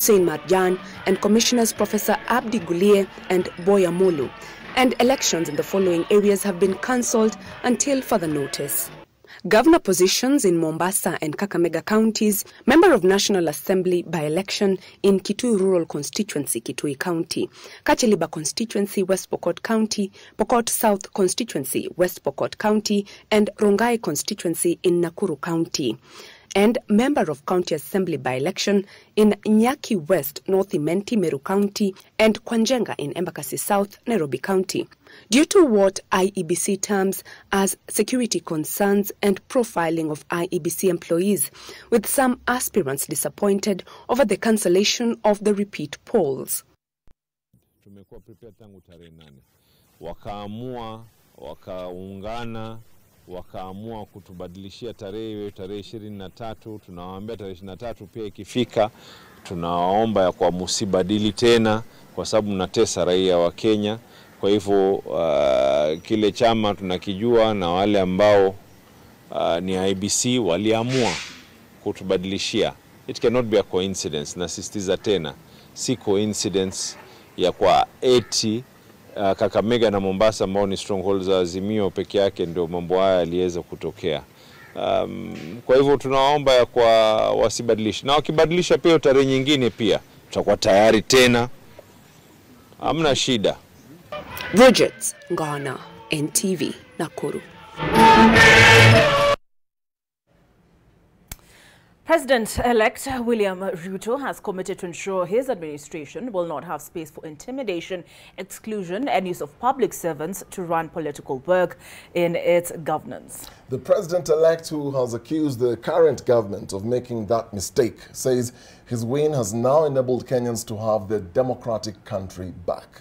Hussein Marjan and Commissioners Professor Abdi Gulie and Boya Mulu. And elections in the following areas have been cancelled until further notice. Governor positions in Mombasa and Kakamega counties, member of National Assembly by-election in Kitui Rural Constituency, Kitui County, Kacheliba Constituency, West Pokot County, Pokot South Constituency, West Pokot County, and Rongai Constituency in Nakuru County, and member of County Assembly by-election in Nyaki West, North Imenti, Meru County, and Kwanjenga in Embakasi South, Nairobi County, due to what IEBC terms as security concerns and profiling of IEBC employees, with some aspirants disappointed over the cancellation of the repeat polls. Tumekuwa prepared tangu tarehe 8. Wakaungana, wakaamua kutubadilishia tarehe 23. Tunawaambia tarehe 23 pia ikifika tunawaomba ya kwa musibadili tena kwa sababu mnatesa raia wa Kenya. Kwa hivyo kile chama tunakijua na wale ambao ni IEBC waliamua kutubadilishia. It cannot be a coincidence, nasisitiza tena. Si coincidence ya kwa eti Kakamega na Mombasa ambao ni strongholds za Azimio peke yake ndio mambo haya yaliweza kutokea. Kwa hivyo tunaomba ya kwa wasibadilishe. Na wakibadilisha pia tarehe nyingine pia tutakuwa tayari tena. Hamna shida. Bridget Ngana, NTV, Nakuru. President-elect William Ruto has committed to ensure his administration will not have space for intimidation, exclusion and use of public servants to run political work in its governance. The president-elect, who has accused the current government of making that mistake, says his win has now enabled Kenyans to have their democratic country back.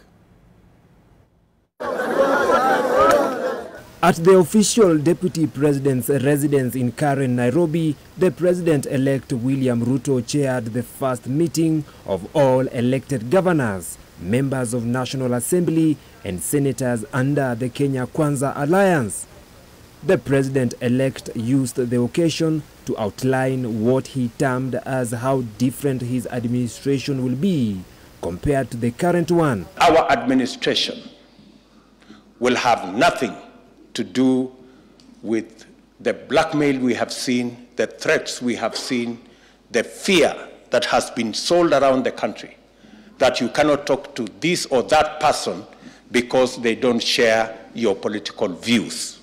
At the official deputy president's residence in Karen, Nairobi, the president-elect William Ruto chaired the first meeting of all elected governors, members of National Assembly and senators under the Kenya Kwanza Alliance. The president-elect used the occasion to outline what he termed as how different his administration will be compared to the current one. Our administration will have nothing to do with the blackmail we have seen, the threats we have seen, the fear that has been sold around the country, that you cannot talk to this or that person because they don't share your political views.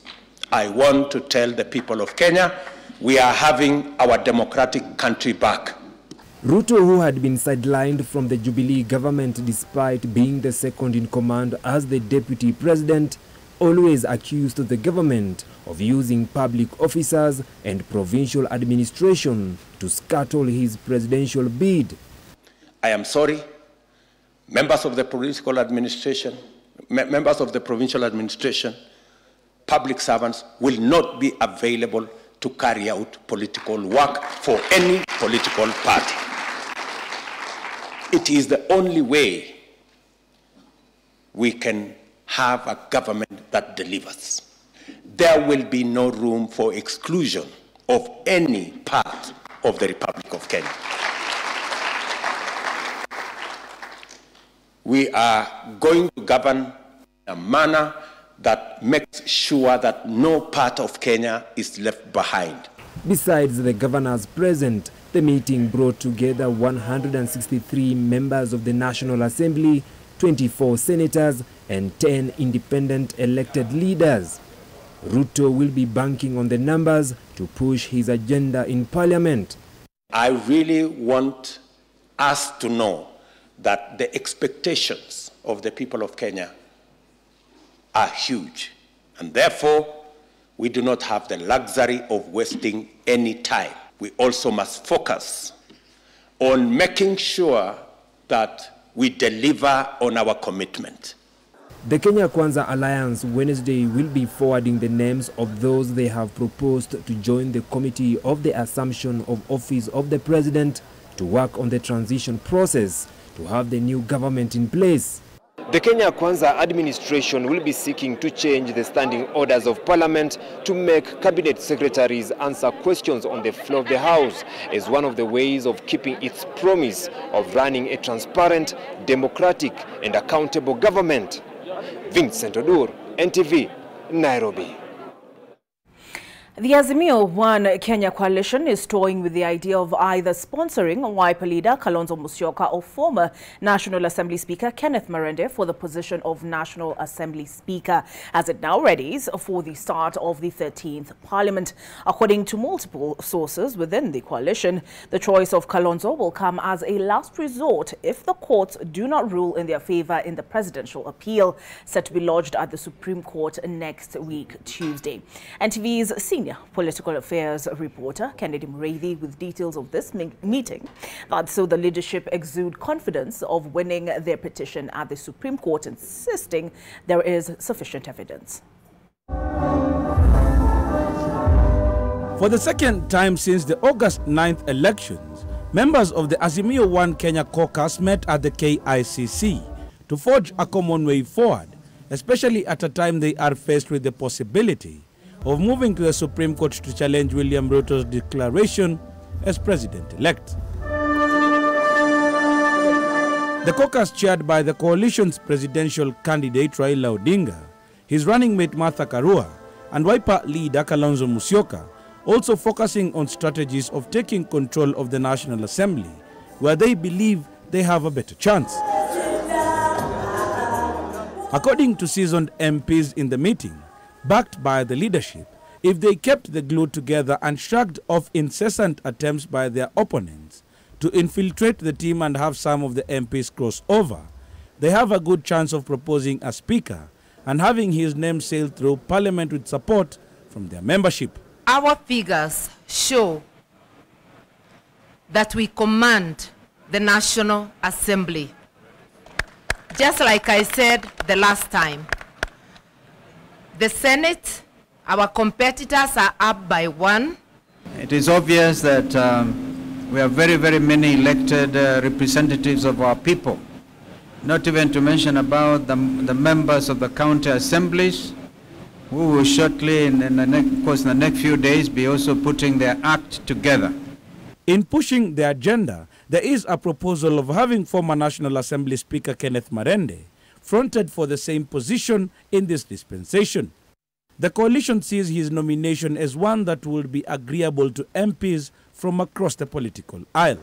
I want to tell the people of Kenya, we are having our democratic country back. Ruto, who had been sidelined from the Jubilee government despite being the second in command as the deputy president, always accused the government of using public officers and provincial administration to scuttle his presidential bid. I am sorry, members of the provincial administration, public servants will not be available to carry out political work for any political party. It is the only way we can have a government that delivers. There will be no room for exclusion of any part of the Republic of Kenya. We are going to govern in a manner that makes sure that no part of Kenya is left behind. Besides the governors present, the meeting brought together 163 members of the National Assembly, 24 senators and 10 independent elected leaders. Ruto will be banking on the numbers to push his agenda in parliament. I really want us to know that the expectations of the people of Kenya are huge, and therefore we do not have the luxury of wasting any time. We also must focus on making sure that we deliver on our commitment. The Kenya Kwanza Alliance Wednesday will be forwarding the names of those they have proposed to join the committee of the assumption of office of the president to work on the transition process to have the new government in place. The Kenya Kwanza administration will be seeking to change the standing orders of parliament to make cabinet secretaries answer questions on the floor of the house as one of the ways of keeping its promise of running a transparent, democratic and accountable government. Vincent Odur, NTV, Nairobi. The Azimio One Kenya coalition is toying with the idea of either sponsoring Wiper leader Kalonzo Musyoka or former National Assembly Speaker Kenneth Marende for the position of National Assembly Speaker, as it now readies for the start of the 13th Parliament. According to multiple sources within the coalition, the choice of Kalonzo will come as a last resort if the courts do not rule in their favor in the presidential appeal set to be lodged at the Supreme Court next week, Tuesday. NTV's senior political affairs reporter Kennedy Mureithi with details of this meeting that saw the leadership exude confidence of winning their petition at the Supreme Court, insisting there is sufficient evidence. For the second time since the August 9th elections, members of the Azimio One Kenya caucus met at the KICC to forge a common way forward, especially at a time they are faced with the possibility of moving to the Supreme Court to challenge William Ruto's declaration as president-elect. The caucus, chaired by the coalition's presidential candidate Raila Odinga, his running mate Martha Karua, and Wiper leader Kalonzo Musyoka, also focusing on strategies of taking control of the National Assembly, where they believe they have a better chance. According to seasoned MPs in the meeting, backed by the leadership, if they kept the glue together and shrugged off incessant attempts by their opponents to infiltrate the team and have some of the MPs cross over, they have a good chance of proposing a speaker and having his name sailed through Parliament with support from their membership. Our figures show that we command the National Assembly. Just like I said the last time, the Senate, our competitors are up by 1. It is obvious that we have very, very many elected representatives of our people, not even to mention about the members of the county assemblies, who will shortly, in the next few days, be also putting their act together. In pushing the agenda, there is a proposal of having former National Assembly Speaker Kenneth Marende fronted for the same position in this dispensation. The coalition sees his nomination as one that would be agreeable to MPs from across the political aisle.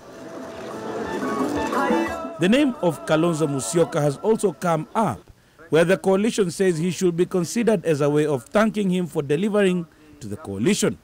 The name of Kalonzo Musyoka has also come up, where the coalition says he should be considered as a way of thanking him for delivering to the coalition.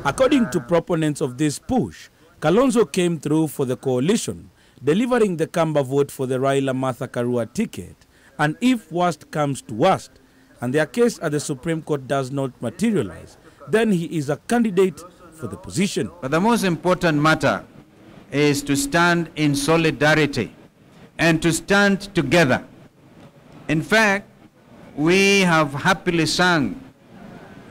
According to proponents of this push, Kalonzo came through for the coalition, delivering the Kamba vote for the Raila Martha Karua ticket, and if worst comes to worst, and their case at the Supreme Court does not materialize, then he is a candidate for the position. But the most important matter is to stand in solidarity and to stand together. In fact, we have happily sung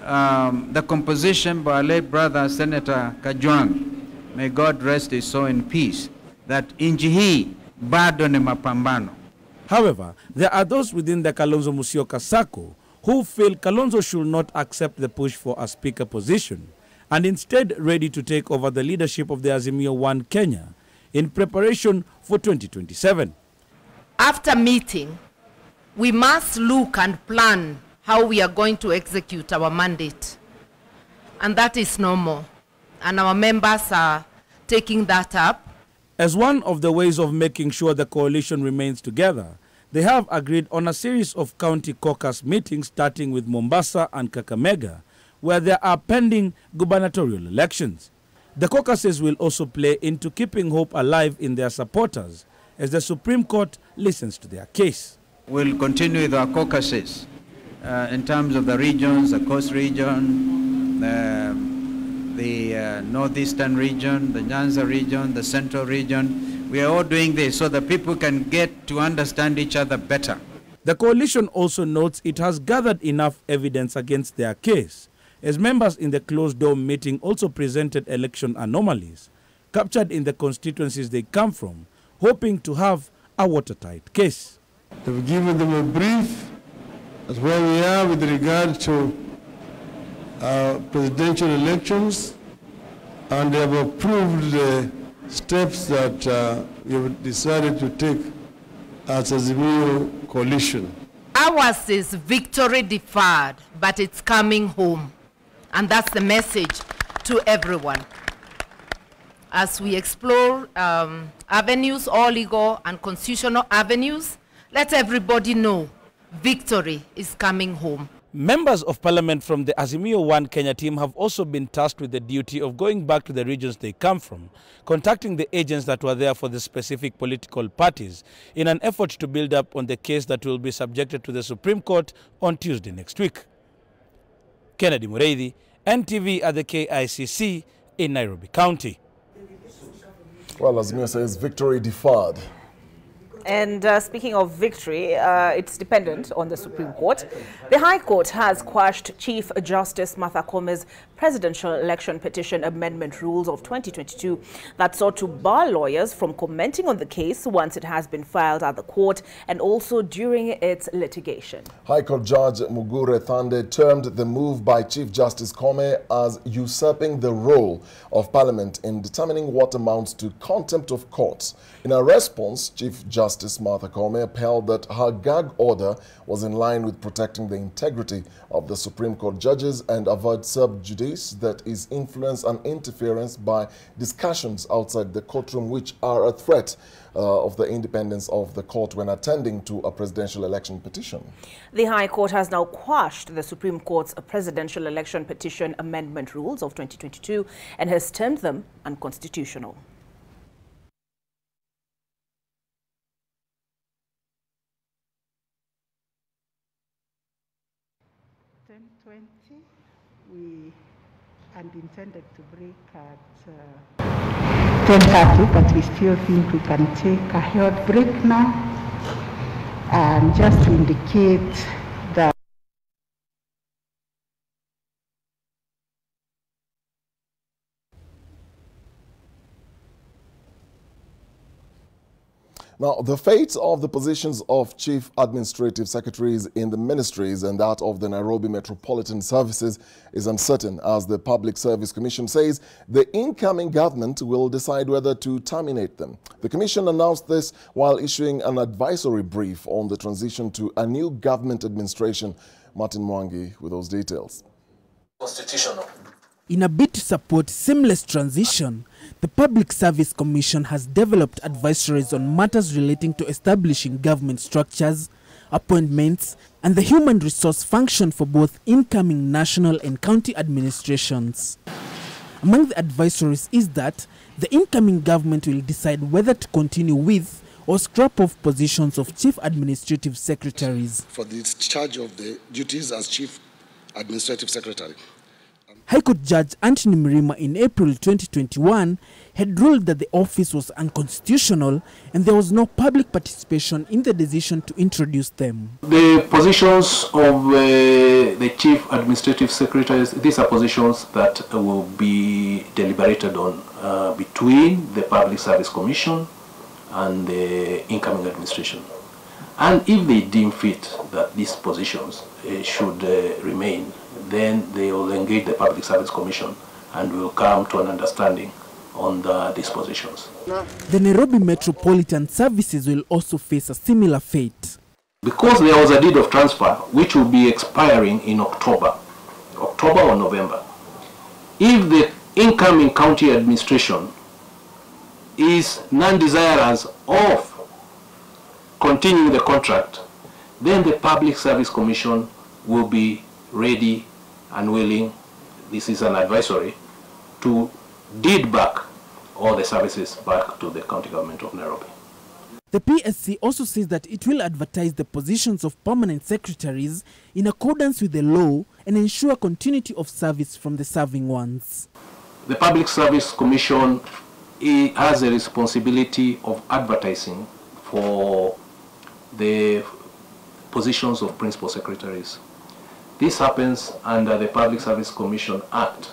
the composition by our late brother Senator Kajwang, may God rest his soul in peace, that inchi hii bado ni mapambano. However, there are those within the Kalonzo Musyoka circle who feel Kalonzo should not accept the push for a speaker position and instead ready to take over the leadership of the Azimio One Kenya in preparation for 2027. After meeting, we must look and plan how we are going to execute our mandate. And that is normal. And our members are taking that up. As one of the ways of making sure the coalition remains together, they have agreed on a series of county caucus meetings starting with Mombasa and Kakamega, where there are pending gubernatorial elections. The caucuses will also play into keeping hope alive in their supporters as the Supreme Court listens to their case. We'll continue with our caucuses in terms of the regions, the coast region, the northeastern region, the Nyanza region, the central region. We are all doing this so that people can get to understand each other better. The coalition also notes it has gathered enough evidence against their case, as members in the closed-door meeting also presented election anomalies captured in the constituencies they come from, hoping to have a watertight case. They've given them a brief as where we are with regard to presidential elections, and they have approved the steps that we have decided to take as a Azimio coalition. Ours is victory deferred, but it's coming home. And that's the message to everyone. As we explore avenues, all legal and constitutional avenues, let everybody know victory is coming home. Members of Parliament from the Azimio 1 Kenya team have also been tasked with the duty of going back to the regions they come from, contacting the agents that were there for the specific political parties in an effort to build up on the case that will be subjected to the Supreme Court on Tuesday next week. Kennedy Mureithi, NTV at the KICC in Nairobi County. Well, Azimio says victory deferred. And speaking of victory, it's dependent on the Supreme Court. The High Court has quashed Chief Justice Martha Koome's presidential election petition amendment rules of 2022 that sought to bar lawyers from commenting on the case once it has been filed at the court and also during its litigation. High Court Judge Mugure Thande termed the move by Chief Justice Koome as usurping the role of Parliament in determining what amounts to contempt of courts. In a response, Chief Justice Martha Koome upheld that her gag order was in line with protecting the integrity of the Supreme Court judges and avoid sub judice that is influence and interference by discussions outside the courtroom which are a threat of the independence of the court when attending to a presidential election petition. The High Court has now quashed the Supreme Court's presidential election petition amendment rules of 2022 and has termed them unconstitutional. We had intended to break at 10:30, but we still think we can take a short break now, and just to indicate that now, the fate of the positions of chief administrative secretaries in the ministries and that of the Nairobi Metropolitan Services is uncertain, as the Public Service Commission says the incoming government will decide whether to terminate them. The Commission announced this while issuing an advisory brief on the transition to a new government administration. Martin Mwangi with those details. Constitutional. In a bid to support seamless transition, the Public Service Commission has developed advisories on matters relating to establishing government structures, appointments, and the human resource function for both incoming national and county administrations. Among the advisories is that the incoming government will decide whether to continue with or scrap off positions of chief administrative secretaries. For the discharge of the duties as chief administrative secretary. High Court Judge Anthony Mrima in April 2021 had ruled that the office was unconstitutional and there was no public participation in the decision to introduce them. The positions of the chief administrative secretaries, these are positions that will be deliberated on between the Public Service Commission and the incoming administration. And if they deem fit that these positions should remain, then they will engage the Public Service Commission and will come to an understanding on the dispositions. The Nairobi Metropolitan Services will also face a similar fate. Because there was a deed of transfer which will be expiring in October or November, if the incoming county administration is non-desirous of continuing the contract, then the Public Service Commission will be ready and willing, this is an advisory, to deed back all the services back to the county government of Nairobi. The PSC also says that it will advertise the positions of permanent secretaries in accordance with the law and ensure continuity of service from the serving ones. The Public Service Commission has a responsibility of advertising for the positions of principal secretaries. This happens under the Public Service Commission Act,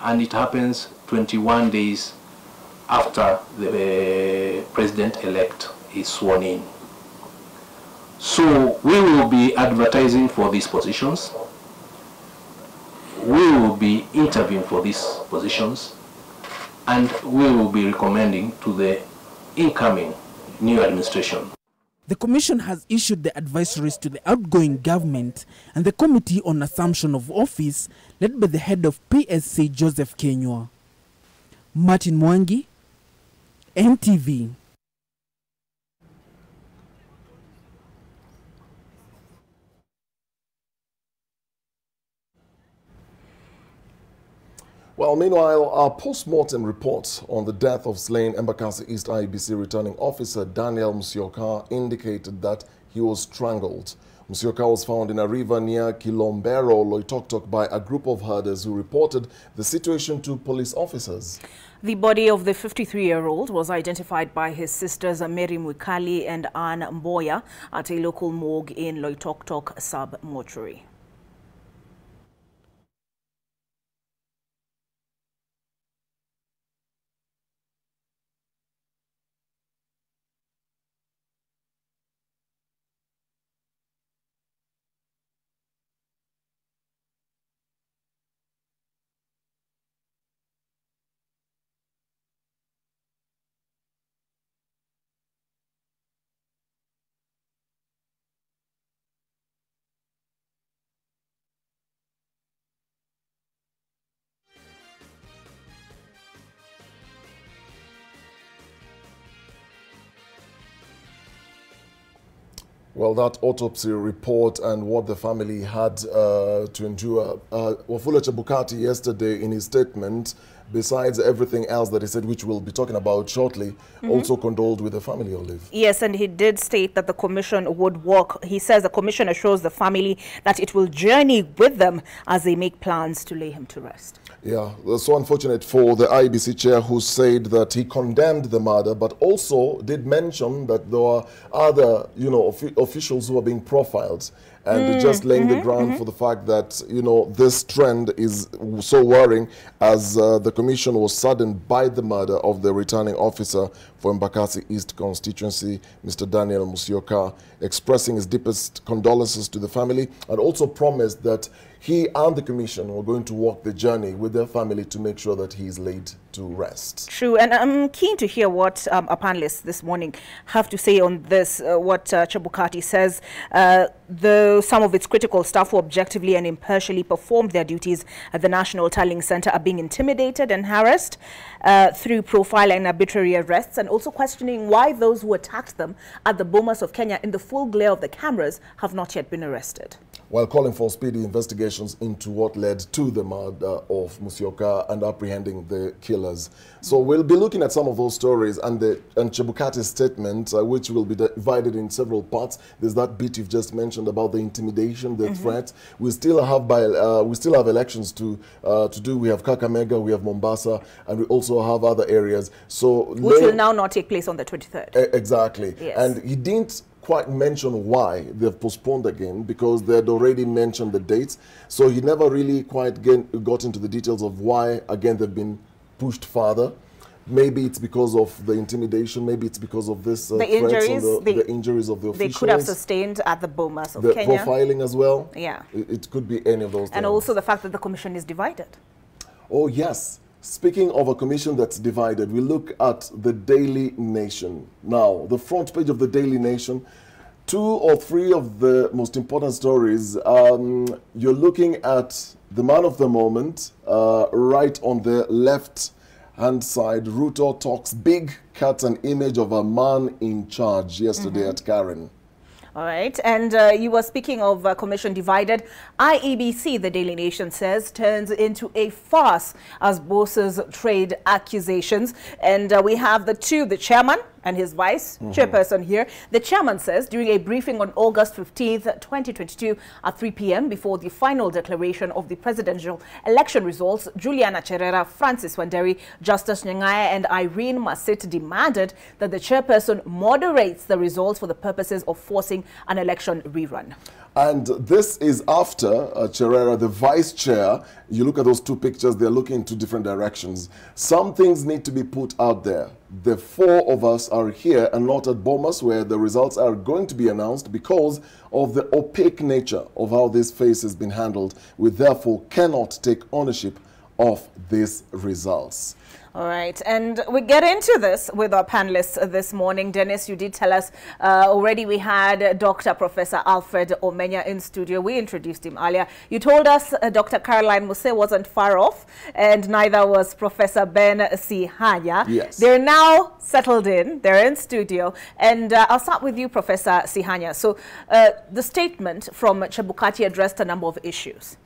and it happens 21 days after the president-elect is sworn in. So we will be advertising for these positions. We will be interviewing for these positions, and we will be recommending to the incoming new administration. The Commission has issued the advisories to the outgoing government and the Committee on Assumption of Office, led by the head of PSC, Joseph Kenywa. Martin Mwangi, NTV. Well, meanwhile, our post-mortem report on the death of slain Embakasi East IEBC returning officer Daniel Musyoka indicated that he was strangled. Musyoka was found in a river near Kilombero, Loitoktok, by a group of herders who reported the situation to police officers. The body of the 53-year-old was identified by his sisters Mary Mwikali and Anne Mboya at a local morgue in Loitoktok sub-mortuary. Well, that autopsy report and what the family had to endure. Wafula Chebukati yesterday in his statement, besides everything else that he said, which we'll be talking about shortly, also condoled with the family, Olive. Yes, and he did state that the commission would work. He says the commission assures the family that it will journey with them as they make plans to lay him to rest. Yeah, so unfortunate for the IEBC chair, who said that he condemned the murder, but also did mention that there were other, officials who are being profiled, and just laying the ground for the fact that, this trend is so worrying, as the commission was saddened by the murder of the returning officer for Embakasi East constituency, Mr. Daniel Musyoka, expressing his deepest condolences to the family, and also promised that he and the commission were going to walk the journey with their family to make sure that he is laid to rest. True, and I'm keen to hear what our panelists this morning have to say on this, what Chebukati says. Though some of its critical staff who objectively and impartially performed their duties at the National Tallying Center are being intimidated and harassed through profile and arbitrary arrests, and also questioning why those who attacked them at the Bomas of Kenya in the full glare of the cameras have not yet been arrested. While calling for speedy investigations into what led to the murder of Musyoka and apprehending the killers. So we'll be looking at some of those stories and Chebukati's statement, which will be divided in several parts. There's that bit you've just mentioned about the intimidation, the threat. We still have elections to do. We have Kakamega, we have Mombasa, and we also have other areas. So which will now not take place on the 23rd. Exactly. Yes. And he didn't quite mention why they've postponed again, because they had already mentioned the dates. So he never really quite got into the details of why, again, they've been pushed further. Maybe it's because of the intimidation, maybe it's because of this the injuries, the injuries of the officials. They could have sustained at the Bomas of Kenya. The profiling as well. Yeah. It could be any of those things. And also the fact that the commission is divided. Oh, yes. Speaking of a commission that's divided, we look at the Daily Nation. Now, the front page of the Daily Nation, 2 or 3 of the most important stories. You're looking at the man of the moment, right on the left-hand side. Ruto talks big, cut an image of a man in charge yesterday at Karen. All right, and you were speaking of commission divided. IEBC, the Daily Nation says, turns into a farce as bosses trade accusations. And we have the chairman and his vice chairperson here. The chairman says during a briefing on August 15th, 2022 at 3 p.m. before the final declaration of the presidential election results, Juliana Cherera, Francis Wanderi, Justice Nyang'aya and Irene Masit demanded that the chairperson moderates the results for the purposes of forcing an election rerun. And this is after Cherera, the vice chair, you look at those 2 pictures, they're looking in 2 different directions. Some things need to be put out there. the four of us are here and not at Bomas, where the results are going to be announced because of the opaque nature of how this phase has been handled. We therefore cannot take ownership of these results. All right, and we get into this with our panelists this morning. Dennis, you did tell us already we had Dr. Professor Alfred Omenya in studio. We introduced him earlier. You told us Dr. Caroline Muse wasn't far off, and neither was Professor Ben Sihanya. Yes. They're now settled in. They're in studio. And I'll start with you, Professor Sihanya. So the statement from Chebukati addressed a number of issues.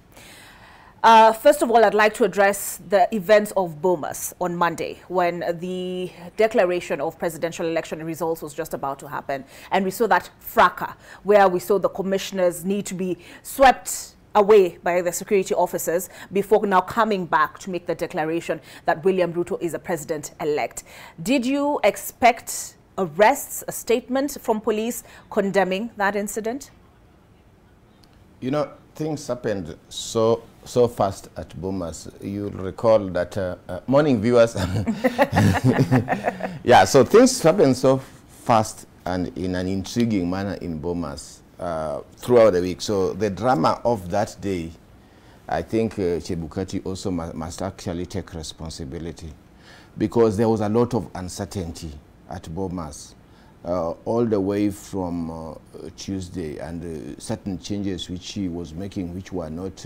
First of all, I'd like to address the events of Bomas on Monday when the declaration of presidential election results was just about to happen. And we saw that fracas where we saw the commissioners need to be swept away by the security officers before now coming back to make the declaration that William Ruto is a president-elect. Did you expect arrests, a statement from police condemning that incident? You know, things happened so fast at Bomas. You'll recall that morning viewers. Yeah, so things happened so fast and in an intriguing manner in Bomas throughout the week. So the drama of that day, I think Chebukati also must actually take responsibility, because there was a lot of uncertainty at Bomas. All the way from Tuesday, and certain changes which he was making, which were not,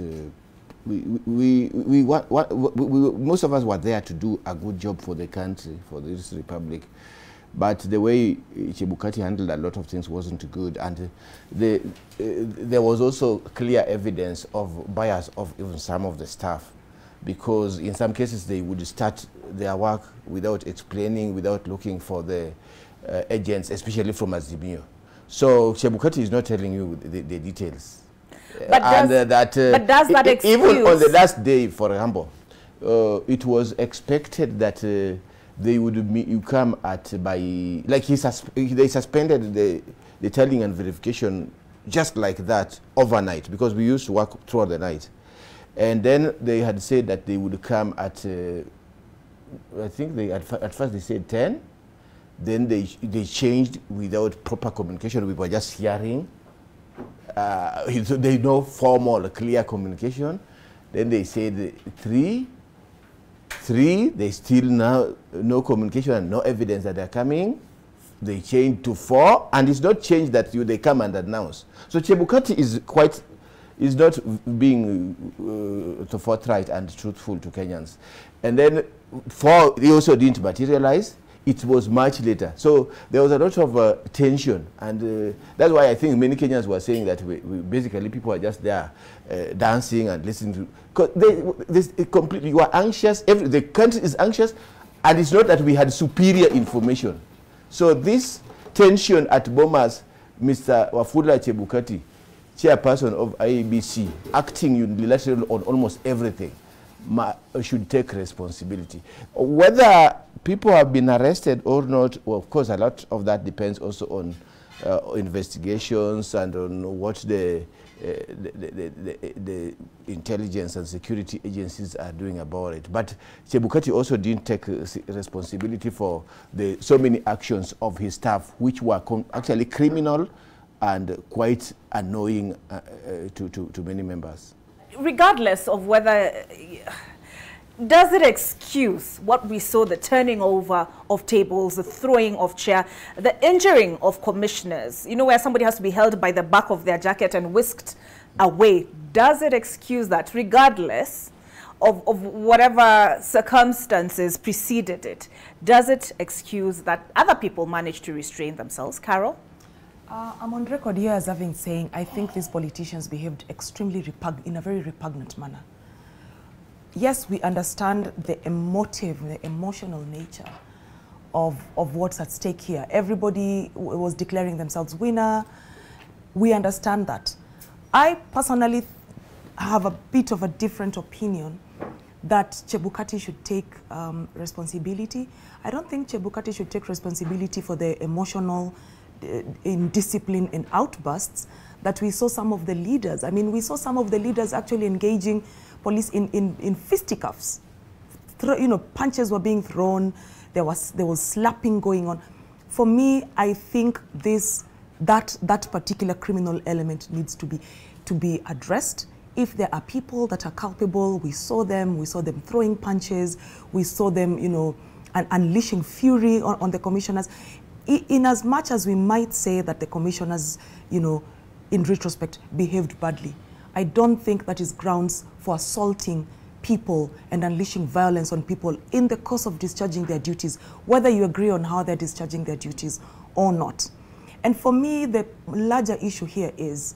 most of us were there to do a good job for the country, for this republic. But the way Chebukati handled a lot of things wasn't good, and there was also clear evidence of bias of even some of the staff, because in some cases they would start their work without explaining, without looking for the agents, especially from Azimio. So Chebukati is not telling you the details. But does that excuse? Even on the last day, for example, it was expected that they would come at by, like they suspended the tallying and verification just like that overnight, because we used to work throughout the night. And then they had said that they would come at, I think at first they said 10. Then they changed without proper communication. We were just hearing. They no formal, clear communication. Then they said 3. They still now no communication and no evidence that they're coming. They changed to 4, and it's not changed that they come and announce. So Chebukati is not being forthright and truthful to Kenyans. And then 4, they also didn't materialize. It was much later. So there was a lot of tension, and that's why I think many Kenyans were saying that we basically people are just there dancing and listening to, because completely, you are anxious, the country is anxious, and it's not that we had superior information. So this tension at Bomas, Mr. Wafula Chebukati, chairperson of IEBC, acting unilaterally on almost everything, should take responsibility. Whether people have been arrested or not, well, of course, a lot of that depends also on investigations and on what the intelligence and security agencies are doing about it. But Chebukati also didn't take responsibility for so many actions of his staff, which were actually criminal and quite annoying to many members. Regardless of whether, does it excuse what we saw, the turning over of tables, the throwing of chair, the injuring of commissioners, you know, where somebody has to be held by the back of their jacket and whisked away? Does it excuse that, regardless of whatever circumstances preceded it? Does it excuse that other people managed to restrain themselves? Carol? I'm on record here as having saying I think these politicians behaved extremely in a very repugnant manner. Yes, we understand the emotional nature of what's at stake here. Everybody was declaring themselves winner. We understand that. I personally have a bit of a different opinion that Chebukati should take responsibility. I don't think Chebukati should take responsibility for the emotional indiscipline and outbursts that we saw some of the leaders. I mean, we saw some of the leaders actually engaging police in fisticuffs. You know, punches were being thrown, there was slapping going on. For me, I think that particular criminal element needs to be addressed. If there are people that are culpable, we saw them throwing punches, we saw them, you know, unleashing fury on the commissioners. In as much as we might say that the commissioners, you know, in retrospect, behaved badly, I don't think that is grounds for assaulting people and unleashing violence on people in the course of discharging their duties, whether you agree on how they're discharging their duties or not. And for me, the larger issue here is,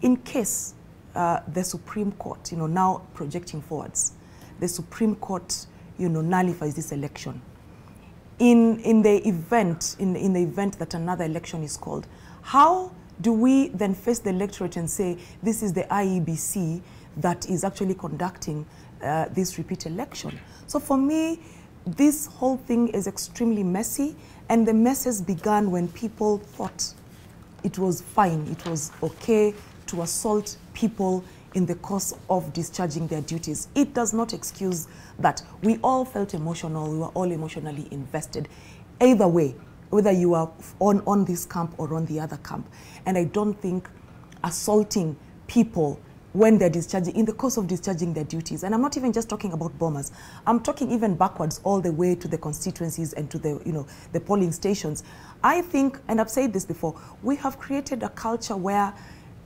in case the Supreme Court, you know, now projecting forwards, the Supreme Court, you know, nullifies this election. In the event that another election is called, how do we then face the electorate and say this is the IEBC that is actually conducting this repeat election? So for me, this whole thing is extremely messy, and the messes began when people thought it was fine, it was okay to assault people in the course of discharging their duties. It does not excuse that. We all felt emotional, we were all emotionally invested. Either way, whether you are on this camp or on the other camp. And I don't think assaulting people when they're discharging, in the course of discharging their duties, and I'm not even just talking about bombers, I'm talking even backwards all the way to the constituencies and to the, you know, the polling stations. I think, and I've said this before, we have created a culture where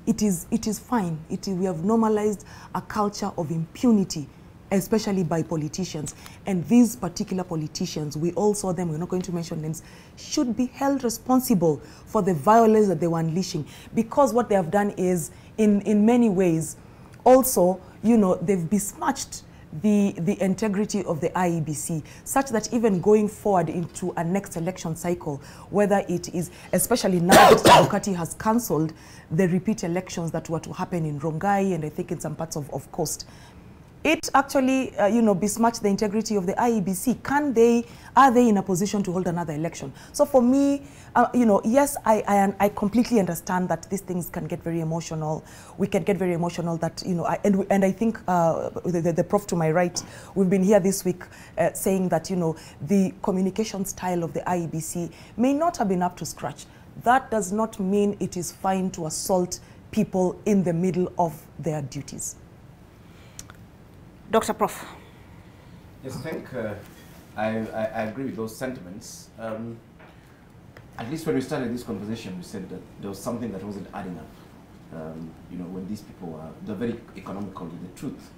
it is fine. We have normalized a culture of impunity, especially by politicians. And these particular politicians, we all saw them, we're not going to mention names, should be held responsible for the violence that they were unleashing. Because what they have done is, in many ways, also, you know, they've besmirched the integrity of the IEBC, such that even going forward into a next election cycle, whether it is, especially now that Bukati has cancelled the repeat elections that were to happen in Rongai and I think in some parts of Coast, it actually, you know, besmirched the integrity of the IEBC. Are they in a position to hold another election? So for me, you know, yes, I completely understand that these things can get very emotional. We can get very emotional that, you know, and I think the prof to my right, we've been here this week saying that, you know, the communication style of the IEBC may not have been up to scratch. That does not mean it is fine to assault people in the middle of their duties. Dr. Prof. Yes, I think I agree with those sentiments. At least when we started this conversation, we said that there was something that wasn't adding up. You know, when these people were, they're very economical with the truth,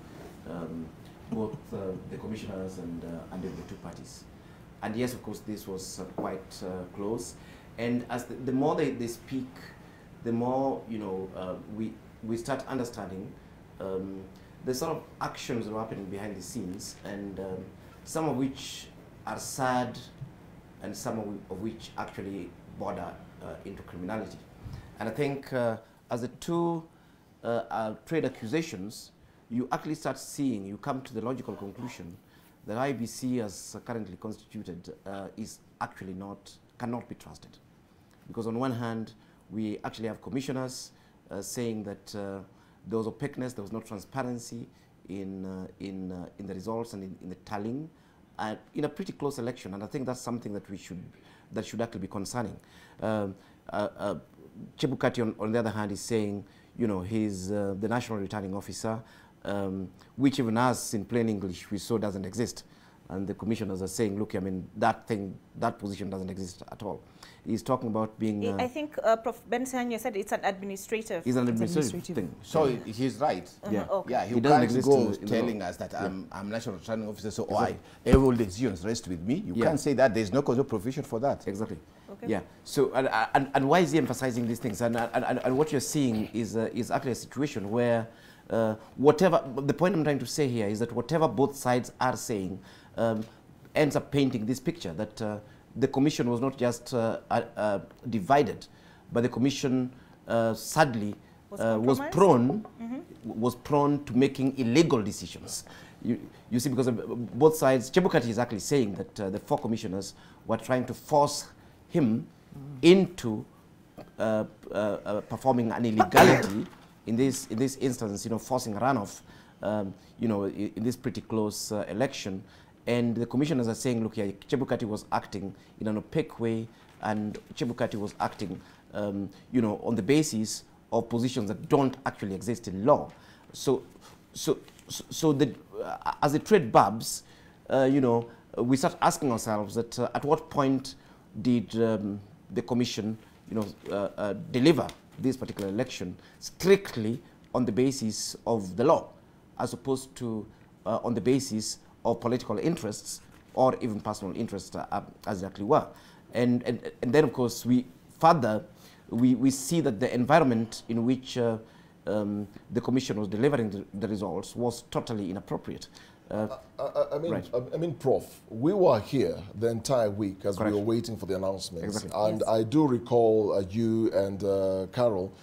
both the commissioners and the two parties. And yes, of course, this was quite close. And as the more they speak, the more, you know, we start understanding the sort of actions that are happening behind the scenes, and some of which are sad, and some of which actually border into criminality. And I think as the two trade accusations, you actually start seeing, you come to the logical conclusion that IEBC as currently constituted is actually cannot be trusted. Because on one hand, we actually have commissioners saying that there was opaqueness, there was no transparency in the results and in the tallying, in a pretty close election, and I think that's something that should actually be concerning. Chebukati, on the other hand, is saying, you know, he's the national returning officer, which even us in plain English we saw doesn't exist, and the commissioners are saying, look, I mean, that position doesn't exist at all. He's talking about being... I think Prof. Ben-Sanya said it's an administrative... It's an administrative thing. So he's right. Yeah, okay. Yeah, he can't go telling us that I'm national returning officer, so all decisions rest with me. You can't say that. There's no provision for that. Exactly. Okay. Yeah. So, and why is he emphasizing these things? And what you're seeing is actually a situation where the point I'm trying to say here is that whatever both sides are saying ends up painting this picture that the commission was not just divided, but the commission sadly was prone to making illegal decisions. You see, because of both sides, Chebukati is actually saying that the four commissioners were trying to force him into performing an illegality in this instance, you know, forcing a runoff, you know, in this pretty close election. And the commissioners are saying, look here, Chebukati was acting in an opaque way, and Chebukati was acting, you know, on the basis of positions that don't actually exist in law. So as the trade barbs, you know, we start asking ourselves that at what point did the commission, you know, deliver this particular election strictly on the basis of the law, as opposed to on the basis of political interests or even personal interests, as they actually were. And then, of course, we see that the environment in which the commission was delivering the results was totally inappropriate. I mean, Prof, we were here the entire week as we were waiting for the announcements. Exactly. And I do recall you and Carol,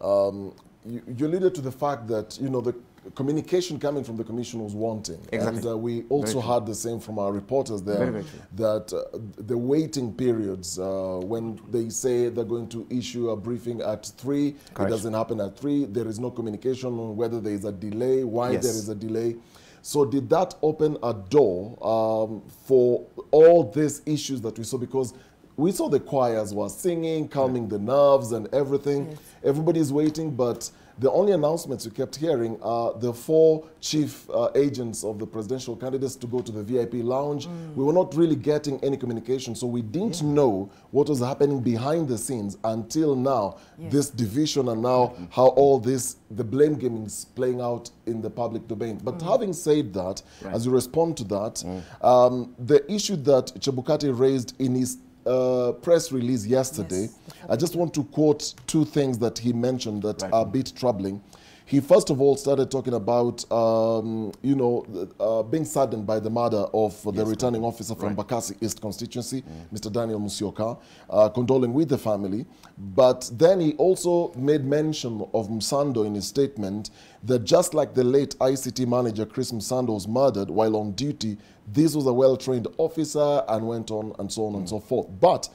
you alluded to the fact that, you know, the communication coming from the commission was wanting. Exactly. And we also heard the same from our reporters there, that the waiting periods, when they say they're going to issue a briefing at 3, it doesn't happen at 3, there is no communication on whether there is a delay, why there is a delay. So did that open a door for all these issues that we saw? Because we saw the choirs were singing, calming the nerves and everything. Yes. Everybody's waiting, but the only announcements we kept hearing are the 4 chief agents of the presidential candidates to go to the VIP lounge. We were not really getting any communication, so we didn't know what was happening behind the scenes until now, this division, and now how all this, the blame game is playing out in the public domain. But having said that, as you respond to that, the issue that Chebukati raised in his press release yesterday, I just want to quote 2 things that he mentioned that are a bit troubling. He first of all started talking about, you know, being saddened by the murder of the returning officer from Bakassi East constituency, Mr. Daniel Musyoka, condoling with the family. But then he also made mention of Msando in his statement that just like the late ICT manager Chris Msando was murdered while on duty, this was a well-trained officer, and went on and so on and so forth. But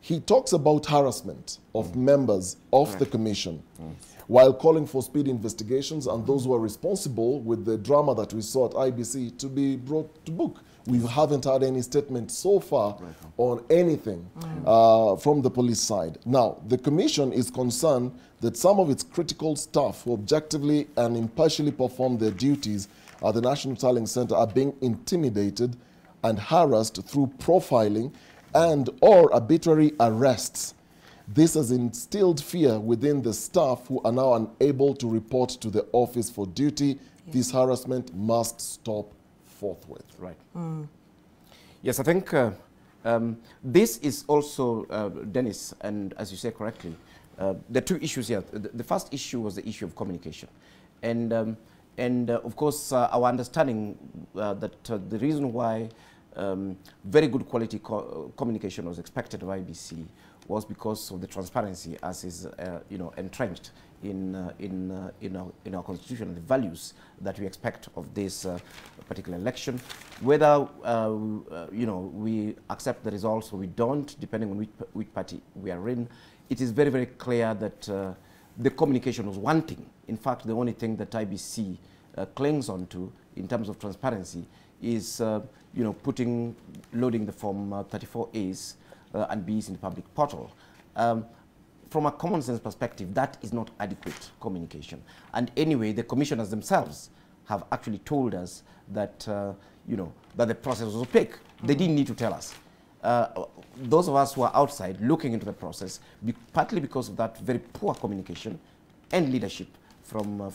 he talks about harassment of members of the commission, while calling for speedy investigations and those who are responsible with the drama that we saw at IEBC to be brought to book. We haven't had any statement so far on anything from the police side. Now, the commission is concerned that some of its critical staff who objectively and impartially perform their duties at the National Tallying Center are being intimidated and harassed through profiling and or arbitrary arrests. This has instilled fear within the staff who are now unable to report to the office for duty. This harassment must stop forthwith. Yes, I think this is also, Dennis, and as you say correctly, there are 2 issues here. The first issue was the issue of communication. And of course, our understanding that the reason why very good quality communication was expected of IEBC was because of the transparency as is you know, entrenched in our constitution and the values that we expect of this particular election. Whether you know, we accept the results or we don't, depending on which party we are in, it is very, very clear that the communication was wanting. In fact, the only thing that IEBC clings on to in terms of transparency is you know, loading the form 34As and Bs in the public portal. From a common sense perspective, that is not adequate communication. And anyway, the commissioners themselves have actually told us that you know, that the process was opaque. They didn't need to tell us. Those of us who are outside looking into the process, partly because of that very poor communication and leadership from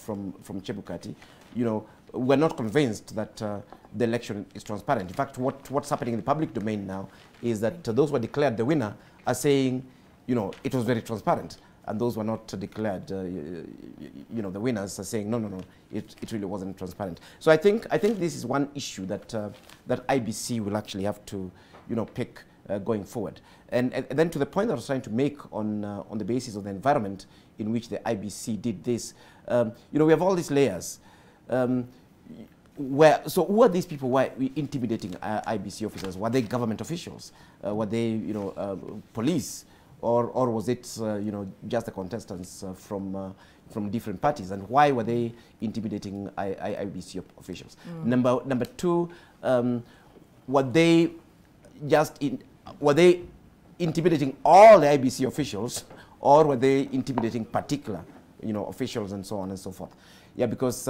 Chebukati, you know, we're not convinced that the election is transparent. In fact, what's happening in the public domain now is that those who are declared the winner are saying, you know, it was very transparent, and those who are not declared, you know, the winners are saying, no, it really wasn't transparent. So I think this is one issue that that IEBC will actually have to, you know, pick going forward. And then to the point that I was trying to make on the basis of the environment in which the IEBC did this, you know, we have all these layers. So who are these people who are intimidating IEBC officers? Were they government officials? Were they, you know, police? Or was it, you know, just the contestants from different parties? And why were they intimidating IEBC officials? Number 2, were they intimidating all the IEBC officials, or were they intimidating particular, officials and so on and so forth? Yeah, because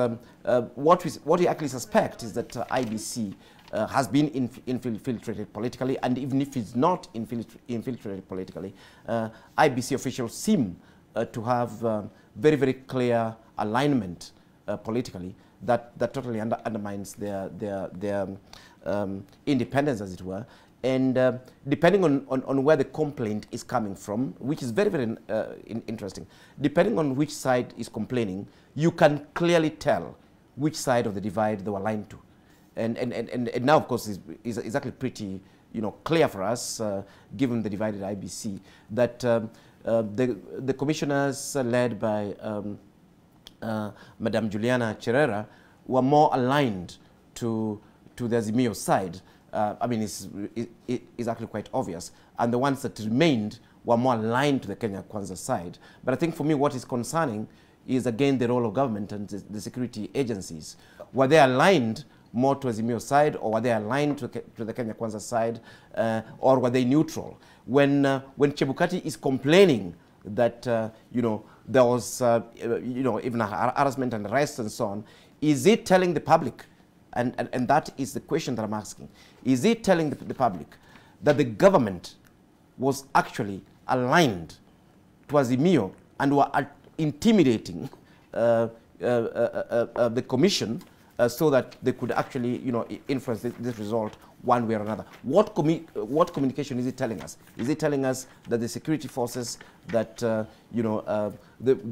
what we actually suspect is that IEBC has been infiltrated politically, and even if it's not infiltrated politically, IEBC officials seem to have very, very clear alignment politically that totally undermines their independence, as it were. And depending on where the complaint is coming from, which is very, very interesting, depending on which side is complaining, you can clearly tell which side of the divide they were aligned to. And now, of course, is actually pretty, clear for us, given the divided IEBC, that the commissioners led by Madame Juliana Cherera were more aligned to the Azimio side. I mean, it's actually quite obvious. And the ones that remained were more aligned to the Kenya Kwanza side. But I think for me, what is concerning is, again, the role of government and the security agencies. Were they aligned more to Azimio side, or were they aligned to the Kenya Kwanza side, or were they neutral? When Chebukati is complaining that, there was, even harassment and arrest and so on, is it telling the public, and that is the question that I'm asking, is it telling the public that the government was actually aligned to Azimio and were intimidating the commission so that they could actually, influence this result one way or another? What communication is it telling us? Is it telling us that the security forces, that the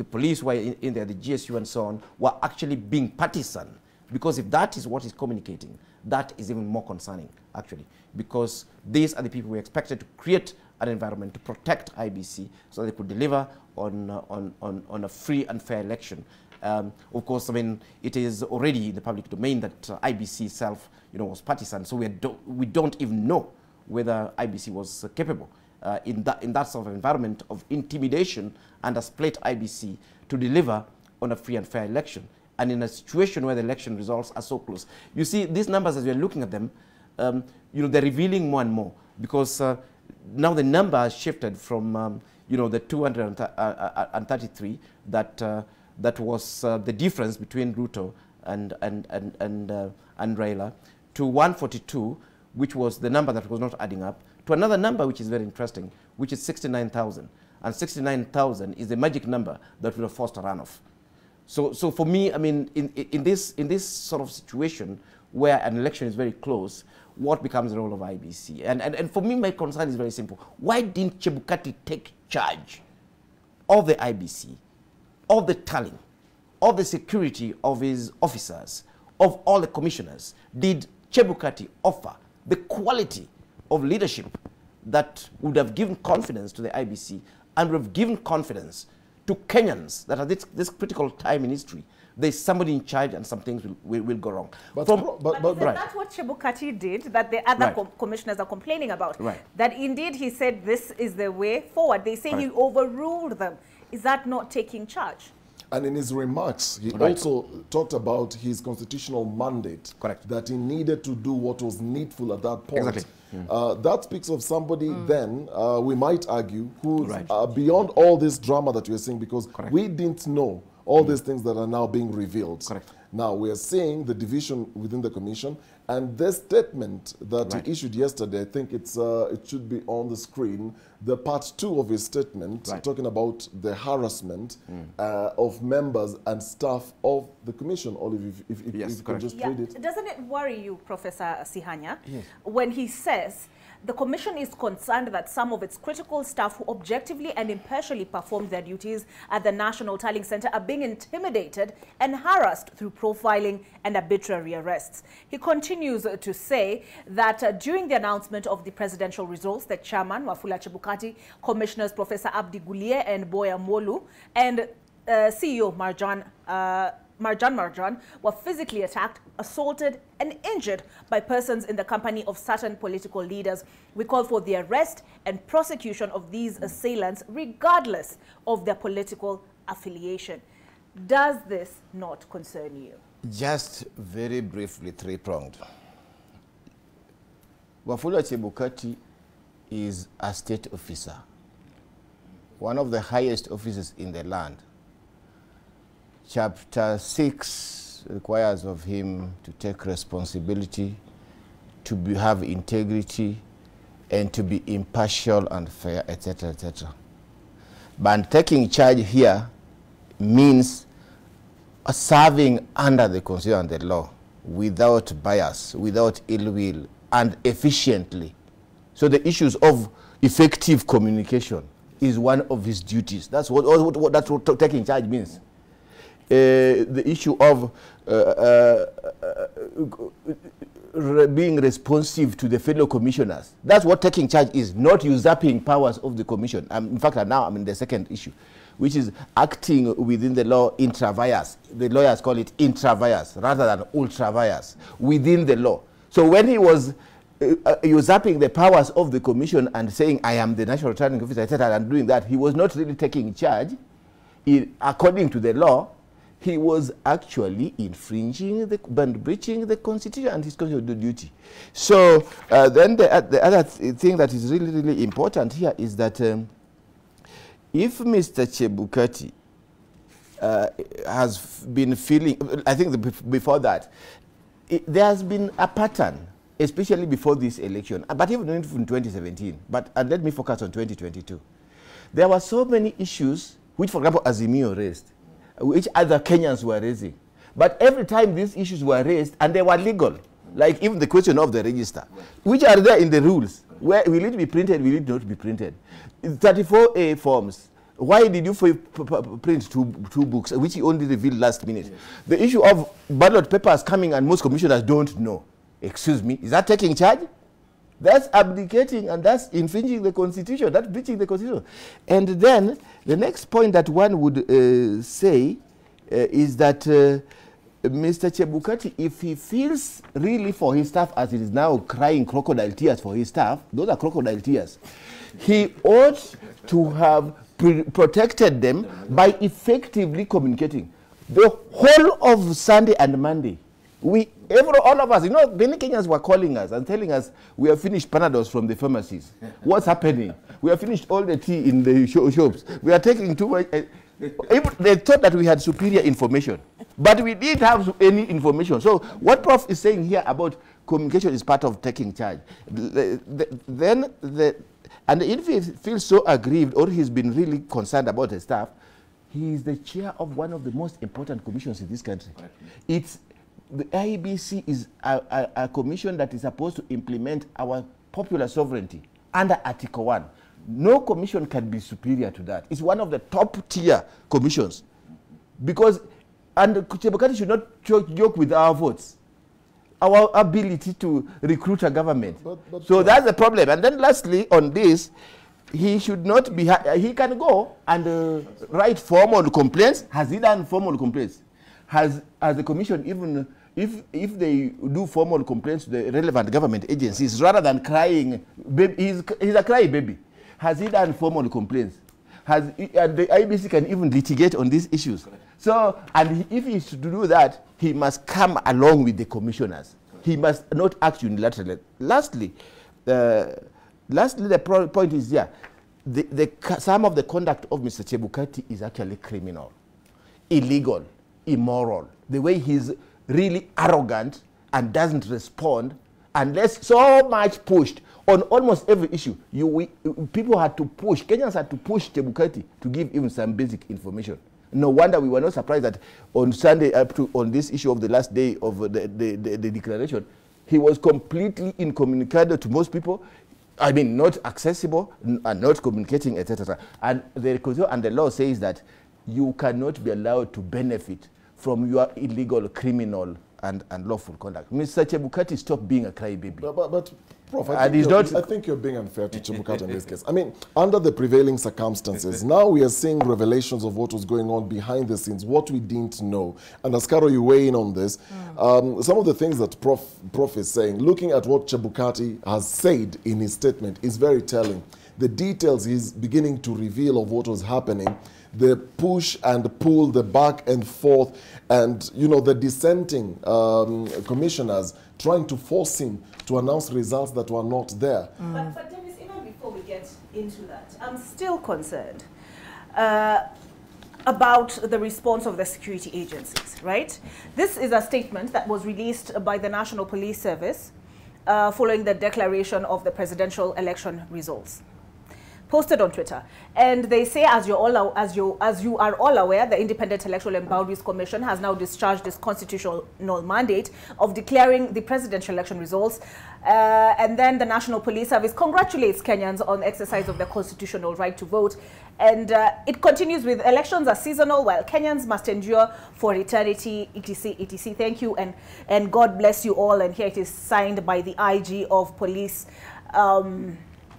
police were in there, the GSU and so on, were actually being partisan? Because if that is what is communicating, that is even more concerning, actually, because these are the people we expected to create an environment to protect IEBC so they could deliver on a free and fair election. Of course, I mean, it is already in the public domain that IEBC itself, was partisan. So we don't even know whether IEBC was capable in that sort of environment of intimidation and a split IEBC to deliver on a free and fair election. And in a situation where the election results are so close. You see, these numbers, as we are looking at them, they're revealing more and more, because now the number has shifted from, the 233 that was the difference between Ruto and Raila, to 142, which was the number that was not adding up, to another number which is very interesting, which is 69,000. And 69,000 is the magic number that would have forced a runoff. So for me, I mean, in this sort of situation where an election is very close, what becomes the role of IEBC? And for me, my concern is very simple. Why didn't Chebukati take charge of the IEBC, of the tallying, of the security of his officers, of all the commissioners? Did Chebukati offer the quality of leadership that would have given confidence to the IEBC and would have given confidence to Kenyans that at this critical time in history, there's somebody in charge and some things will go wrong? But that's what Chebukati did, that the other commissioners are complaining about. Right. That indeed he said this is the way forward. They say he overruled them. Is that not taking charge? And in his remarks, he also talked about his constitutional mandate. Correct. That he needed to do what was needful at that point. Exactly. That speaks of somebody then, we might argue, who's beyond all this drama that we're seeing, because we didn't know all these things that are now being revealed. Correct. Now we are seeing the division within the commission, and this statement that he issued yesterday, I think it should be on the screen, the part 2 of his statement, talking about the harassment of members and staff of the commission. Olive, if you could just read it. Doesn't it worry you, Professor Sihanya, when he says the commission is concerned that some of its critical staff who objectively and impartially performed their duties at the National Tallying Center are being intimidated and harassed through profiling and arbitrary arrests? He continues to say that during the announcement of the presidential results, the chairman, Wafula Chebukati, commissioners Professor Abdi Guliye and Boya Molu, and CEO Marjan were physically attacked, assaulted and injured by persons in the company of certain political leaders. We call for the arrest and prosecution of these assailants regardless of their political affiliation. Does this not concern you? Just very briefly, three-pronged. Wafula Chebukati is a state officer, one of the highest offices in the land. Chapter 6 requires of him to take responsibility, to have integrity, and to be impartial and fair, etc., etc. But taking charge here means serving under the Constitution and the law, without bias, without ill will, and efficiently. So the issues of effective communication is one of his duties. That's what taking charge means. The issue of being responsive to the fellow commissioners. That's what taking charge is, not usurping powers of the commission. In fact, now I'm in the second issue, which is acting within the law intra vires. The lawyers call it intra vires rather than ultra vires, within the law. So when he was usurping the powers of the commission and saying, I am the national returning officer, etc., and doing that, he was not really taking charge. According to the law, he was actually infringing and breaching the Constitution and his constitutional duty. So then the other thing that is really, really important here is that if Mr. Chebukati has been feeling, I think before that, there has been a pattern, especially before this election, but even in 2017, and let me focus on 2022. There were so many issues which, for example, Azimio raised, which other Kenyans were raising. But every time these issues were raised, and they were legal, like even the question of the register, which are there in the rules, where will it be printed, will it not be printed? 34A forms, why did you print two books, which he only revealed last minute? Yes. The issue of ballot papers coming and most commissioners don't know. Excuse me, is that taking charge? That's abdicating and that's infringing the Constitution, that's breaching the Constitution. And then the next point that one would say is that Mr. Chebukati, if he feels really for his staff, as it is now crying crocodile tears for his staff, those are crocodile tears, he ought to have protected them by effectively communicating. The whole of Sunday and Monday, all of us, many Kenyans were calling us and telling us, we have finished Panadols from the pharmacies. What's happening? We have finished all the tea in the shops. We are taking too much. They thought that we had superior information, but we didn't have any information. So what Prof is saying here about communication is part of taking charge. And if he feels so aggrieved or he's been really concerned about his staff, he is the chair of one of the most important commissions in this country. The IEBC is a commission that is supposed to implement our popular sovereignty under Article 1. No commission can be superior to that. It's one of the top tier commissions. And Chebukati should not joke with our votes, our ability to recruit a government. So that's the problem. And then lastly, on this, he should not be, he can go and write formal complaints. Has he done formal complaints? Has the commission even, if they do formal complaints to the relevant government agencies, rather than crying, he's a cry baby. Has he done formal complaints? And the IEBC can even litigate on these issues. So, and if he is to do that, he must come along with the commissioners. He must not act unilaterally. Lastly, the point is here. Some of the conduct of Mr. Chebukati is actually criminal, illegal, immoral. The way he's really arrogant and doesn't respond unless so much pushed on almost every issue. People had to push, Kenyans had to push Chebukati to give even some basic information. No wonder we were not surprised that on Sunday, on this issue of the last day of the declaration, he was completely incommunicado to most people. I mean, not accessible and not communicating, etc. And the Constitution and the law says that you cannot be allowed to benefit from your illegal, criminal, and lawful conduct. Mr. Chebukati, stop being a crybaby. But Prof, I think you're being unfair to Chebukati in this case. I mean, under the prevailing circumstances, now we are seeing revelations of what was going on behind the scenes, what we didn't know. And Ascaro, you weigh in on this. Some of the things that Prof is saying, looking at what Chebukati has said in his statement, is very telling. the details he's beginning to reveal of what was happening, the push and pull, the back and forth, and the dissenting commissioners trying to force him to announce results that were not there. But Dennis, even before we get into that, I'm still concerned about the response of the security agencies, right? This is a statement that was released by the National Police Service following the declaration of the presidential election results, posted on Twitter. And they say, as you are all aware, the Independent Electoral and Boundaries Commission has now discharged its constitutional mandate of declaring the presidential election results. And then the National Police Service congratulates Kenyans on the exercise of their constitutional right to vote. And it continues with, elections are seasonal, while Kenyans must endure for eternity, etc., etc. Thank you, and God bless you all. And here it is signed by the IG of Police,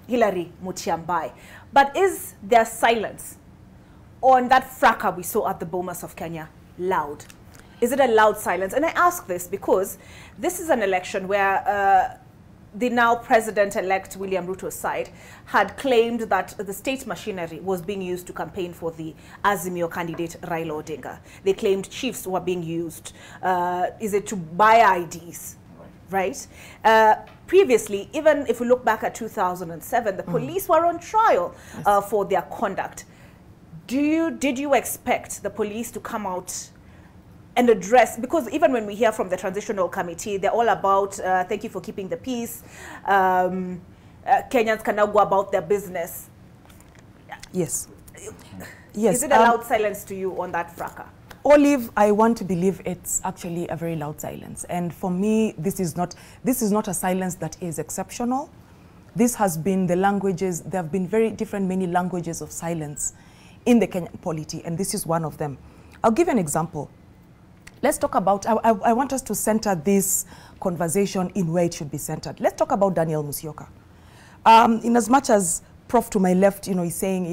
Hilary Mutyambai. But is their silence on that fracas we saw at the Bomas of Kenya loud? Is it a loud silence? And I ask this because this is an election where the now president-elect William Ruto's side had claimed that the state machinery was being used to campaign for the Azimio candidate Raila Odinga. They claimed chiefs were being used. Is it to buy IDs? Right? Previously, even if we look back at 2007, the police were on trial for their conduct. Did you expect the police to come out and address, because even when we hear from the transitional committee, they're all about thank you for keeping the peace, Kenyans can now go about their business. Yes. Yes. Is it a loud silence to you on that fracas? Olive, I want to believe it's actually a very loud silence. And for me, this is not a silence that is exceptional. This has been the languages, there have been very different, many languages of silence in the Kenyan polity, and this is one of them. I'll give you an example. Let's talk about, I want us to center this conversation in where it should be centered. Let's talk about Daniel Musyoka. In as much as Prof to my left, he's saying,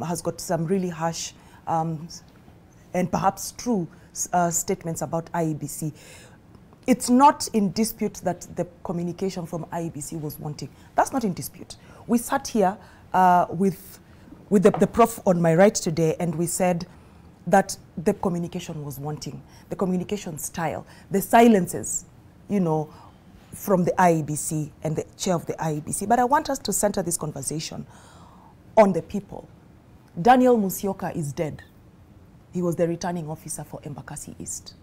has got some really harsh and perhaps true statements about IEBC. It's not in dispute that the communication from IEBC was wanting. That's not in dispute. We sat here with the Prof on my right today, and we said that the communication was wanting, the communication style, the silences, from the IEBC and the chair of the IEBC. But I want us to center this conversation on the people. Daniel Musyoka is dead. He was the returning officer for Embakasi East.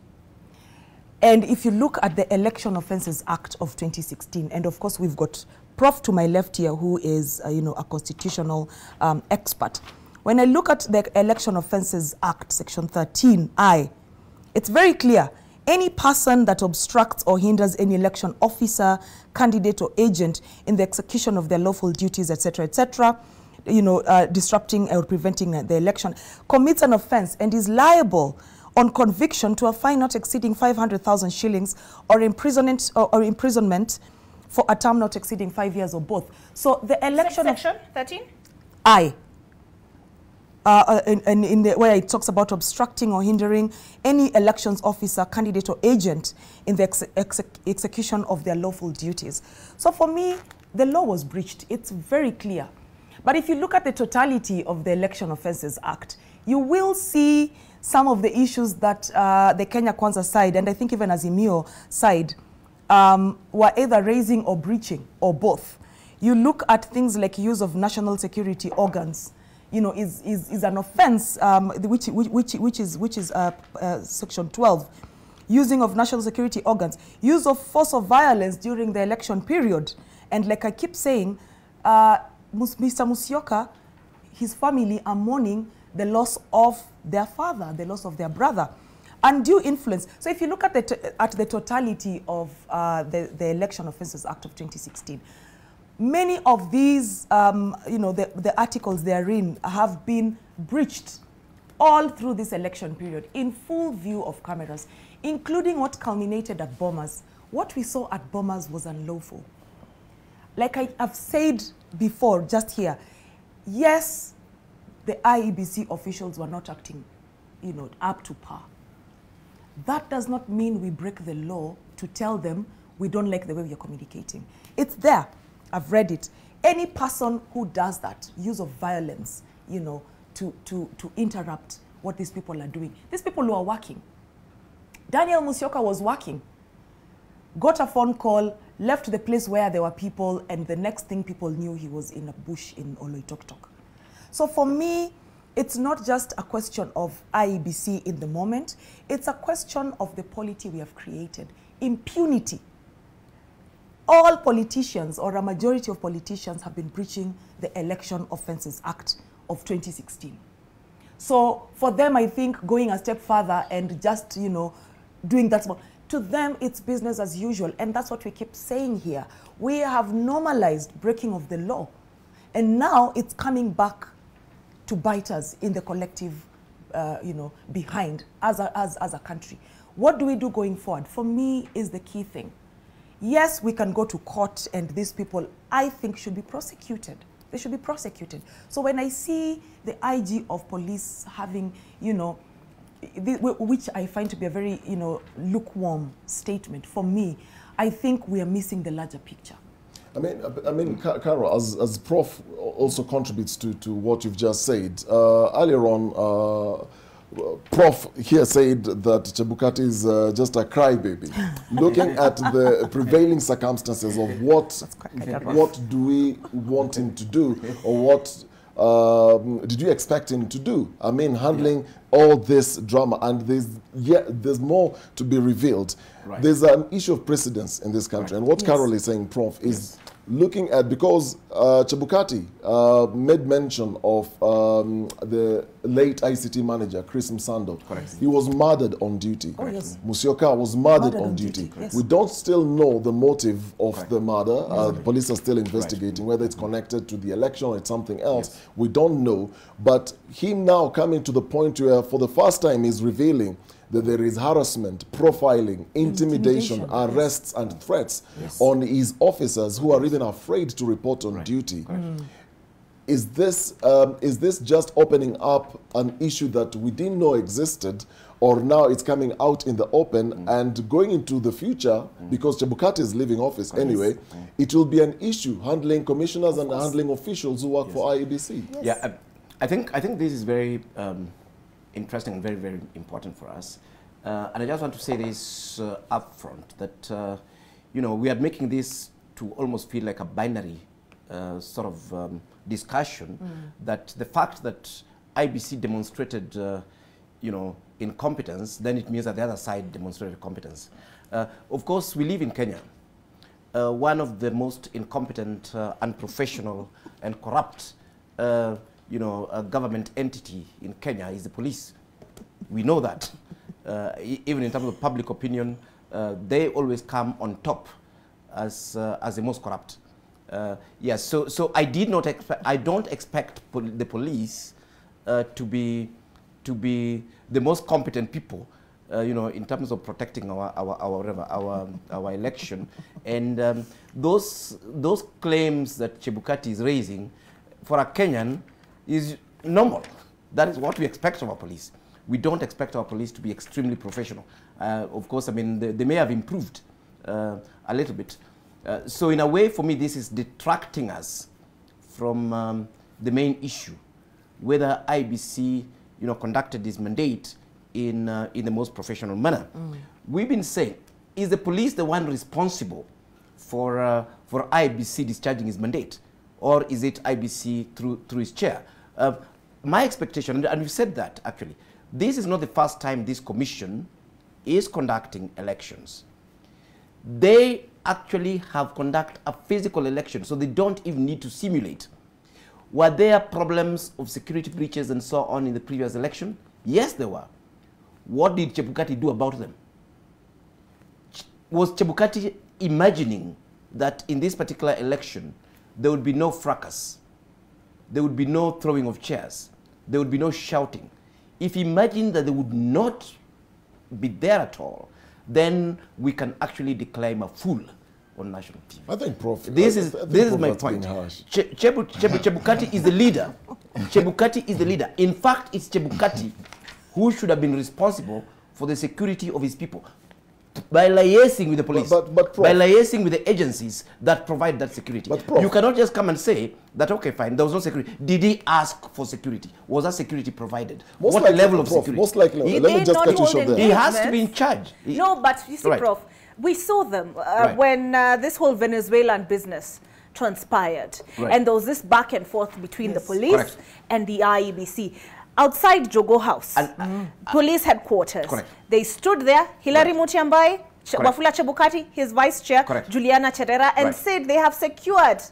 And if you look at the Election Offences Act of 2016, and of course we've got Prof to my left here, who is a constitutional expert. When I look at the Election Offences Act, Section 13I, it's very clear. Any person that obstructs or hinders any election officer, candidate, or agent in the execution of their lawful duties, etc., disrupting or preventing the election, commits an offense and is liable on conviction to a fine not exceeding 500,000 shillings or imprisonment for a term not exceeding 5 years or both. So the election... Section 13? I. In the where it talks about obstructing or hindering any elections officer, candidate, or agent in the execution of their lawful duties. So for me, the law was breached. It's very clear. But if you look at the totality of the Election Offences Act, you will see some of the issues that the Kenya Kwanza side, and I think even Azimio side, were either raising or breaching, or both. You look at things like use of national security organs, is an offense, which is Section 12. Using of national security organs, use of force or violence during the election period. And like I keep saying, Mr. Musyoka, his family are mourning the loss of their father, the loss of their brother. Undue influence. So if you look at the totality of the Election Offences Act of 2016, many of these, the articles therein have been breached all through this election period in full view of cameras, including what culminated at Bomas. What we saw at Bomas was unlawful. Like I've said before, just here, yes, the IEBC officials were not acting, up to par. That does not mean we break the law to tell them we don't like the way we are communicating. It's there. I've read it. any person who does that, use of violence, you know, to interrupt what these people are doing. These people who are working. Daniel Musyoka was working, got a phone call, left the place where there were people, and the next thing people knew, he was in a bush in Oloitoktok. So for me, it's not just a question of IEBC in the moment, it's a question of the polity we have created. Impunity. All politicians, or a majority of politicians, have been breaching the Election Offences Act of 2016. So for them, I think going a step further and just, you know, doing that, to them, it's business as usual. And that's what we keep saying here. We have normalized breaking of the law. And now it's coming back to bite us in the collective, you know, behind as a country. What do we do going forward? For me, is the key thing. Yes, we can go to court, and these people, I think, should be prosecuted. They should be prosecuted. So when I see the IG of police having, you know, which I find to be a very, you know, lukewarm statement, for me, I think we are missing the larger picture. I mean, Carol, as Prof also contributes to what you've just said, earlier on, Prof here said that Chebukati is just a crybaby. Looking at the prevailing circumstances of what do we want him to do, or what did you expect him to do? I mean, handling all this drama, and there's more to be revealed. Right. There's an issue of precedence in this country, and what Carol is saying, Prof, is looking at, because Chebukati made mention of the late ICT manager, Chris Msando. Correct. He was murdered on duty. Oh, yes. Musyoka was murdered on duty. Yes. We don't still know the motive of the murder. The police are still investigating whether it's connected to the election or it's something else. Yes. We don't know. But him now coming to the point where for the first time he's revealing that there is harassment, profiling, intimidation, arrests, and threats on his officers who are even afraid to report on duty. Is this just opening up an issue that we didn't know existed, or now it's coming out in the open and going into the future, because Chebukati is leaving office anyway, it will be an issue handling commissioners and handling officials who work for IEBC? Yes. Yeah, I think this is very interesting and very, very important for us. And I just want to say this up front, that, you know, we are making this to almost feel like a binary sort of discussion, that the fact that IBC demonstrated, you know, incompetence, then it means that the other side demonstrated competence. Of course, we live in Kenya. One of the most incompetent, unprofessional, and corrupt you know, a government entity in Kenya is the police. We know that. Even in terms of public opinion, they always come on top as the most corrupt. Yes, so I don't expect the police to be the most competent people, you know, in terms of protecting our election. And those claims that Chebukati is raising, for a Kenyan, is normal. That is what we expect of our police. We don't expect our police to be extremely professional. Of course, I mean, they may have improved a little bit. So in a way, for me, this is detracting us from the main issue, whether IBC, you know, conducted this mandate in the most professional manner. We've been saying, is the police the one responsible for IBC discharging his mandate, or is it IBC through his chair? My expectation, and we've said that actually, this is not the first time this commission is conducting elections. They actually have conducted a physical election, so they don't even need to simulate. Were there problems of security breaches and so on in the previous election? Yes, there were. What did Chebukati do about them? Was Chebukati imagining that in this particular election there would be no fracas, there would be no throwing of chairs, there would be no shouting? If he imagined that they would not be there at all, then we can actually declare him a fool on national TV. I think, Prof, this is my point. Chebukati is the leader. Chebukati is the leader. In fact, it's Chebukati who should have been responsible for the security of his people. by liaising with the police, but by liaising with the agencies that provide that security. You cannot just come and say that, okay, fine, there was no security. Did he ask for security? Was that security provided? What level of security? Most likely, let me just cut you short there. He has to be in charge. No, but you see, Prof, we saw them when this whole Venezuelan business transpired. And there was this back and forth between the police and the IEBC. Outside Jogo House, police headquarters, they stood there, Hilary Mutyambai, Wafula Chebukati, his vice chair, Juliana Cherera, and said they have secured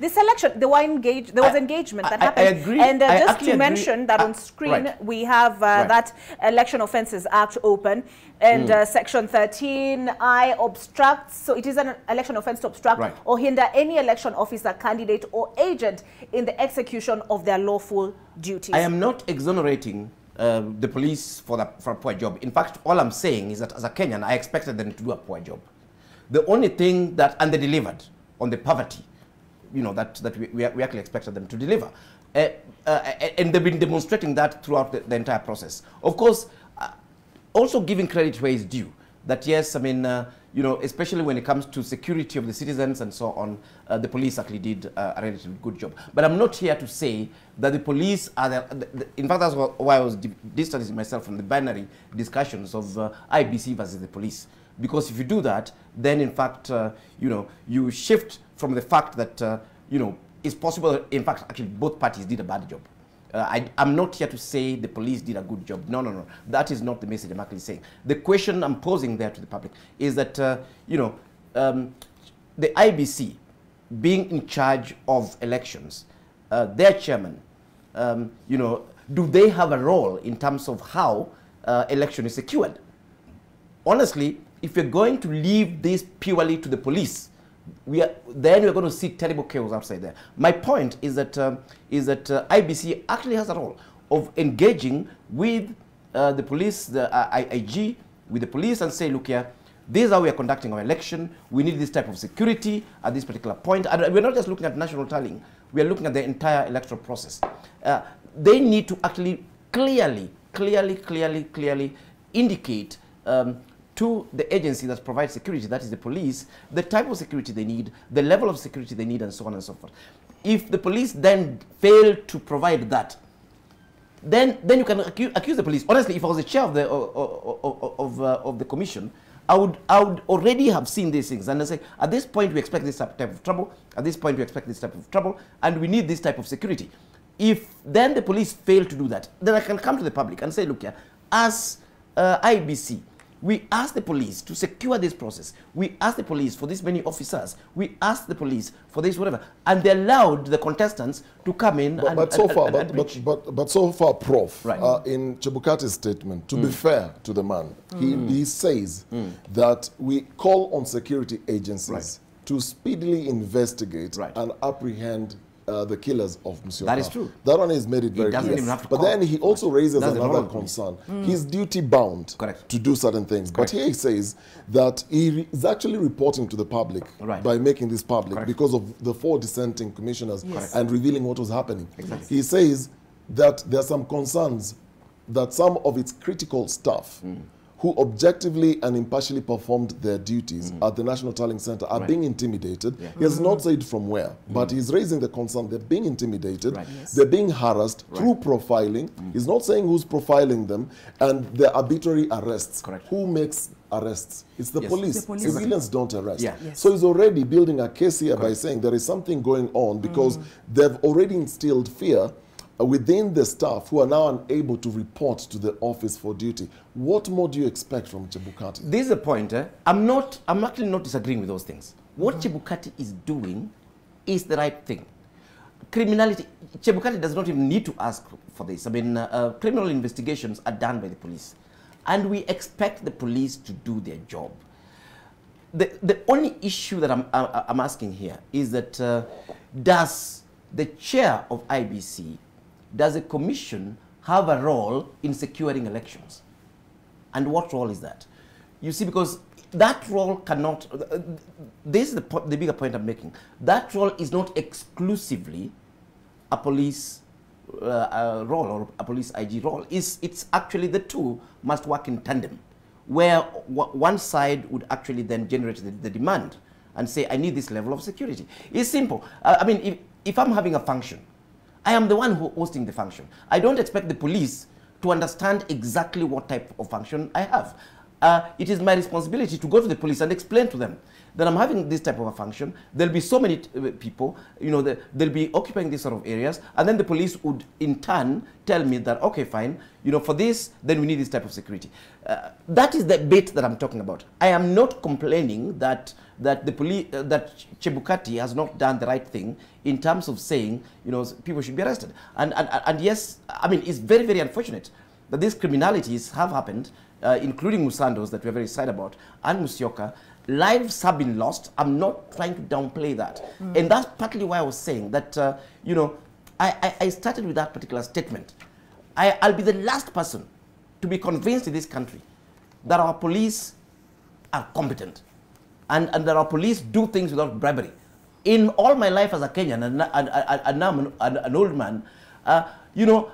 this election. They were engaged. There was engagement that happened. I agree. And just to mention that on screen, we have that Election Offences Act open, and Section 13I obstructs. So it is an election offence to obstruct or hinder any election officer, candidate, or agent in the execution of their lawful duties. I am not exonerating the police for a poor job. In fact, all I'm saying is that as a Kenyan, I expected them to do a poor job. The only thing that, and they delivered on the poverty, you know, that we actually expected them to deliver. And they've been demonstrating that throughout the entire process. Of course, also giving credit where it's due. That yes, I mean, you know, especially when it comes to security of the citizens and so on, the police actually did a relatively good job. But I'm not here to say that the police are in fact, that's why I was distancing myself from the binary discussions of IEBC versus the police. Because if you do that, then in fact, you know, you shift from the fact that, you know, it's possible, in fact, actually both parties did a bad job. I'm not here to say the police did a good job. No, no, no. That is not the message I'm actually saying. The question I'm posing there to the public is that, you know, the IEBC being in charge of elections, their chairman, you know, do they have a role in terms of how election is secured? Honestly, if you're going to leave this purely to the police, then we're going to see terrible chaos outside there. My point is that IEBC actually has a role of engaging with the police, the IG, with the police, and say, look here, this is how we are conducting our election. We need this type of security at this particular point. And we're not just looking at national tallying. We are looking at the entire electoral process. They need to actually clearly indicate to the agency that provides security, that is the police, the type of security they need, the level of security they need, and so on and so forth. If the police then fail to provide that, then you can accuse the police. Honestly, if I was the chair of the commission, I would already have seen these things and I say, at this point we expect this type of trouble, at this point we expect this type of trouble, and we need this type of security. If then the police fail to do that, then I can come to the public and say, look here, as IEBC, we asked the police to secure this process. We asked the police for this many officers. We asked the police for this whatever. And they allowed the contestants to come in but so far, Prof, in Chebukati's statement, to be fair to the man, he says that we call on security agencies to speedily investigate and apprehend the killers of Monsieur. That is true. That one has made it very clear. But then he also raises another concern. He's duty bound to do certain things. But here he says that he is actually reporting to the public by making this public because of the 4 dissenting commissioners and revealing what was happening. He says that there are some concerns that some of its critical staff who objectively and impartially performed their duties at the National Tallying Center are being intimidated. He has not said from where, but he's raising the concern they're being intimidated, they're being harassed through profiling. He's not saying who's profiling them, and the arbitrary arrests. Who makes arrests? It's the police. Civilians don't arrest. So he's already building a case here by saying there is something going on because they've already instilled fear within the staff who are now unable to report to the office for duty. What more do you expect from Chebukati? This is the point. I'm actually not disagreeing with those things. What Chebukati is doing is the right thing. Criminality, Chebukati does not even need to ask for this. I mean, criminal investigations are done by the police. And we expect the police to do their job. The only issue that I'm asking here is that does the chair of IEBC, does a commission have a role in securing elections? And what role is that? You see, because that role cannot, this is the bigger point I'm making, that role is not exclusively a police role or a police IG role. It's actually the two must work in tandem. where one side would actually then generate the demand and say, I need this level of security. It's simple. I mean, if I'm having a function, I am the one hosting the function. I don't expect the police to understand exactly what type of function I have. It is my responsibility to go to the police and explain to them that I'm having this type of a function. There'll be so many people, you know, they'll be occupying these sort of areas, and then the police would in turn tell me that, okay, fine, you know, for this, then we need this type of security. That is the bit that I'm talking about. I am not complaining that the police, that Chebukati has not done the right thing in terms of saying, you know, people should be arrested. And yes, I mean, it's very, very unfortunate that these criminalities have happened, including Musando's that we're very excited about, and Musyoka. Lives have been lost. I'm not trying to downplay that. And that's partly why I was saying that, you know, I started with that particular statement. I'll be the last person to be convinced in this country that our police are competent and that our police do things without bribery. In all my life as a Kenyan, and now I'm an old man, you know,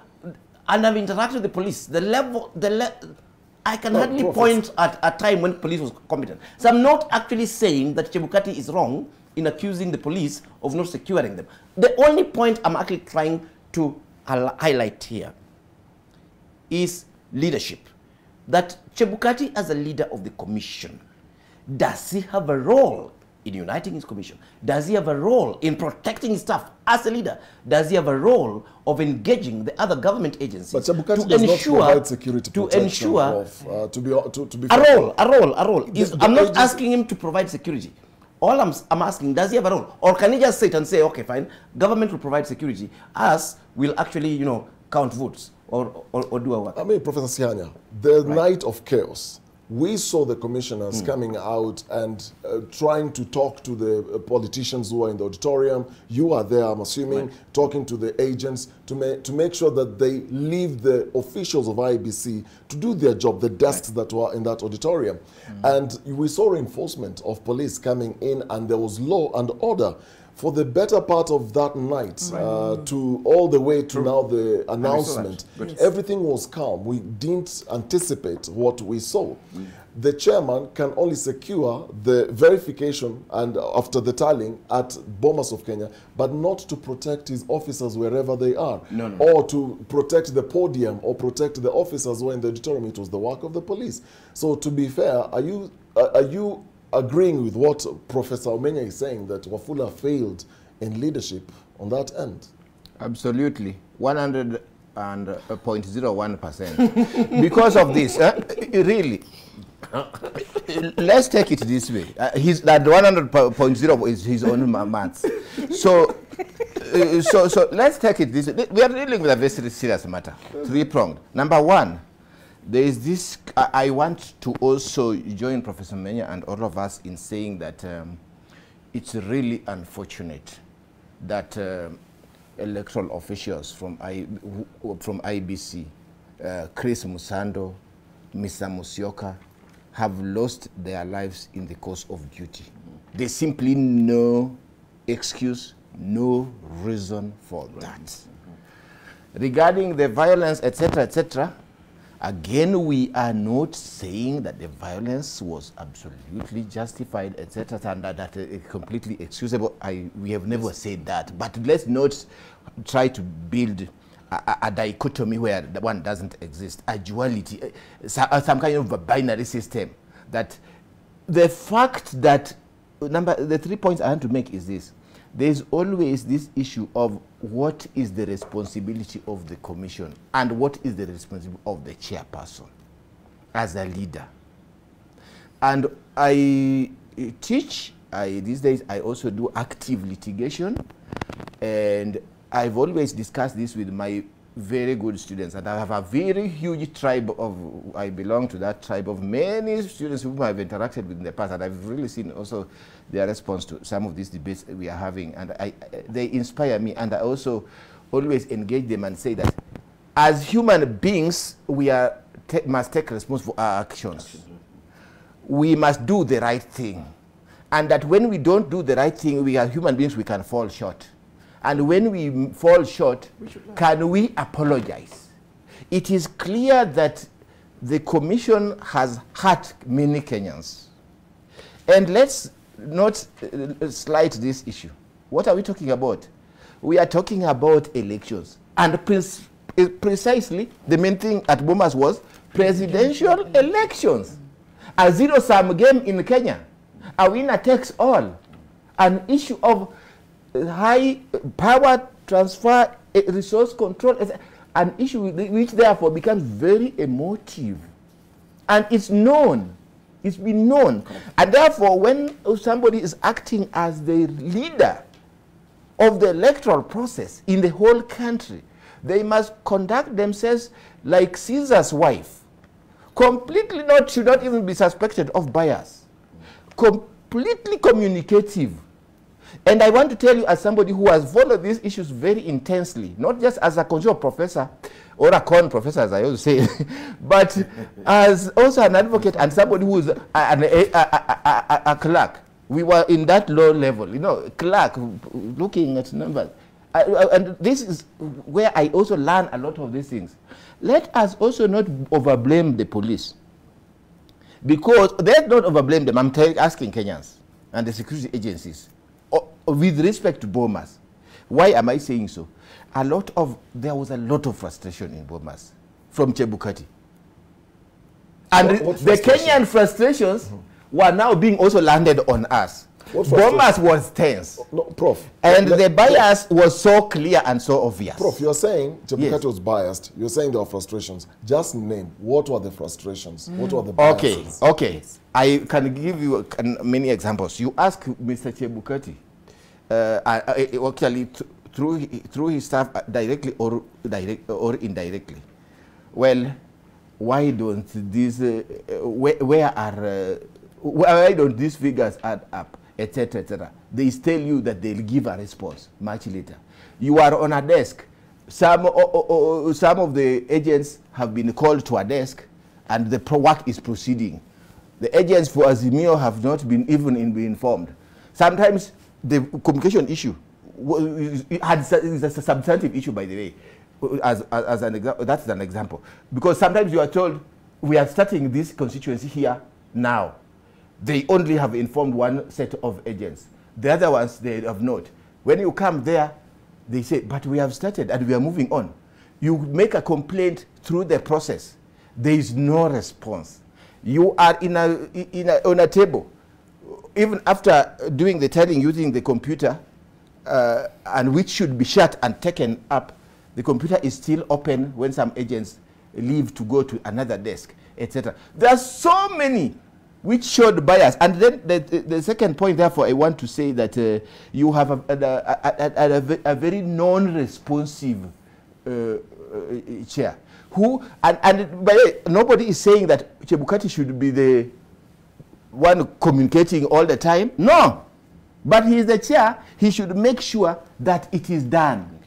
and I've interacted with the police. I can hardly point at a time when police was competent. So I'm not actually saying that Chebukati is wrong in accusing the police of not securing them. The only point I'm actually trying to highlight here is leadership. That Chebukati, as a leader of the commission, does he have a role in uniting his commission? Does he have a role in protecting his staff as a leader? Does he have a role of engaging the other government agencies? But Chebukati does not provide security protection a role. I'm not asking him to provide security. All I'm asking, does he have a role? Or can he just sit and say, okay, fine, government will provide security, us will actually, you know, count votes or do our work? I mean, Professor Sianya, the night of chaos, we saw the commissioners coming out and trying to talk to the politicians who are in the auditorium. You are there, I'm assuming, talking to the agents to make sure that they leave the officials of IEBC to do their job, the desks that were in that auditorium. And we saw reinforcement of police coming in, and there was law and order for the better part of that night, to all the way to now the announcement. Everything was calm. We didn't anticipate what we saw. The chairman can only secure the verification and after the tallying at Bomas of Kenya, but not to protect his officers wherever they are, or to protect the podium or protect the officers who are in the auditorium. It was the work of the police. So to be fair, are you agreeing with what Professor Omenya is saying, that Wafula failed in leadership on that end? Absolutely, 100.01%. Because of this, really, let's take it this way. That 100.0 is his own maths. So let's take it this way. We are dealing with a very serious matter, three-pronged. Number one, there is this, I want to also join Professor Menya and all of us in saying that it's really unfortunate that electoral officials from IEBC, Chris Musando, Mr. Musyoka, have lost their lives in the course of duty. There's simply no excuse, no reason for that. Regarding the violence, etc., again, we are not saying that the violence was absolutely justified, etc., and that completely excusable. We have never said that. But let's not try to build a dichotomy where the one doesn't exist, a duality, some kind of a binary system. That the fact that, the 3 points I want to make is this. There's always this issue of what is the responsibility of the commission and what is the responsibility of the chairperson as a leader. And I teach, these days I also do active litigation, and I've always discussed this with my very good students, and I have a very huge tribe of, I belong to that tribe of many students whom I've interacted with in the past, and I've really seen also their response to some of these debates we are having, and they inspire me, and I also always engage them and say that as human beings, we must take responsibility for our actions. We must do the right thing, and that when we don't do the right thing, we are human beings, we can fall short. And when we fall short, can we apologize? It is clear that the commission has hurt many Kenyans. And let's not slight this issue. What are we talking about? We are talking about elections. And precisely the main thing at Bomas was presidential elections. A zero-sum game in Kenya. A winner takes all. An issue of high power transfer, resource control, an issue which therefore becomes very emotive. And it's known. It's been known. And therefore, when somebody is acting as the leader of the electoral process in the whole country, they must conduct themselves like Caesar's wife. Completely should not even be suspected of bias. Completely communicative. And I want to tell you, as somebody who has followed these issues very intensely, not just as a consumer professor or a con professor, as I always say, but as also an advocate and somebody who is a clerk. We were in that low level, you know, clerk, looking at numbers. And this is where I also learn a lot of these things. Let us also not overblame the police. Because let's not overblame them. I'm asking Kenyans and the security agencies. With respect to Bomas, why am I saying so? There was a lot of frustration in Bomas from Chebukati. And the Kenyan frustrations were now being also landed on us. Bomas was tense. No, Prof. And the bias was so clear and so obvious. Prof, you're saying Chebukati was biased. You're saying there were frustrations. Just name, what were the frustrations? What were the biases? Okay. I can give you many examples. You ask Mr. Chebukati, actually through his staff directly or indirectly. Well, why don't these why don't these figures add up, etc., etc.? They tell you that they'll give a response much later. You are on a desk. Some of the agents have been called to a desk, and the work is proceeding. The agents for Azimio have not been even informed. Sometimes the communication issue is a substantive issue, by the way, as an example. That's an example. Because sometimes you are told, we are starting this constituency here now. They only have informed one set of agents. The other ones, they have not. When you come there, they say, but we have started and we are moving on. You make a complaint through the process. There is no response. You are on a table. Even after doing the telling using the computer, and which should be shut and taken up, the computer is still open when some agents leave to go to another desk, etc. There are so many which showed bias. And then the second point, therefore, I want to say that you have a very non-responsive chair. And by the way, nobody is saying that Chebukati should be the one communicating all the time. No. But he is the chair. He should make sure that it is done.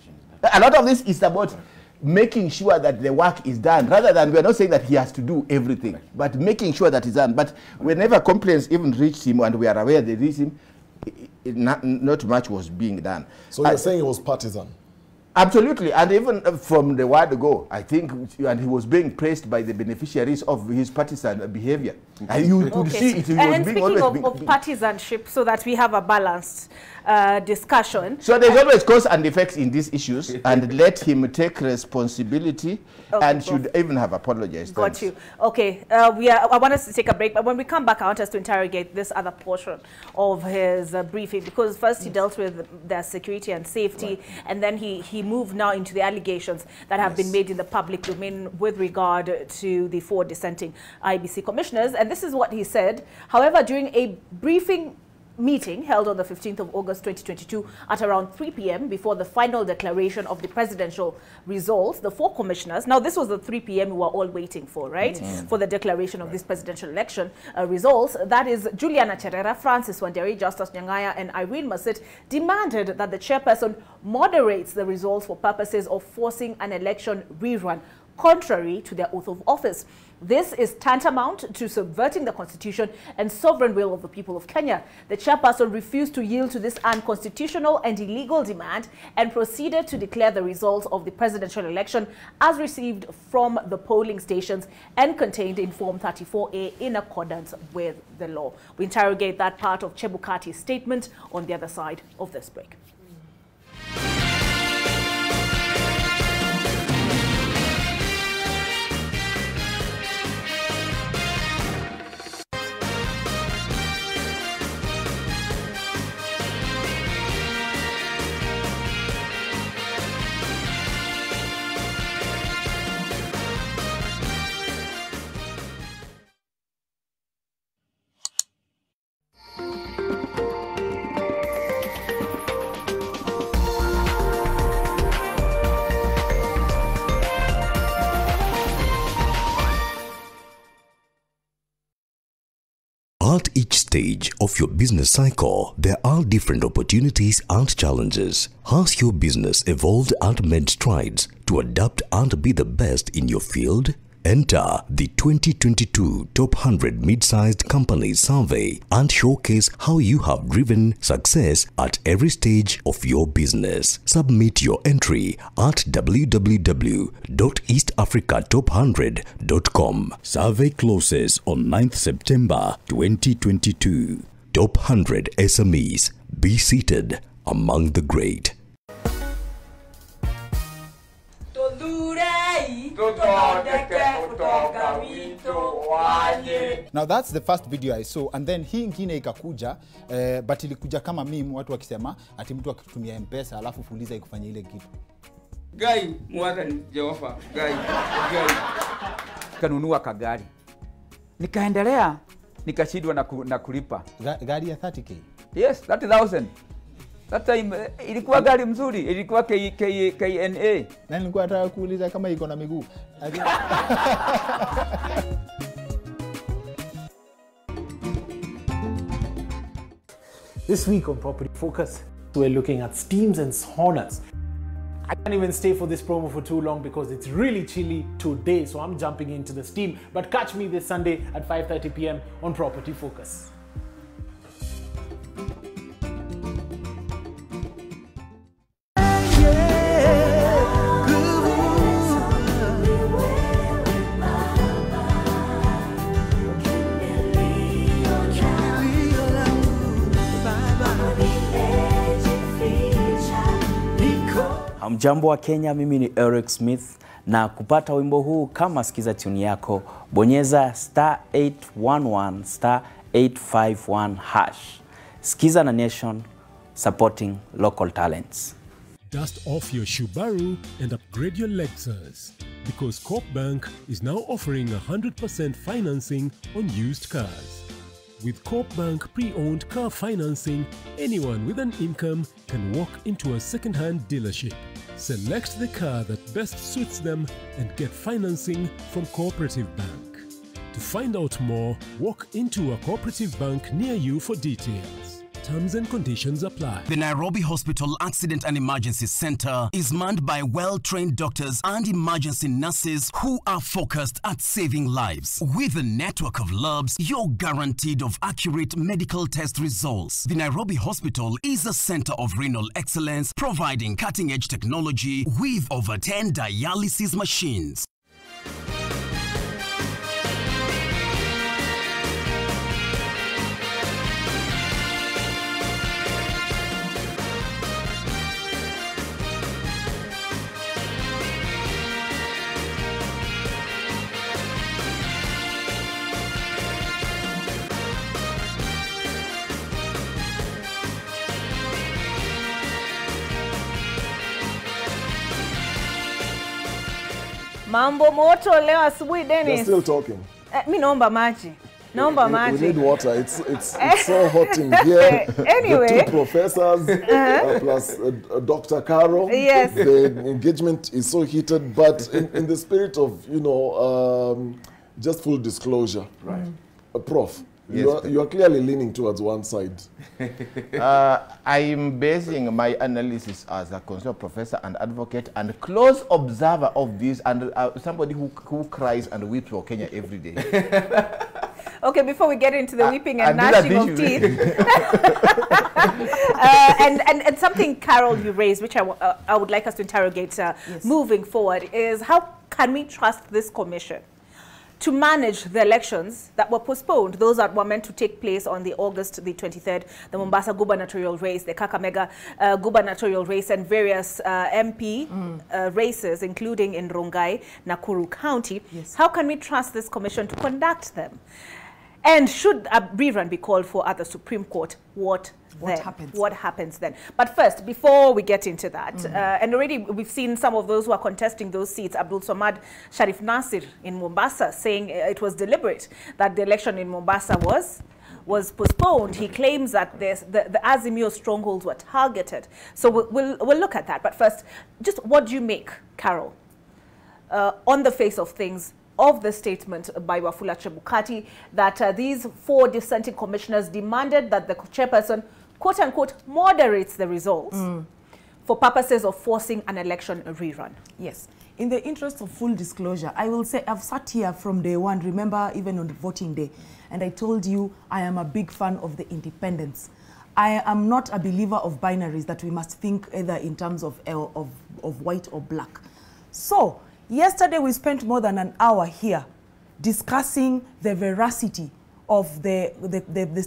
A lot of this is about making sure that the work is done, rather than, we are not saying that he has to do everything, but making sure that it's done. But whenever complaints even reached him, and we are aware they reached him, not much was being done. So you're saying it was partisan? Absolutely, and even from the word go, I think, and he was being praised by the beneficiaries of his partisan behavior. And you could see it. And speaking of partisanship, so that we have a balanced discussion. So there's always cause and effects in these issues, and let him take responsibility, and should even have apologized. Got you. Okay, I want us to take a break, but when we come back, I want us to interrogate this other portion of his briefing, because first he dealt with their security and safety, and then he moved now into the allegations that have been made in the public domain with regard to the 4 dissenting IEBC commissioners. And this is what he said. However, during a briefing meeting held on the 15th of August 2022 at around 3 p.m. before the final declaration of the presidential results, the 4 commissioners, now this was the 3 p.m. we were all waiting for, right? For the declaration of this presidential election results. That is Juliana Cherera, Francis Wanderi, Justus Nyang'aya, and Irene Masit demanded that the chairperson moderates the results for purposes of forcing an election rerun contrary to their oath of office. This is tantamount to subverting the constitution and sovereign will of the people of Kenya. The chairperson refused to yield to this unconstitutional and illegal demand and proceeded to declare the results of the presidential election as received from the polling stations and contained in Form 34A in accordance with the law. We interrogate that part of Chebukati's statement on the other side of this break. At each stage of your business cycle, there are different opportunities and challenges. Has your business evolved and made strides to adapt and be the best in your field? Enter the 2022 Top 100 Mid-Sized Companies Survey and showcase how you have driven success at every stage of your business. Submit your entry at www.eastafricatop100.com. Survey closes on 9th September 2022. Top 100 SMEs. Be seated among the great. Now that's the first video I saw, and then hii ingine ikakuja but ilikuja kama meme, watu wakisema ati mtu akitumia M-Pesa alafu fuliza ikufanyia ile kitu. Guy mwana ni Jehova, guy. Kanunua kagari. Nikaendelea, nikashindwa na kulipa. Gari ya 30k? Yes, 30,000. That time ilikuwa gari mzuri, ilikuwa KNA. Na nilikuwa nataka kuuliza kama iko na miguu. This week on Property Focus, we're looking at steams and saunas. I can't even stay for this promo for too long because it's really chilly today, so I'm jumping into the steam. But catch me this Sunday at 5:30 p.m. on Property Focus. Mjambo wa Kenya, mimi ni Eric Smith, na kupata wimbo huu kama sikiza tune yako, bonyeza *811 *851#. Skiza na Nation, supporting local talents. Dust off your Subaru and upgrade your Lexus, because Coop Bank is now offering 100% financing on used cars. With Coop Bank pre-owned car financing, anyone with an income can walk into a second-hand dealership, select the car that best suits them, and get financing from Cooperative Bank. To find out more, walk into a Cooperative Bank near you for details. Terms and conditions apply. The Nairobi Hospital Accident and Emergency Center is manned by well-trained doctors and emergency nurses who are focused at saving lives. With a network of labs, you're guaranteed of accurate medical test results. The Nairobi Hospital is a center of renal excellence, providing cutting-edge technology with over 10 dialysis machines. Mambo moto leo asubuhi, Dennis. They're still talking. Mi naomba maji. Naomba maji. We need water. It's so hot in here. Anyway. The two professors plus Dr. Carol. Yes. The engagement is so heated, but in the spirit of, just full disclosure. Right. Prof, Yes, you are clearly leaning towards one side. I am basing my analysis as a constitutional professor and advocate and close observer of this, and somebody who cries and weeps for Kenya every day. Okay, before we get into the weeping and gnashing of teeth, and something, Carol, you raised, which I would like us to interrogate moving forward, is how can we trust this commission to manage the elections that were postponed, those that were meant to take place on the August the 23rd, the Mombasa gubernatorial race, the Kakamega gubernatorial race, and various MP races, including in Rongai, Nakuru County. Yes. How can we trust this commission to conduct them? And should a rerun be called for at the Supreme Court, what happens then? But first, before we get into that, and already we've seen some of those who are contesting those seats, Abdul Samad Sharif Nasir in Mombasa, saying it was deliberate that the election in Mombasa was postponed. He claims that the Azimio strongholds were targeted. So we'll look at that. But first, just what do you make, Carol, on the face of things, of the statement by Wafula Chebukati that these 4 dissenting commissioners demanded that the chairperson, quote-unquote, moderates the results for purposes of forcing an election rerun? Yes. In the interest of full disclosure, I will say I've sat here from day one, remember, even on the voting day, and I told you I am a big fan of the independents. I am not a believer of binaries that we must think either in terms of white or black. So, yesterday, we spent more than an hour here discussing the veracity of the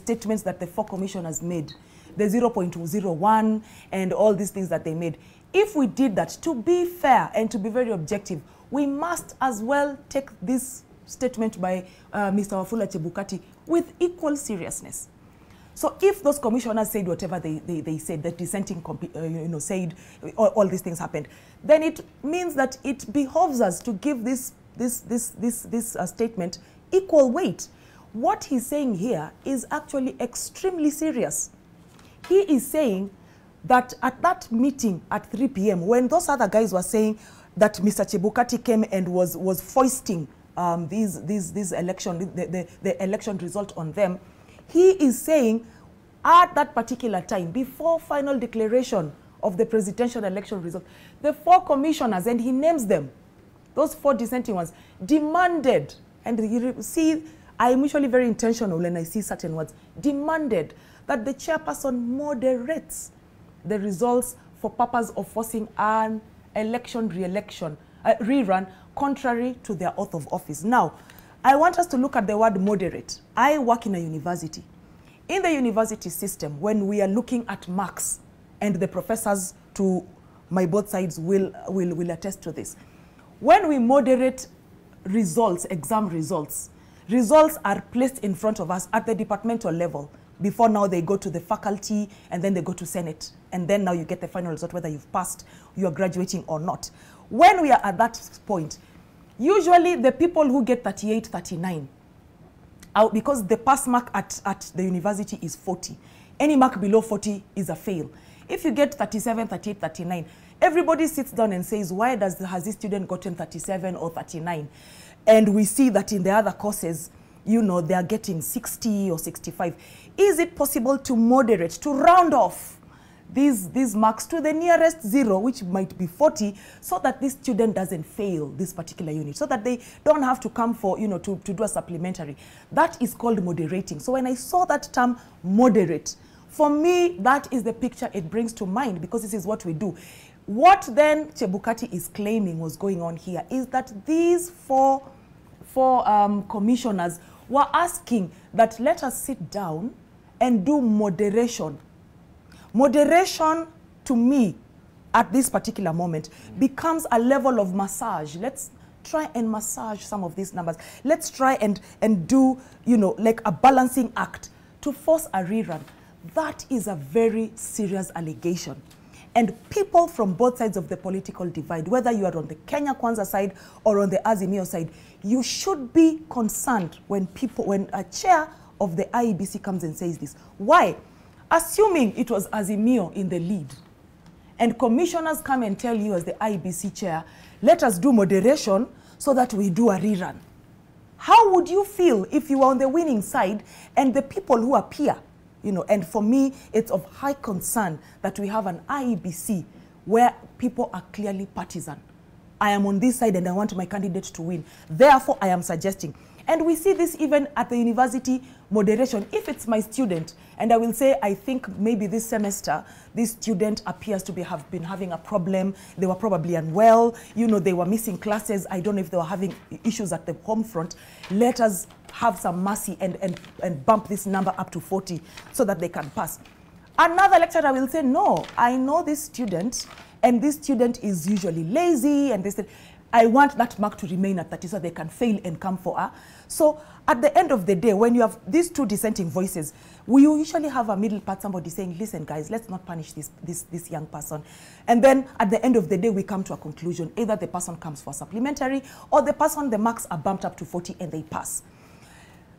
statements that the 4 commissioners made, the 0.01 and all these things that they made. If we did that, to be fair and to be very objective, we must as well take this statement by Mr. Wafula Chebukati with equal seriousness. So if those commissioners said whatever they said, that dissenting said all these things happened, then it means that it behoves us to give this statement equal weight. What he's saying here is actually extremely serious. He is saying that at that meeting at 3 p.m., when those other guys were saying that Mr. Chebukati came and was foisting the election result on them, he is saying at that particular time, before final declaration of the presidential election result, the 4 commissioners, and he names them, those 4 dissenting ones, demanded, and you see, I am usually very intentional when I see certain words, demanded that the chairperson moderates the results for purpose of forcing an rerun contrary to their oath of office. Now, I want us to look at the word moderate. I work in a university. In the university system, when we are looking at marks, and the professors to my both sides will attest to this, when we moderate results, exam results are placed in front of us at the departmental level. Before now, they go to the faculty, and then they go to Senate. And then now you get the final result, whether you've passed, you are graduating or not. When we are at that point, usually the people who get 38, 39, because the pass mark at the university is 40. Any mark below 40 is a fail. If you get 37, 38, 39, everybody sits down and says, why has this student gotten 37 or 39? And we see that in the other courses, you know, they are getting 60 or 65. Is it possible to moderate, to round off these marks to the nearest 0, which might be 40, so that this student doesn't fail this particular unit, so that they don't have to come for, you know, to do a supplementary? That is called moderating. So when I saw that term moderate, for me, that is the picture it brings to mind, because this is what we do. What then Chebukati is claiming was going on here is that these four commissioners were asking that let us sit down and do moderation. Moderation, to me, at this particular moment, becomes a level of massage. Let's try and massage some of these numbers. Let's try and do, you know, like a balancing act to force a rerun. That is a very serious allegation. And people from both sides of the political divide, whether you are on the Kenya Kwanza side or on the Azimio side, you should be concerned when a chair of the IEBC comes and says this. Why? Assuming it was Azimio in the lead, and commissioners come and tell you as the IEBC chair, let us do moderation so that we do a rerun. How would you feel if you were on the winning side and the people who appear, you know, and for me, it's of high concern that we have an IEBC where people are clearly partisan. I am on this side and I want my candidate to win. Therefore, I am suggesting. And we see this even at the university moderation. If it's my student, and I will say, I think maybe this semester, this student appears to have been having a problem. They were probably unwell. You know, they were missing classes. I don't know if they were having issues at the home front. Let us have some mercy and bump this number up to 40 so that they can pass. Another lecturer will say, no, I know this student, and this student is usually lazy, and they said, I want that mark to remain at 30 so they can fail and come for her. So at the end of the day, when you have these two dissenting voices, we usually have a middle part, somebody saying, listen guys, let's not punish this young person. And then at the end of the day, we come to a conclusion. Either the person comes for supplementary or the person, the marks are bumped up to 40 and they pass.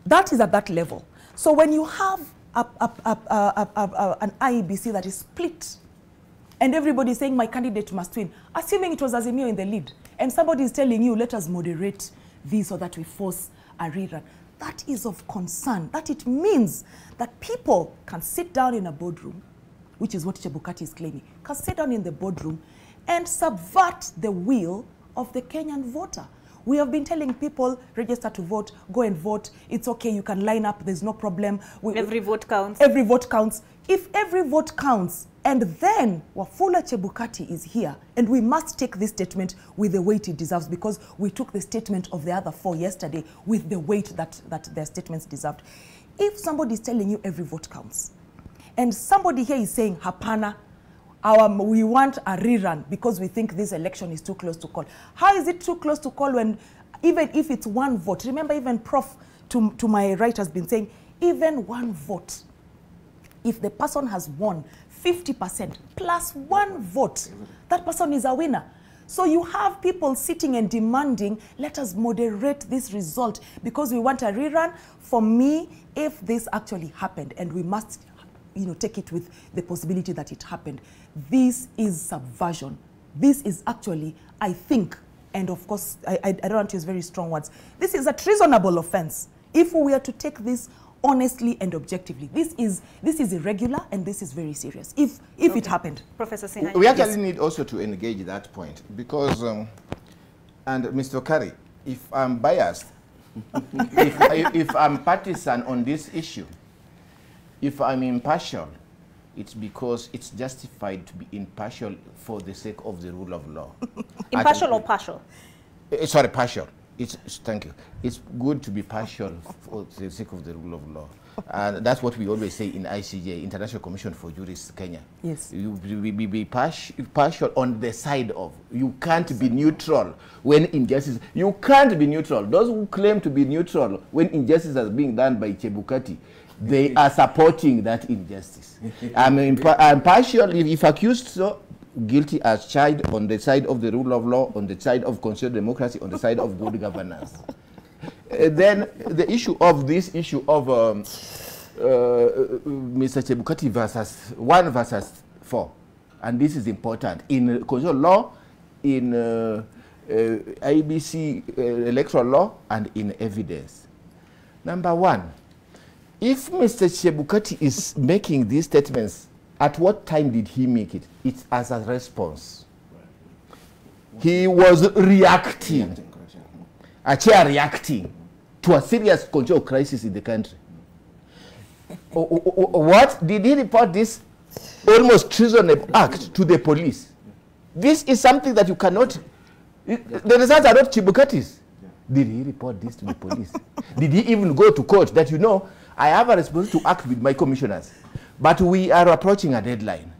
That is at that level. So when you have an IEBC that is split, and everybody is saying my candidate must win, assuming it was Azimio in the lead, and somebody is telling you, let us moderate this so that we force a rerun. That is of concern. That it means that people can sit down in a boardroom, which is what Chebukati is claiming, can sit down in the boardroom and subvert the will of the Kenyan voter. We have been telling people, register to vote, go and vote. It's okay, you can line up, there's no problem. Every vote counts. Every vote counts. If every vote counts, and then Wafula Chebukati is here, and we must take this statement with the weight it deserves, because we took the statement of the other four yesterday with the weight that their statements deserved. If somebody is telling you every vote counts, and somebody here is saying, Hapana, we want a rerun because we think this election is too close to call. How is it too close to call when, even if it's one vote? Remember, even Prof to my right has been saying, even one vote, if the person has won 50% plus one vote, that person is a winner. So you have people sitting and demanding, let us moderate this result because we want a rerun. For me, if this actually happened, and we must, you know, take it with the possibility that it happened, this is subversion. This is actually, I think, and of course, I don't want to use very strong words, this is a treasonable offense. If we were to take this honestly and objectively, this is irregular and this is very serious. If it happened. Professor Sinha, we actually need also to engage that point because, and Mr. Kari, if I'm biased, if I'm partisan on this issue, if I'm impartial, it's because it's justified to be impartial for the sake of the rule of law. Impartial or partial? Sorry, partial. Thank you. It's good to be partial for the sake of the rule of law. And that's what we always say in ICJ, International Commission for Jurists, Kenya. Yes. You be partial on the side of. You can't be neutral when injustice. You can't be neutral. Those who claim to be neutral when injustice is being done by Chebukati, they are supporting that injustice. I'm partial if accused, so guilty as charged on the side of the rule of law, on the side of constitutional democracy, on the side of good governance. Then the issue of this issue of Mr. Chebukati versus 1 versus 4, and this is important in constitutional law, in IEBC electoral law, and in evidence. Number 1, if Mr. Chebukati is making these statements, at what time did he make it? It's as a response. He was reacting, a chair reacting to a serious control crisis in the country. What? Did he report this almost treasonable act to the police? This is something that you cannot, the results are not Chebukati's. Did he report this to the police? Did he even go to court that, you know, I have a responsibility to act with my commissioners, but we are approaching a deadline,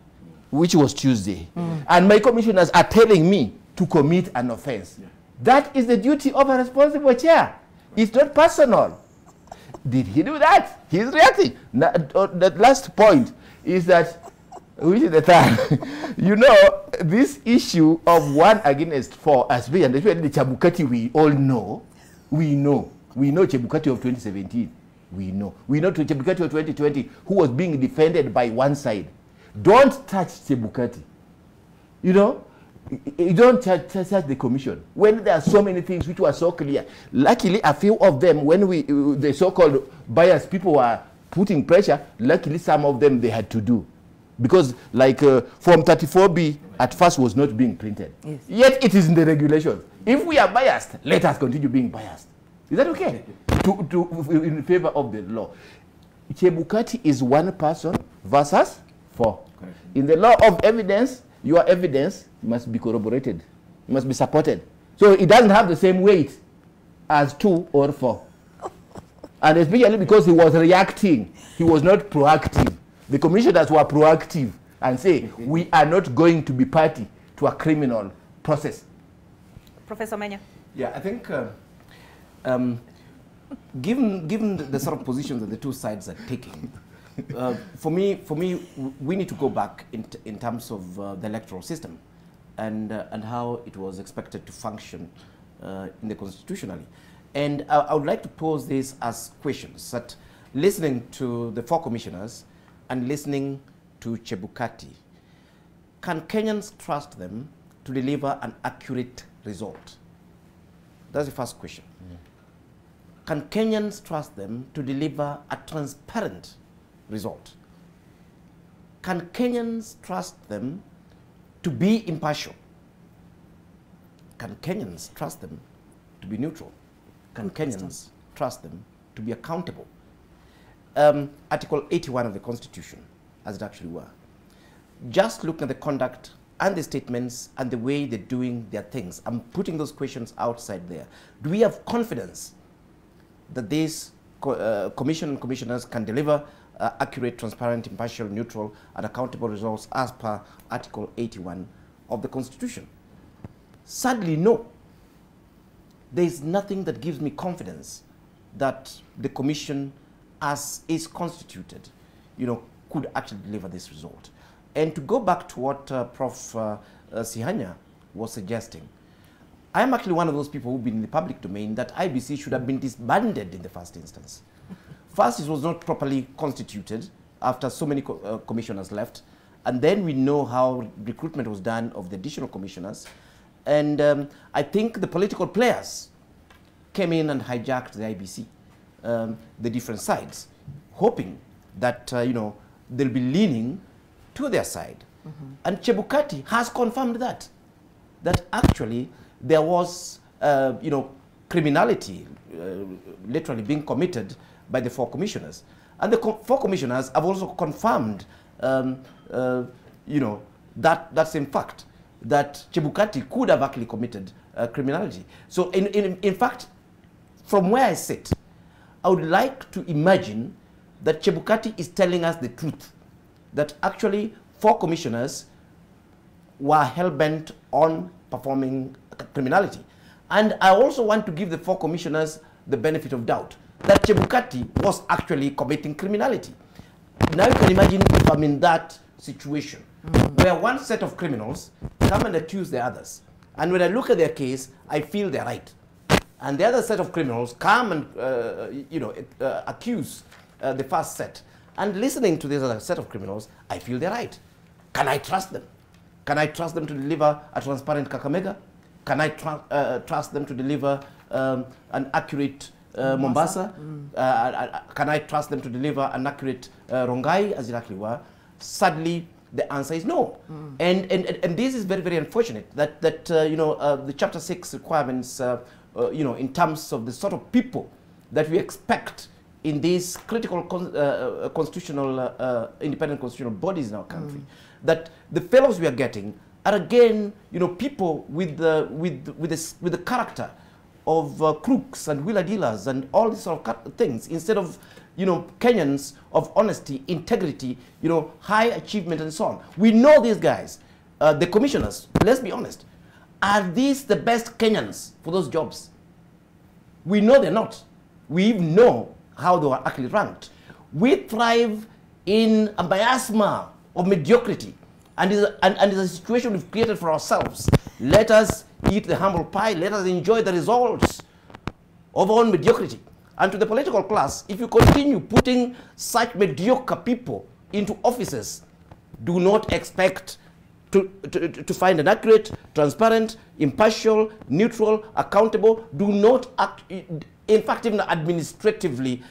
which was Tuesday, and my commissioners are telling me to commit an offense. That is the duty of a responsible chair. It's not personal. Did he do that? He's reacting. Now, the last point is that, which is the third, you know, this issue of 1 against 4, especially the Chebukati we all know, we know Chebukati of 2017. We know to Chebukati of 2020 who was being defended by one side. Don't touch Chebukati. You know, You don't charge the commission when there are so many things which were so clear. Luckily, a few of them, when the so-called biased people were putting pressure, luckily some of them they had to do. Because like Form 34B at first was not being printed. Yes. Yet it is in the regulations. If we are biased, let us continue being biased. Is that okay? In favor of the law. Chebukati is one person versus 4. Correct. In the law of evidence, your evidence must be corroborated. It must be supported. So it doesn't have the same weight as 2 or 4. And especially because he was reacting, he was not proactive. The commissioners were proactive and say, we are not going to be party to a criminal process. Professor Menya. Yeah, I think given the sort of positions that the two sides are taking, for me, we need to go back in terms of the electoral system and how it was expected to function in the constitutionally. And I would like to pose this as questions that, listening to the 4 commissioners and listening to Chebukati, can Kenyans trust them to deliver an accurate result? That's the first question. Can Kenyans trust them to deliver a transparent result? Can Kenyans trust them to be impartial? Can Kenyans trust them to be neutral? Can Kenyans trust them to be accountable? Article 81 of the Constitution, as it actually were. Just looking at the conduct and the statements and the way they're doing their things, I'm putting those questions outside there. Do we have confidence that these commissioners can deliver accurate, transparent, impartial, neutral, and accountable results as per Article 81 of the Constitution? Sadly, no. There is nothing that gives me confidence that the commission, as is constituted, could actually deliver this result. And to go back to what Prof. Sihanya was suggesting, I am actually one of those people who've been in the public domain that IEBC should have been disbanded in the first instance. First, it was not properly constituted after so many commissioners left. And then we know how recruitment was done of the additional commissioners. And I think the political players came in and hijacked the IEBC, the different sides, hoping that, they'll be leaning to their side. And Chebukati has confirmed that actually there was, criminality literally being committed by the 4 commissioners. And the 4 commissioners have also confirmed, that same fact, that Chebukati could have actually committed criminality. So in fact, from where I sit, I would like to imagine that Chebukati is telling us the truth, that actually 4 commissioners were hell-bent on performing criminality. And I also want to give the 4 commissioners the benefit of doubt, that Chebukati was actually committing criminality. Now you can imagine if I'm in that situation, where one set of criminals come and accuse the others. And when I look at their case, I feel they're right. And the other set of criminals come and, accuse the first set. And listening to this other set of criminals, I feel they're right. Can I trust them? Can I trust them to deliver a transparent Kakamega? Can I trust them to deliver an accurate Mombasa? Can I trust them to deliver an accurate Rongai, as it actually were? Sadly, the answer is no. And this is very, very unfortunate that the Chapter 6 requirements, in terms of the sort of people that we expect in these critical constitutional, independent constitutional bodies in our country, that the fellows we are getting are again, people with the character of crooks and wheeler dealers and all these sort of things, instead of, Kenyans of honesty, integrity, high achievement and so on. We know these guys, the commissioners, let's be honest. Are these the best Kenyans for those jobs? We know they're not. We even know how they were actually ranked. We thrive in a miasma of mediocrity, and it's a situation we've created for ourselves. Let us eat the humble pie. Let us enjoy the results of our own mediocrity. And to the political class, if you continue putting such mediocre people into offices, do not expect to find an accurate, transparent, impartial, neutral, accountable, do not act, in fact, even administratively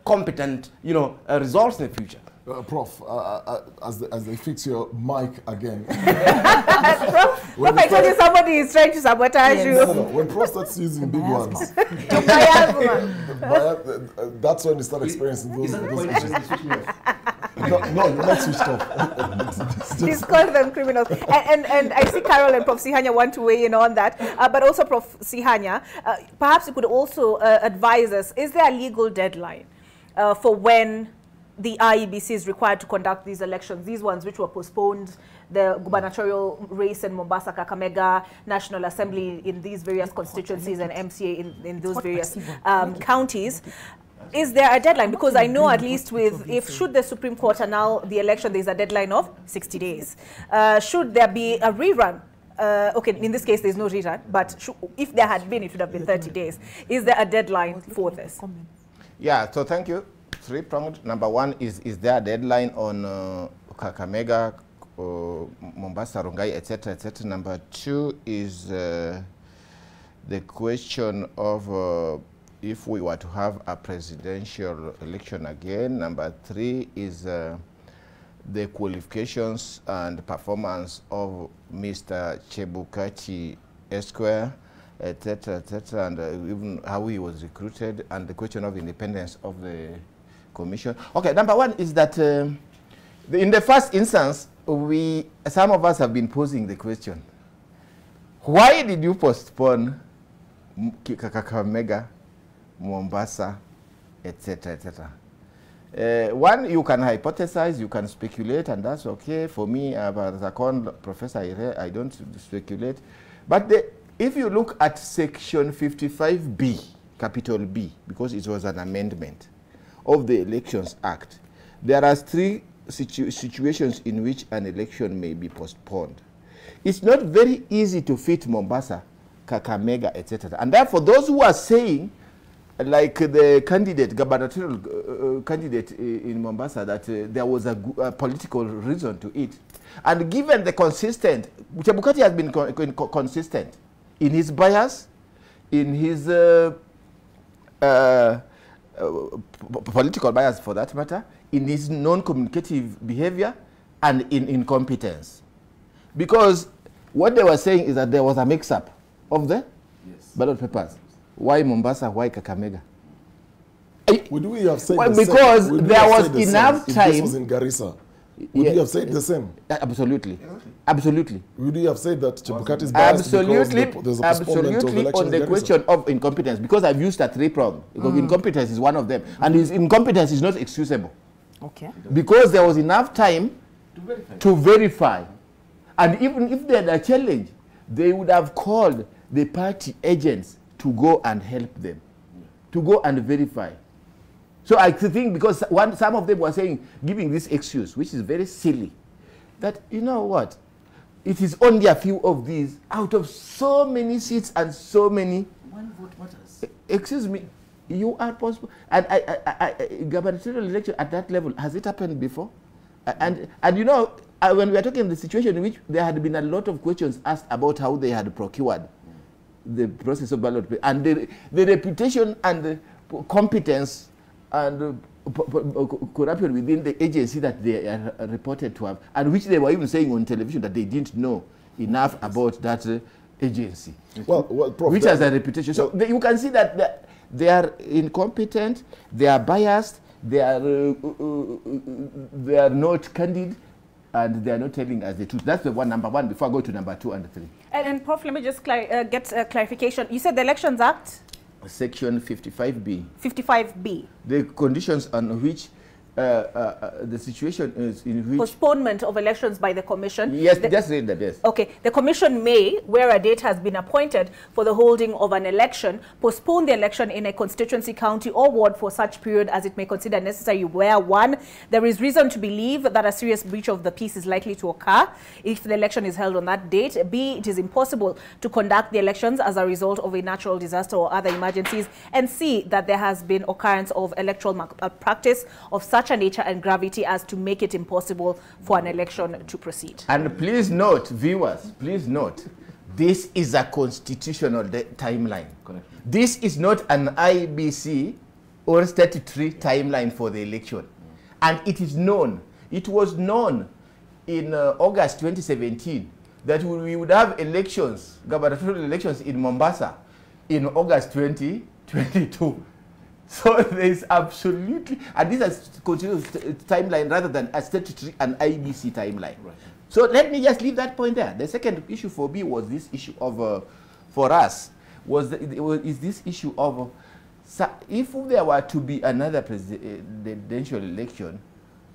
competent, results in the future. Prof, as they fix your mic again. Prof, I told you somebody is trying to sabotage you. No. When Prof starts using big ones, that's when you start experiencing those issues. No, you're not switched off. He's called them criminals. And I see Carol and Prof. Sihanya want to weigh in on that. But also, Prof. Sihanya, perhaps you could also advise us, is there a legal deadline for when the IEBC is required to conduct these elections, these ones which were postponed, the gubernatorial race in Mombasa, Kakamega, National Assembly in these various constituencies, and MCA in those various counties? Is there a deadline? Because I know at least should the Supreme Court allow the election, there's a deadline of 60 days. Should there be a rerun? Okay, in this case, there's no rerun, but if there had been, it would have been 30 days. Is there a deadline for this? Yeah, so thank you. Three-pronged. Number one is there a deadline on Kakamega, Mombasa, Rongai, etc., etc. Number two is the question of if we were to have a presidential election again. Number three is the qualifications and performance of Mr. Chebukati Esquire, etc., and even how he was recruited, and the question of independence of the commission. Okay, number one is that in the first instance, some of us have been posing the question, why did you postpone Kakamega, Mombasa, etc., etc.? One, you can hypothesize, you can speculate, and that's okay. For me, as a professor, I don't speculate. But if you look at section 55B, capital B, because it was an amendment of the Elections Act, there are three situations in which an election may be postponed. It's not very easy to fit Mombasa, Kakamega, etc. And therefore, those who are saying, like the candidate, gubernatorial candidate in Mombasa, that there was a political reason to it. And given the Chebukati has been consistent in his bias, in his political bias for that matter, in his non-communicative behavior, and in incompetence. Because what they were saying is that there was a mix-up of the ballot papers. Why Mombasa? Why Kakamega? Would we have said the because same? There was enough time. If this was in Garissa, would you have said the same? Absolutely. Absolutely. Would you have said that Chebukati is biased because there's a postponement of elections on the question of incompetence, because I've used a three-prong. Because incompetence is one of them. And his incompetence is not excusable. Okay. Because there was enough time to verify. And even if they had a challenge, they would have called the party agents to go and help them, to go and verify. So I think because some of them were saying, giving this excuse, which is very silly, that, you know what, it is only a few of these out of so many seats and so many. One vote matters. Excuse me, you are possible. And gubernatorial election at that level, has it happened before? And you know, when we are talking the situation in which there had been a lot of questions asked about how they had procured the process of ballot, and the reputation and the competence and corruption within the agency that they are reported to have, and which they were even saying on television that they didn't know enough about that agency, well, Prof, which has a reputation. So you can see that they are incompetent, they are biased, they are not candid, and they are not telling us the truth. That's the number one, before I go to number 2 and 3. And Prof, let me just get clarification. You said the Elections Act? Section 55B. 55B. The conditions on which the situation is in which... Postponement of elections by the Commission. Yes, just read that, yes. Okay. The Commission may, where a date has been appointed for the holding of an election, postpone the election in a constituency, county or ward for such period as it may consider necessary, where 1, there is reason to believe that a serious breach of the peace is likely to occur if the election is held on that date. B, it is impossible to conduct the elections as a result of a natural disaster or other emergencies. And C, that there has been occurrence of electoral practice of such such a nature and gravity as to make it impossible for an election to proceed. And please note, viewers, please note, this is a constitutional timeline. Correct. This is not an IEBC or statutory timeline for the election. And it is known, it was known in August 2017 that we would have elections, gubernatorial elections in Mombasa in August 2022. So there is absolutely, and this is a continuous timeline rather than a statutory and IEBC timeline. Right. So let me just leave that point there. The second issue for me was this issue of, for us, is this issue of, if there were to be another presidential election,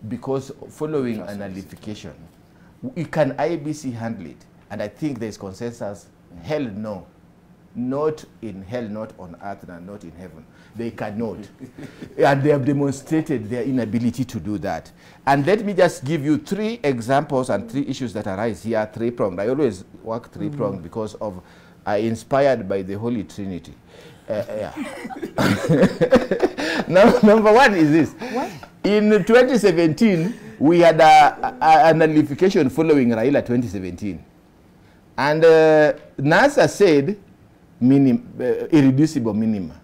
because following a nullification, can IEBC handle it? And I think there is consensus, hell no. Not in hell, not on earth, and not in heaven. They cannot. And they have demonstrated their inability to do that. And let me just give you 3 examples and 3 issues that arise here, 3-pronged. I always work 3-pronged because of, inspired by the Holy Trinity. Now, number 1 is this. What? In 2017, we had a nullification following Raila 2017. And NASA said, irreducible minima,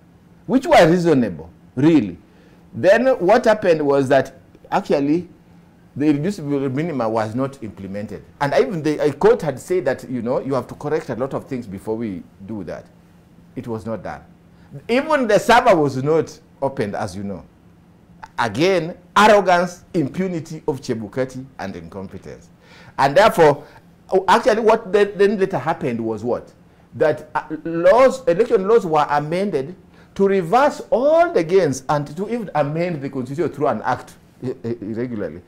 which were reasonable, really. Then what happened was that actually the irreducible minima was not implemented. And even the court had said that, you know, you have to correct a lot of things before we do that. It was not done. Even the server was not opened, as you know. Again, arrogance, impunity of Chebukati, and incompetence. And therefore, actually what then later happened was what? That election laws were amended to reverse all the gains and to even amend the constitution through an act irregularly.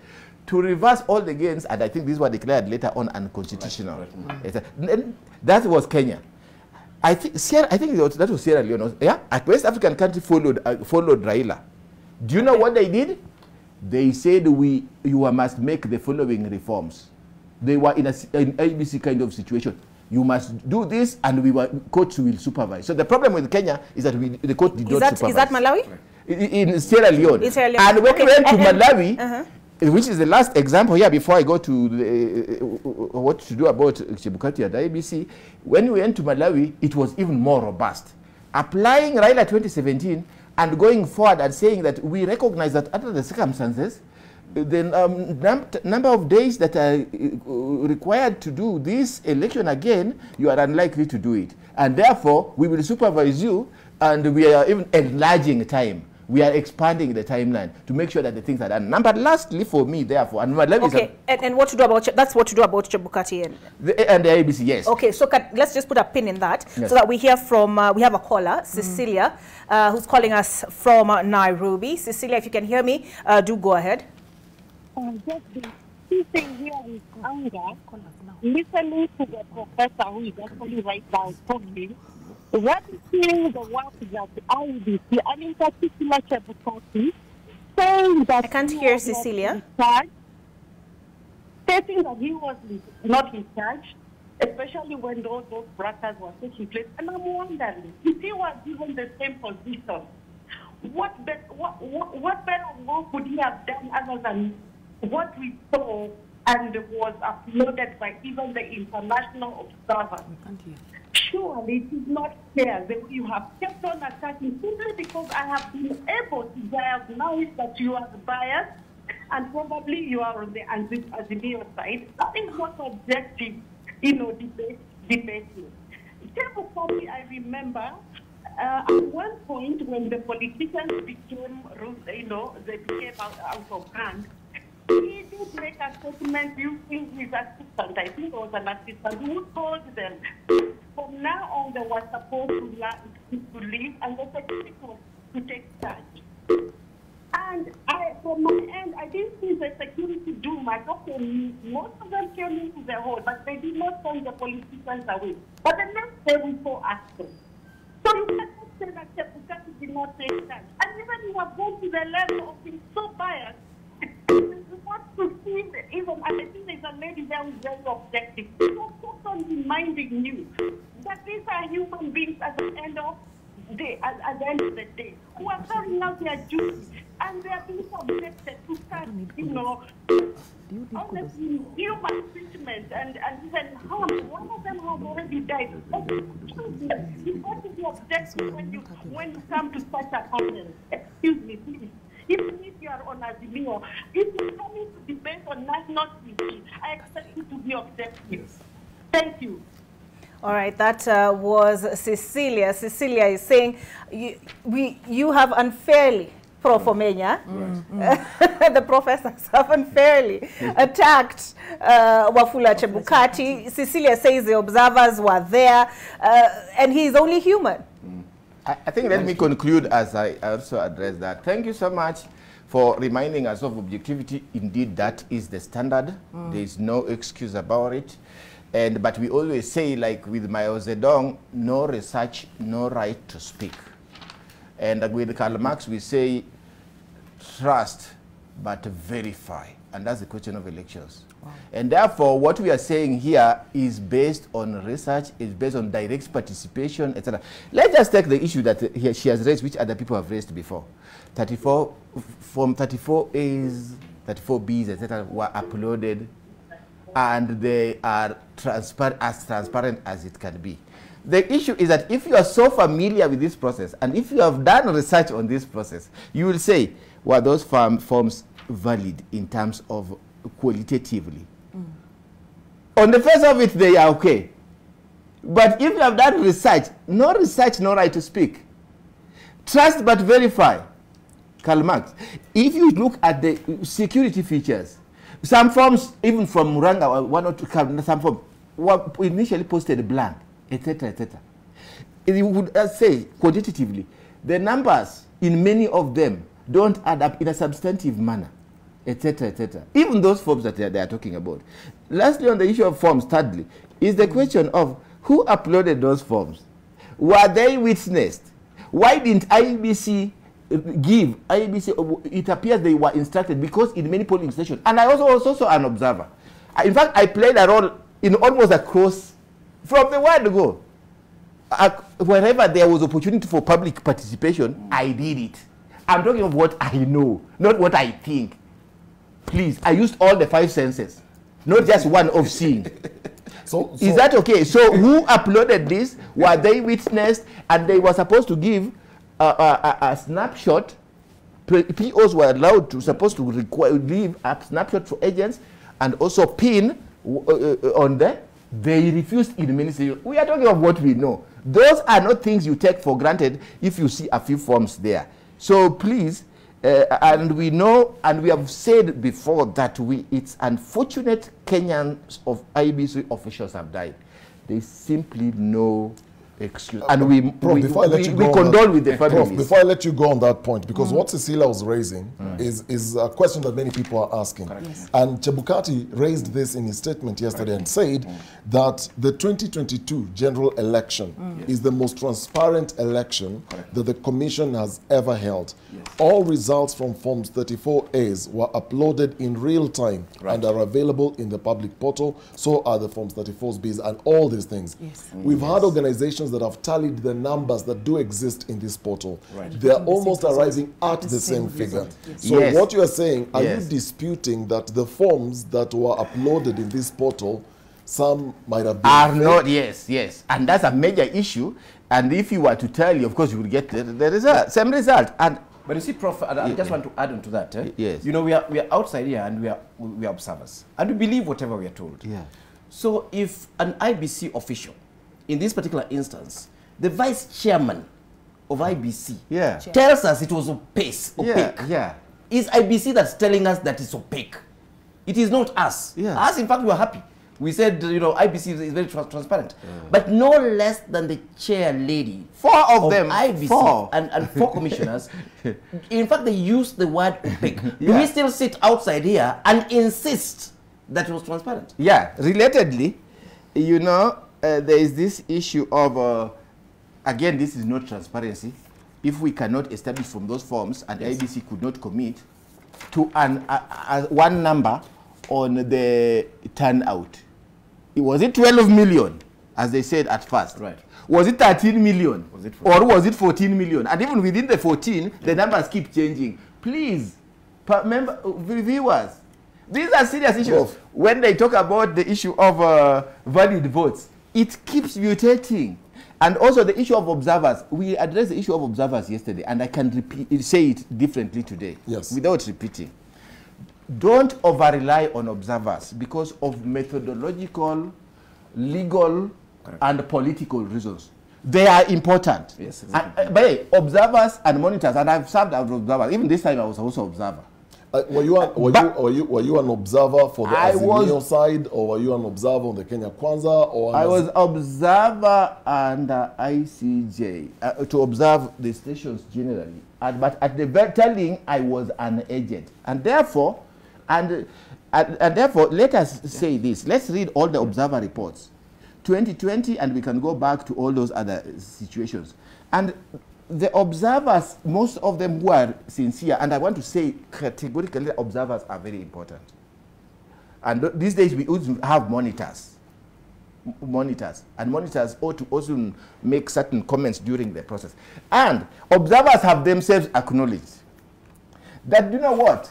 To reverse all the gains, and I think these were declared later on unconstitutional. Right. That was Kenya. I think that was Sierra Leone. Yeah, a West African country followed Raila. Do you know what they did? They said you must make the following reforms. They were in an IEBC kind of situation. You must do this, and courts will supervise. So the problem with Kenya is that the court did not supervise. Is that Malawi? In Sierra Leone. In Sierra Leone. And when we went to Malawi, which is the last example here before I go to what to do about Chebukati and IEBC, when we went to Malawi, it was even more robust. Applying Raila 2017 and going forward and saying that we recognize that under the circumstances, the number of days that are required to do this election again, you are unlikely to do it. And therefore, we will supervise you, and we are even enlarging time. We are expanding the timeline to make sure that the things are done. Number lastly for me, therefore, and and what to do about that's what to do about Chebukati and the IEBC, yes. Okay, so let's just put a pin in that, yes, so that we hear from we have a caller, Cecilia, who's calling us from Nairobi. Cecilia, if you can hear me, do go ahead. Just sitting here with anger, listening to the professor who is actually right now talking, what is saying the work that IEBC, and in particular Chebukati, saying that I can't hear Cecilia. Stating that he was not in charge, especially when those fracas were taking place. And I'm wondering, if he was given the same position, what better work could he have done other than what we saw and was uploaded by even the international observers? Surely it is not fair that you have kept on attacking simply because I have been able to diagnose that you are biased and probably you are on the Azimio side. That is what objective, debate is. Probably I remember at one point when the politicians became, they became out of hand, he did make a statement using his assistant. I think it was an assistant who told them from now on they were supposed to leave and the security was to take charge. And from my end, I didn't see the security do much. Okay, most of them came into the hall, but they did not send the politicians away. But the next day we saw action. So you cannot say that Chebukati did not take charge. And even you have gone to the level of being so biased, you want to see even, and I think there's a lady there who's very objective. She was just on reminding you that these are human beings at the end of at the end of the day, who are carrying out their duty, and they are being subjected to such, honestly, human treatment and even harm. One of them has already died. You've got to be objective when you come to such a comment. Excuse me, please. Even if you are on Azimio, if you're coming to debate on national TV, I expect you to be objective. Thank you. All right, that was Cecilia. Cecilia is saying you have unfairly, Prof. Omenya, the professors have unfairly attacked Wafula Chebukati. Cecilia says the observers were there and he is only human. I think let me conclude as I also address that. Thank you so much for reminding us of objectivity. Indeed, that is the standard. There is no excuse about it. But we always say, like with Mao Zedong, no research, no right to speak. And with Karl Marx, we say, trust, but verify. And that's the question of elections. Wow. And therefore, what we are saying here is based on research, is based on direct participation, etc. Let's just take the issue that she has raised, which other people have raised before. 34, from 34As, 34Bs, etc., were uploaded, and they are transparent as it can be. The issue is that if you are so familiar with this process, and if you have done research on this process, you will say, were those forms valid in terms of qualitatively? On the face of it, they are okay. But if you have done research, no right to speak. Trust but verify. Karl Marx. If you look at the security features, some forms, even from Muranga, one or two, some forms were initially posted blank, etc., etc. You would say quantitatively, the numbers in many of them don't add up in a substantive manner, etc., etc. Even those forms that they are talking about. Lastly, on the issue of forms, thirdly, is the question of who uploaded those forms. Were they witnessed? Why didn't IEBC give? IEBC, it appears they were instructed, because in many polling stations, and I was also an observer. In fact, I played a role in almost across, from the word go. Wherever there was opportunity for public participation, I did it. I'm talking of what I know, not what I think. Please, I used all the 5 senses, not just one of seeing. So is that okay? So who uploaded this? Were they witnessed? And they were supposed to give a snapshot. POs were supposed to leave a snapshot for agents, and also pin on there. They refused in the ministry. We are talking of what we know. Those are not things you take for granted if you see a few forms there. So please, and we know, and we have said before that it's unfortunate Kenyans of IEBC officials have died. There's simply no excuse. And we condole with the families. Prof, before I let you go on that point, because what Cecilia was raising is a question that many people are asking. Yes. And Chebukati raised this in his statement yesterday and said that the 2022 general election is the most transparent election that the Commission has ever held. Yes. All results from Forms 34As were uploaded in real time and are available in the public portal. So are the Forms 34Bs and all these things. Yes. We've had organizations that have tallied the numbers that do exist in this portal. They're almost arriving at the same figure. Yes. So what you are saying, are you disputing that the forms that were uploaded in this portal, some might have been fake? Not, yes. And that's a major issue. And if you were to tell you, of course, you will get the result, same result. But you see, Prof, I just want to add on to that. Yes. You know, we are outside here and we are observers. And we believe whatever we are told. Yeah. So if an IBC official, in this particular instance, the vice chairman of IBC tells us it was opaque. Is IBC that's telling us that it's opaque? It is not us. Us, in fact, we are happy. We said, you know, IBC is very transparent. But no less than the chair lady. 4 of them. IBC and 4 commissioners. In fact, they used the word opaque. Do we still sit outside here and insist that it was transparent? Yeah. Relatedly, you know, there is this issue of, again, this is not transparency. If we cannot establish from those forms, and IBC could not commit to one number on the turnout. Was it 12 million? as they said at first. Right. Was it 13 million? Was it 14? Or was it 14 million? And even within the 14, the numbers keep changing. Please, remember, viewers, these are serious issues. When they talk about the issue of valid votes, it keeps mutating. And also the issue of observers. We addressed the issue of observers yesterday, and I can say it differently today, without repeating. Don't over-rely on observers because of methodological, legal, and political reasons. They are important. Yes, exactly. But observers and monitors, and I've served as observers. Even this time I was also observer. Were you an observer for the Azimio side, or were you an observer on the Kenya Kwanza? Or I was observer under ICJ to observe the stations generally. But at the very telling, I was an agent, and therefore, let us say this. Let's read all the observer reports, 2020, and we can go back to all those other situations. And the observers, most of them who are sincere, and I want to say categorically, observers are very important. And these days we also have monitors, and monitors ought to also make certain comments during the process. And observers have themselves acknowledged that, you know what,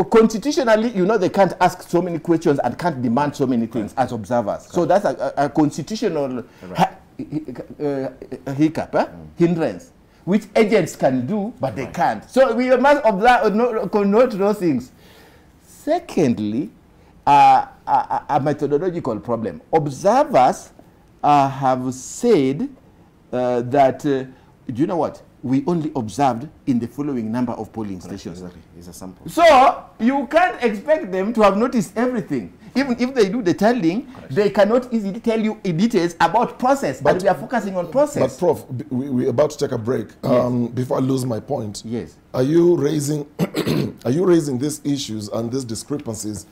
constitutionally, you know, they can't ask so many questions and can't demand so many things as observers. So that's a constitutional hindrance, which agents can do, but they can't. So we must observe, note those things. Secondly, a methodological problem. Observers have said that, do you know what? We only observed in the following number of polling stations. Exactly. It's a sample. So you can't expect them to have noticed everything. Even if they do the telling, they cannot easily tell you in details about process. But we are focusing on process. But Prof, we're about to take a break. Yes. Before I lose my point, yes, are you raising these issues and these discrepancies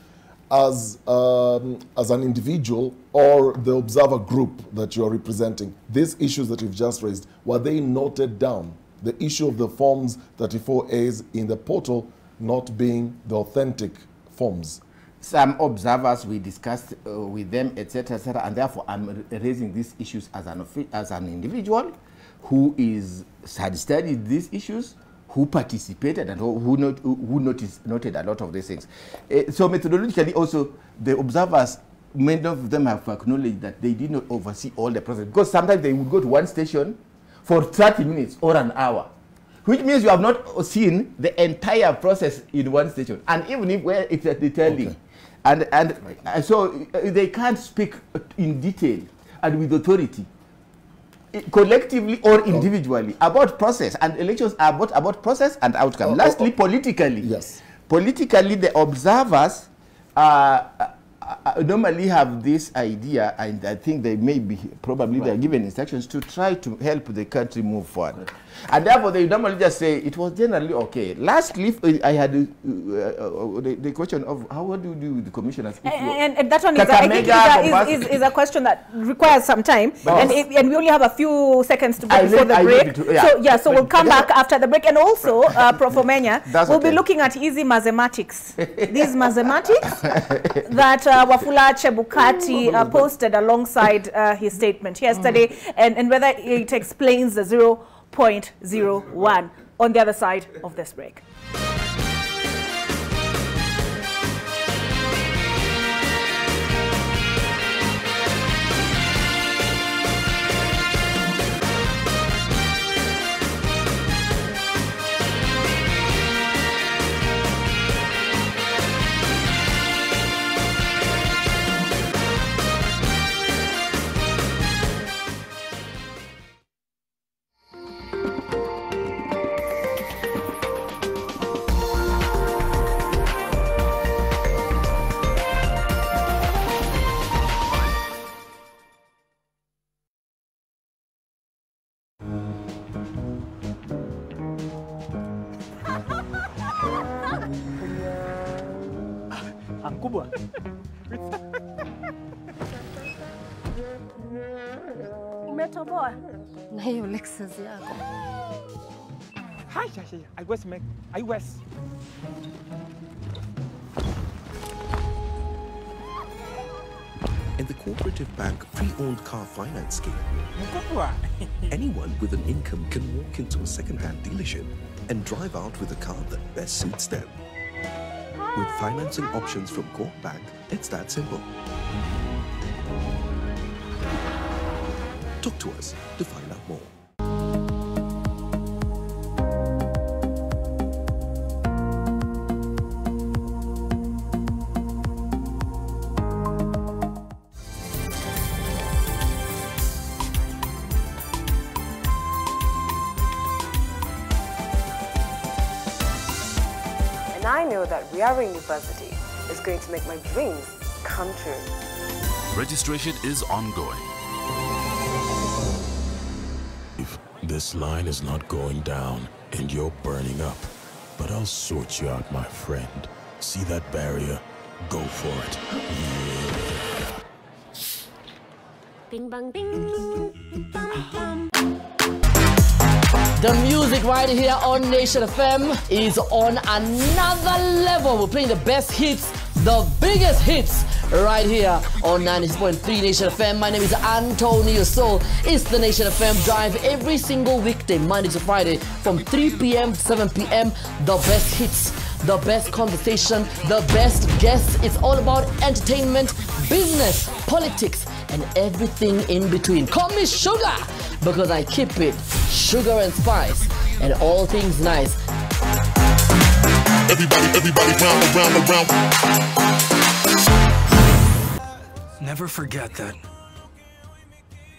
as an individual or the observer group that you are representing? These issues that you've just raised, were they noted down? The issue of the forms 34As in the portal not being the authentic forms. Some observers, we discussed with them, etc., and therefore I'm raising these issues as an individual who had studied these issues, who participated, and who noted a lot of these things. So methodologically also, the observers, many of them have acknowledged that they did not oversee all the process, because sometimes they would go to one station for 30 minutes or an hour, which means you have not seen the entire process in one station, and even if where it's at the telling. And so they can't speak in detail and with authority, collectively or individually, about process. And elections are about process and outcome. Lastly, politically. Yes. Politically, the observers normally have this idea, and I think they may be, probably they are given instructions to try to help the country move forward. And therefore, they normally just say it was generally okay. Lastly, I had the question of how do you do with the commissioners? And that one is a question that requires some time. And we only have a few seconds to go before the break. So we'll come back after the break. And also, Prof. Omenya, we'll be looking at easy mathematics. These mathematics that Wafula Chebukati posted alongside his statement yesterday, and whether it explains the 0.01 on the other side of this break. Mkubwa. Umetoboa na hiyo Lexus yako. I was make. I was. and the Cooperative Bank pre-owned car finance scheme. Anyone with an income can walk into a second-hand dealership and drive out with a car that best suits them. With financing options from Coop Bank, it's that simple. Talk to us to find out more. And I know that Riara University is going to make my dreams come true. Registration is ongoing. This line is not going down, and you're burning up. But I'll sort you out, my friend. See that barrier? Go for it. Yeah. Bing bang bing. Bum, bum. The music right here on Nation FM is on another level. We're playing the best hits, the biggest hits, right here on 96.3 Nation FM. My name is Antonio Soul. It's the Nation FM Drive every single weekday, Monday to Friday, from 3 p.m. to 7 p.m. The best hits, the best conversation, the best guests. It's all about entertainment, business, politics, and everything in between. Call me Sugar, because I keep it sugar and spice and all things nice. Everybody, round. Never forget that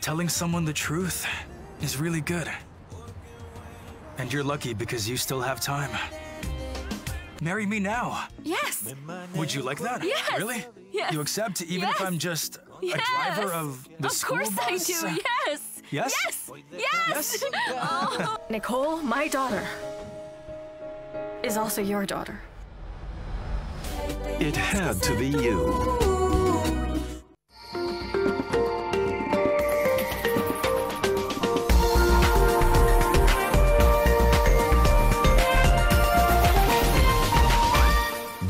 telling someone the truth is really good. And you're lucky because you still have time. Marry me now. Yes. Would you like that? Yes. Really? Yes. You accept even if I'm just a driver of the school bus? Of course I do, yes. Yes? Yes. Oh. Nicole, my daughter, is also your daughter. It had to be you.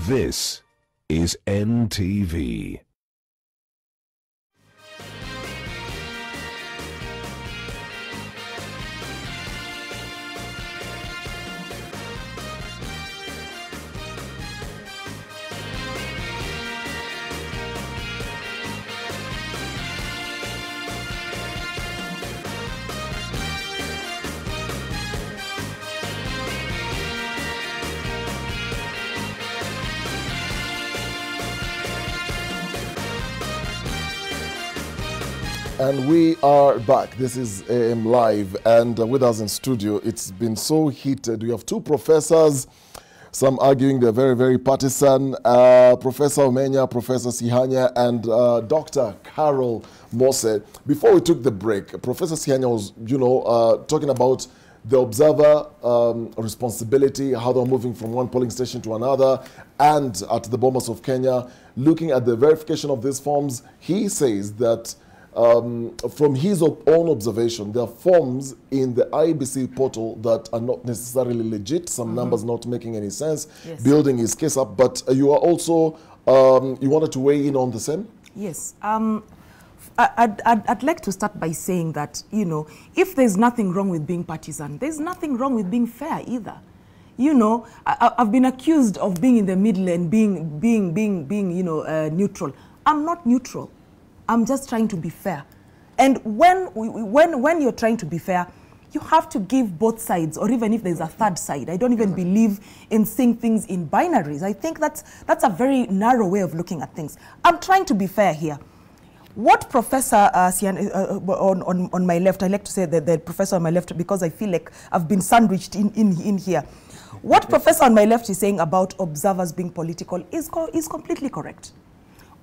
This is NTV. And we are back. This is AM Live, and with us in studio, it's been so heated. We have two professors, some arguing they're very, very partisan. Professor Omenya, Professor Sihanya, and Dr. Carol Mose. Before we took the break, Professor Sihanya was, talking about the observer responsibility, how they're moving from one polling station to another, and at the Bomas of Kenya, looking at the verification of these forms, he says that from his own observation, there are forms in the IEBC portal that are not necessarily legit, some numbers not making any sense, building his case up. But you are also, you wanted to weigh in on the same? Yes. I'd like to start by saying that, if there's nothing wrong with being partisan, there's nothing wrong with being fair either. I've been accused of being in the middle and being neutral. I'm not neutral. I'm just trying to be fair. And when you're trying to be fair, you have to give both sides, or even if there's a third side. I don't even believe in seeing things in binaries. I think that's a very narrow way of looking at things. I'm trying to be fair here. What Professor Sian, on my left, I like to say that the professor on my left, because I feel like I've been sandwiched in here. What Professor on my left is saying about observers being political is completely correct.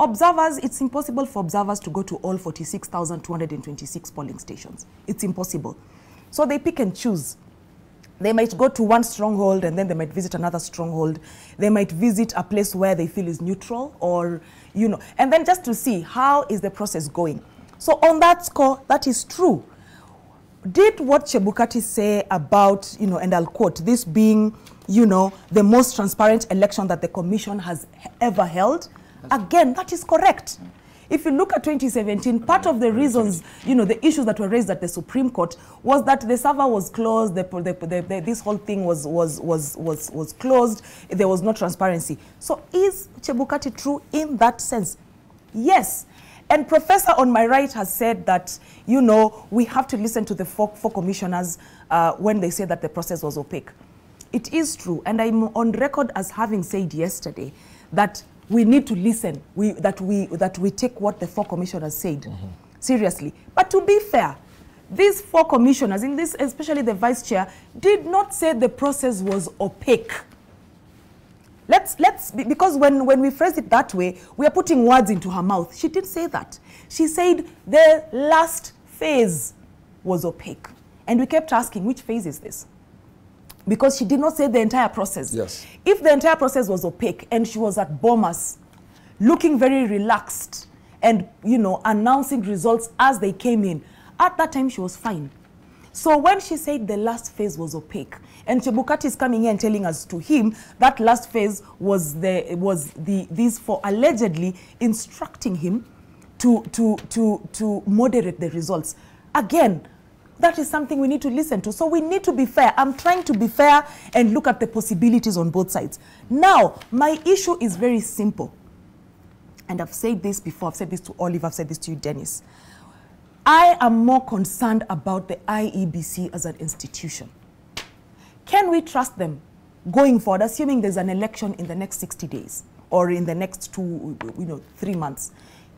Observers, it's impossible for observers to go to all 46,226 polling stations. It's impossible. So they pick and choose. They might go to one stronghold and then they might visit another stronghold. They might visit a place where they feel is neutral, or, and then just to see how is the process going. So on that score, that is true. Did what Chebukati say about, and I'll quote, this being, the most transparent election that the commission has ever held? Again, that is correct. If you look at 2017, part of the reasons, you know, the issues that were raised at the Supreme Court was that the server was closed, this whole thing was closed, there was no transparency. So is Chebukati true in that sense? Yes. And Professor on my right has said that, you know, we have to listen to the four commissioners when they say that the process was opaque. It is true, and I'm on record as having said yesterday that we need to listen, that we take what the four commissioners said seriously. But to be fair, these four commissioners, in this, especially the vice chair, did not say the process was opaque. Because when we phrase it that way, we are putting words into her mouth. She didn't say that. She said the last phase was opaque. And we kept asking, which phase is this? Because she did not say the entire process. Yes. If the entire process was opaque and she was at Bomas, looking very relaxed and, you know, announcing results as they came in, at that time she was fine. So when she said the last phase was opaque, and Chebukati is coming here and telling us to him that last phase was these four allegedly instructing him to moderate the results. Again, that is something we need to listen to. So we need to be fair. I'm trying to be fair and look at the possibilities on both sides. Now, my issue is very simple. And I've said this before. I've said this to Olive. I've said this to you, Dennis. I am more concerned about the IEBC as an institution. Can we trust them going forward, assuming there's an election in the next 60 days or in the next 3 months?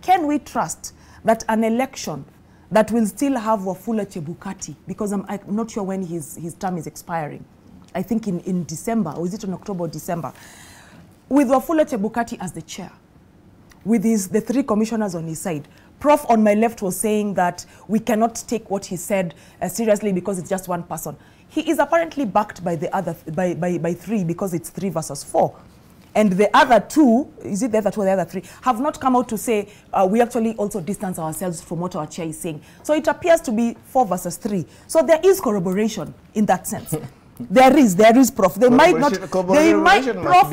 Can we trust that an election that will still have Wafula Chebukati, because I'm not sure when his term is expiring, I think in December, or is it in October or December, with Wafula Chebukati as the chair, with the three commissioners on his side. Prof on my left was saying that we cannot take what he said seriously because it's just one person. He is apparently backed by the other, by three, because it's 3 versus 4. And the other two, is it the other two or the other three, have not come out to say we actually also distance ourselves from what our chair is saying. So it appears to be 4 versus 3. So there is corroboration in that sense. There is, Prof. They might not, Prof,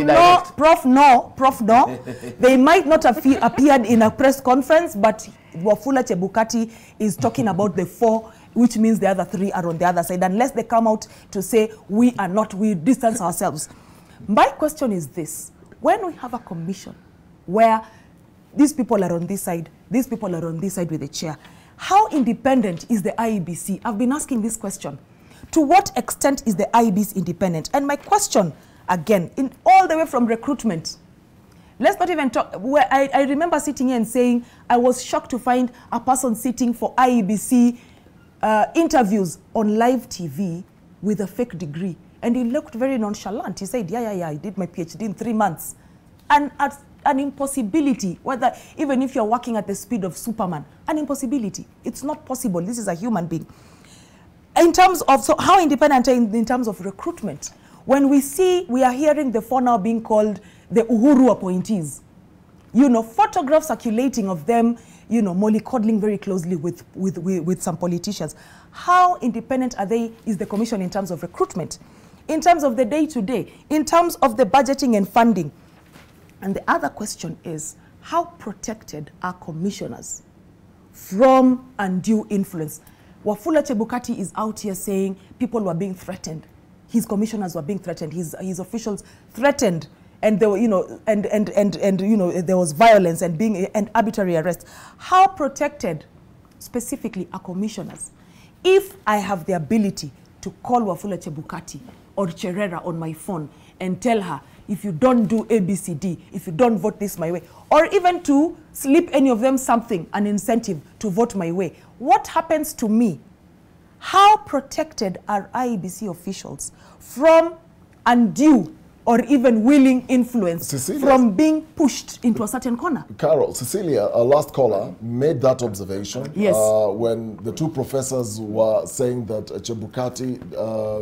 no. They might not have appeared in a press conference, but Wafula Chebukati is talking about the 4, which means the other 3 are on the other side, unless they come out to say we are not, we distance ourselves. My question is this: when we have a commission where these people are on this side, these people are on this side with the chair, how independent is the IEBC? I've been asking this question. To what extent is the IEBC independent? And my question, again, in all the way from recruitment, let's not even talk, where I remember sitting here and saying, I was shocked to find a person sitting for IEBC interviews on live TV with a fake degree. And he looked very nonchalant. He said, yeah, I did my PhD in 3 months. And at an impossibility, whether even if you're working at the speed of Superman, an impossibility. It's not possible. This is a human being. In terms of, so how independent in terms of recruitment? When we are hearing the 4 now being called the Uhuru appointees, you know, photographs circulating of them, you know, mollycoddling very closely with some politicians. How independent are they, is the commission in terms of recruitment? In terms of the day-to-day, in terms of the budgeting and funding? And the other question is, how protected are commissioners from undue influence? Wafula Chebukati is out here saying people were being threatened. His commissioners were being threatened. His officials threatened, and there were, you know, and you know, there was violence and arbitrary arrest. How protected specifically are commissioners? If I have the ability to call Wafula Chebukati or Cherera on my phone and tell her, if you don't do ABCD, if you don't vote this my way, or even to slip any of them something, an incentive to vote my way, what happens to me? How protected are IEBC officials from undue or even willing influence, from being pushed into a certain corner? Carol, Cecilia, our last caller, made that observation. Yes. When the 2 professors were saying that Chebukati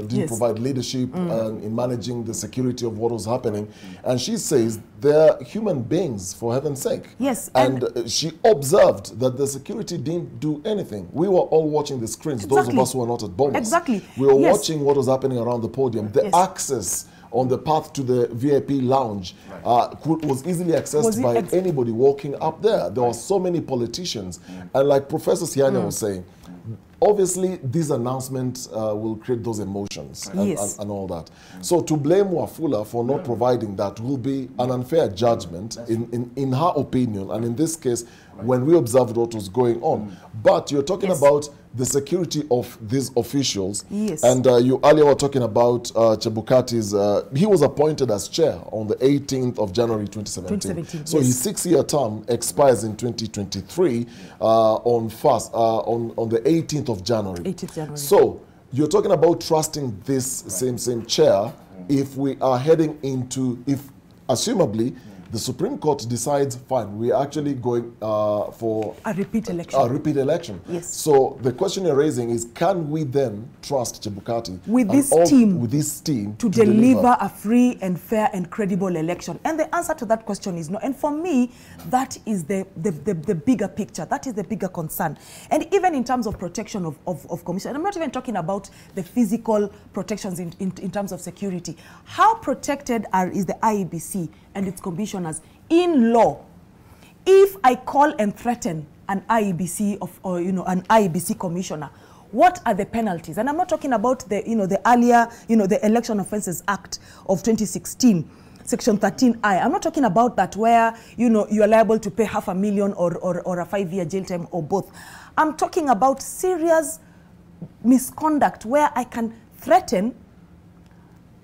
didn't provide leadership in managing the security of what was happening. And she says they're human beings, for heaven's sake. Yes. And she observed that the security didn't do anything. We were all watching the screens, those of us who were not at Bomas. Exactly. We were watching what was happening around the podium. The access on the path to the VIP lounge was easily accessed by anybody walking up there. There were so many politicians. And like Professor Sianya was saying, obviously these announcements will create those emotions and all that. So to blame Wafula for not providing that will be an unfair judgment in her opinion, and in this case, when we observed what was going on. But you're talking about the security of these officials. And you earlier were talking about Chebukati's, he was appointed as chair on the 18th of January 2017. So his 6-year term expires in 2023 on the 18th of January. 18th January. So you're talking about trusting this same chair if we are heading into, if assumably the Supreme Court decides, fine, we're actually going for a repeat election. A repeat election. Yes. So the question you're raising is, can we then trust Chebukati with this team to deliver a free and fair and credible election? And the answer to that question is no. And for me, that is the bigger picture. That is the bigger concern. And even in terms of protection of commission, and I'm not even talking about the physical protections in terms of security. How protected is the IEBC and its commissioners in law? If I call and threaten an IEBC an IEBC commissioner, what are the penalties? And I'm not talking about the earlier the Election Offences Act of 2016, Section 13I. I'm not talking about that where you are liable to pay $500,000 or a 5-year jail time or both. I'm talking about serious misconduct where I can threaten,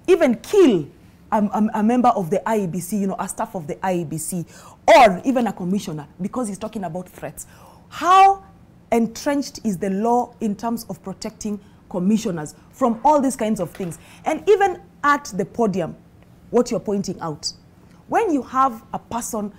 even kill a member of the IEBC, a staff of the IEBC, or even a commissioner, because he's talking about threats. How entrenched is the law in terms of protecting commissioners from all these kinds of things? And even at the podium, what you're pointing out, when you have a person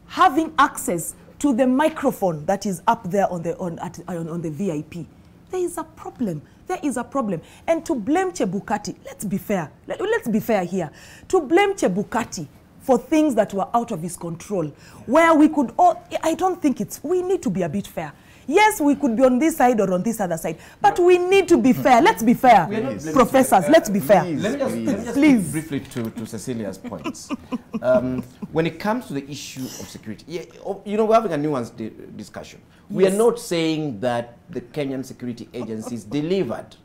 having access to the microphone that is up there on the VIP, there is a problem. There is a problem. And to blame Chebukati, let's be fair. Let's be fair here. To blame Chebukati for things that were out of his control, where we could all, I don't think we need to be a bit fair. Yes, we could be on this side or on this other side, but we need to be fair. Let's be fair. Professors, let's be fair. Let me just speak briefly to Cecilia's points. When it comes to the issue of security, we're having a nuanced discussion. We are not saying that the Kenyan security agencies delivered.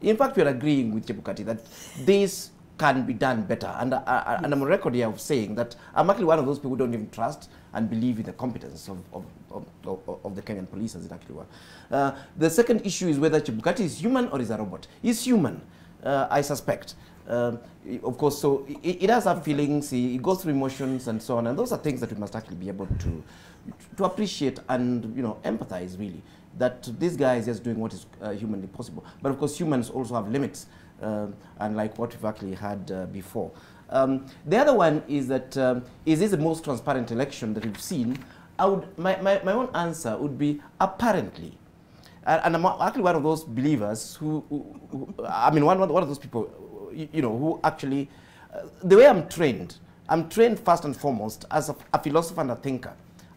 In fact, we are agreeing with Chebukati that this can be done better. And I'm on record here of saying that I'm actually one of those people who don't even trust and believe in the competence of the Kenyan police as it actually were. The second issue is whether Chebukati is human or is a robot. He's human, I suspect. Of course, so it does have feelings, it goes through emotions and so on, and those are things that we must actually be able to appreciate and empathize, really, that this guy is just doing what is humanly possible. But of course, humans also have limits, unlike what we've actually had before. The other one is that, is this the most transparent election that we've seen? My own answer would be apparently. And I'm actually one of those believers who one of those people, who actually, the way I'm trained first and foremost as a philosopher and a thinker.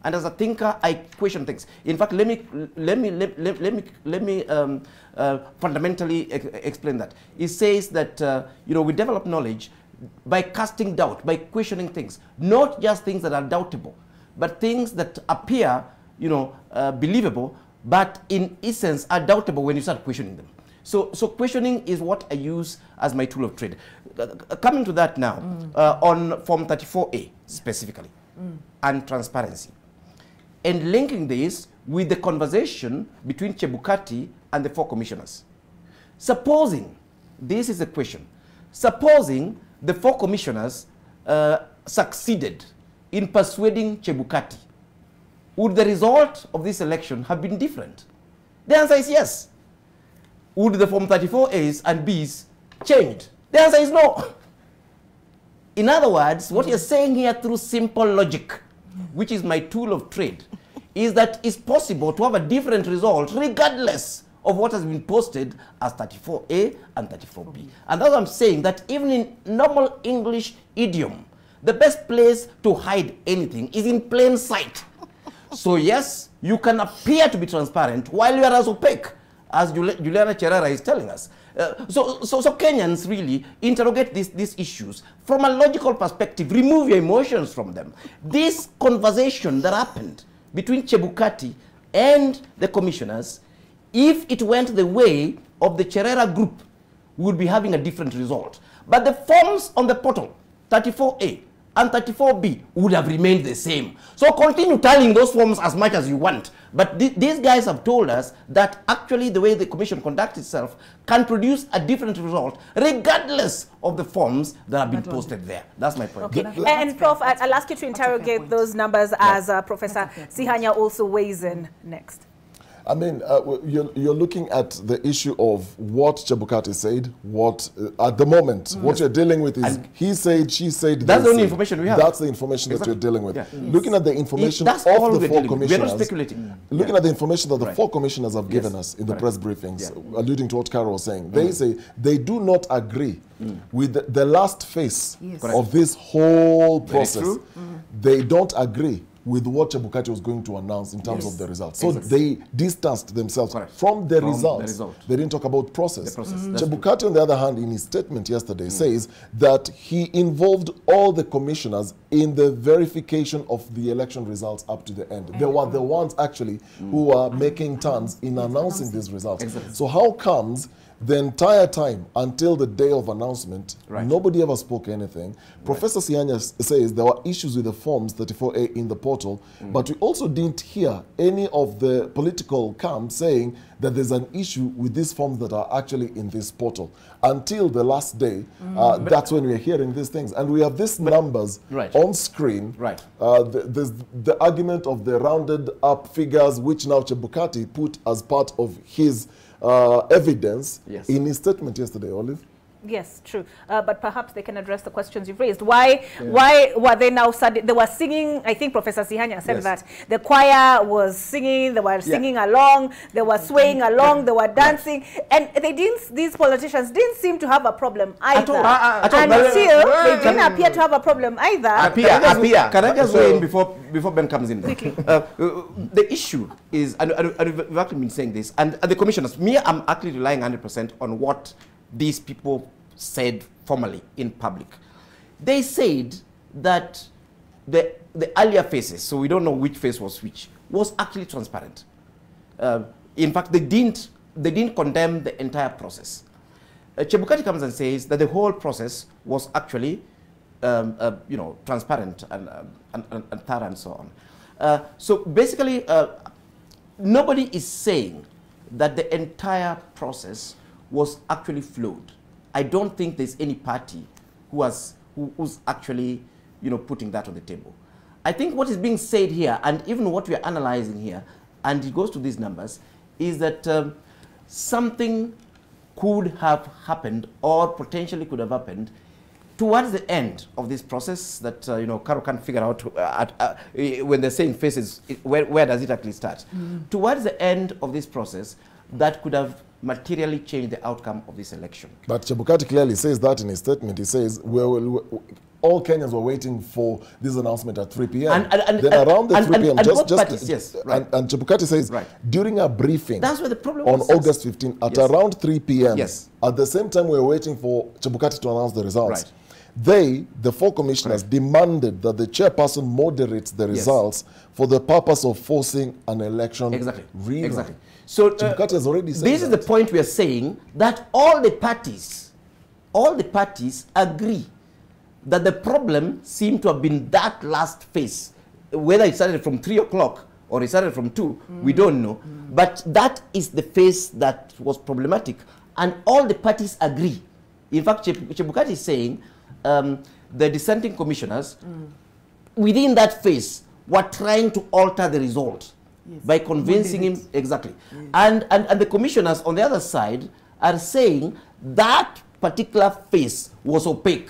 And as a thinker, I question things. In fact, let me fundamentally explain that. It says that we develop knowledge by casting doubt, by questioning things, not just things that are doubtable, but things that appear, believable, but in essence are doubtable when you start questioning them. So questioning is what I use as my tool of trade. Coming to that now, on Form 34A specifically, and transparency, and linking this with the conversation between Chebukati and the 4 commissioners. Supposing, this is a question, supposing the 4 commissioners succeeded in persuading Chebukati, would the result of this election have been different? The answer is yes. Would the Form 34As and Bs changed? The answer is no. In other words, what you're saying here through simple logic, which is my tool of trade, is that it's possible to have a different result regardless of what has been posted as 34A and 34B. And that's what I'm saying, that even in normal English idiom, the best place to hide anything is in plain sight. So yes, you can appear to be transparent while you are as opaque, as Juliana Cherara is telling us. So Kenyans really interrogate these issues from a logical perspective. Remove your emotions from them. This conversation that happened between Chebukati and the commissioners, if it went the way of the Cherera group, we would be having a different result. But the forms on the portal, 34A and 34B, would have remained the same. So continue tallying those forms as much as you want. But these guys have told us that actually the way the commission conducts itself can produce a different result regardless of the forms that have been posted there. That's my point. Okay. And Prof, I'll ask you to interrogate those numbers as Professor Sihanya also weighs in next. I mean, you're looking at the issue of what Chebukati said, what, at the moment, what you're dealing with is he said, she said, that's the only information we have. That's the information that you're dealing with. Yeah. Looking at the information of the four commissioners, we're not speculating. Looking at the information that the four commissioners have given us in the press briefings, alluding to what Carol was saying, they say they do not agree with the last phase of this whole process. They don't agree with what Chebukati was going to announce in terms of the results. So they distanced themselves from the results. They didn't talk about process. Chebukati, on the other hand, in his statement yesterday, says that he involved all the commissioners in the verification of the election results up to the end. They were the ones, actually, who are making turns in announcing these results. So how comes the entire time until the day of announcement, nobody ever spoke anything? Professor Sihanya says there were issues with the forms 34A in the portal, but we also didn't hear any of the political camp saying that there's an issue with these forms that are actually in this portal. Until the last day, that's when we're hearing these things. And we have these numbers on screen. There's the argument of the rounded up figures, which now Chebukati put as part of his evidence in his statement yesterday, Olive. Yes, true. But perhaps they can address the questions you've raised. Why were they now they were singing? I think Professor Sihanya said that the choir was singing, they were singing along, they were swaying along, they were dancing, and they didn't. These politicians didn't seem to have a problem either. Until they didn't appear to have a problem either. Can I just weigh in before Ben comes in there? The issue is, and we've actually been saying this, and the commissioners, I'm actually relying 100% on what these people said formally in public. They said that the earlier phases, so we don't know which phase was which, was actually transparent. In fact, they didn't condemn the entire process. Chebukati comes and says that the whole process was actually transparent and thorough and so on. So basically, nobody is saying that the entire process was actually flawed. I don't think there's any party who's actually, putting that on the table. I think what is being said here, and even what we are analyzing here, and it goes to these numbers, is that something could have happened or potentially could have happened towards the end of this process that, Carol can't figure out when they're saying phases, where does it actually start? Towards the end of this process, that could have materially changed the outcome of this election. But Chebukati clearly says that in his statement. He says, all Kenyans were waiting for this announcement at 3 p.m. Then around the 3 p.m., and Chebukati says, during a briefing that's where the problem on August 15, at around 3 p.m., at the same time we were waiting for Chebukati to announce the results, the four commissioners, demanded that the chairperson moderates the results for the purpose of forcing an election rerun. So Chebukati has already said this is the point we are saying, that all the parties agree that the problem seemed to have been that last phase. Whether it started from 3 o'clock or it started from 2, we don't know. But that is the phase that was problematic. And all the parties agree. In fact, Chebukati is saying the dissenting commissioners within that phase were trying to alter the result by convincing him and the commissioners on the other side are saying that particular phase was opaque.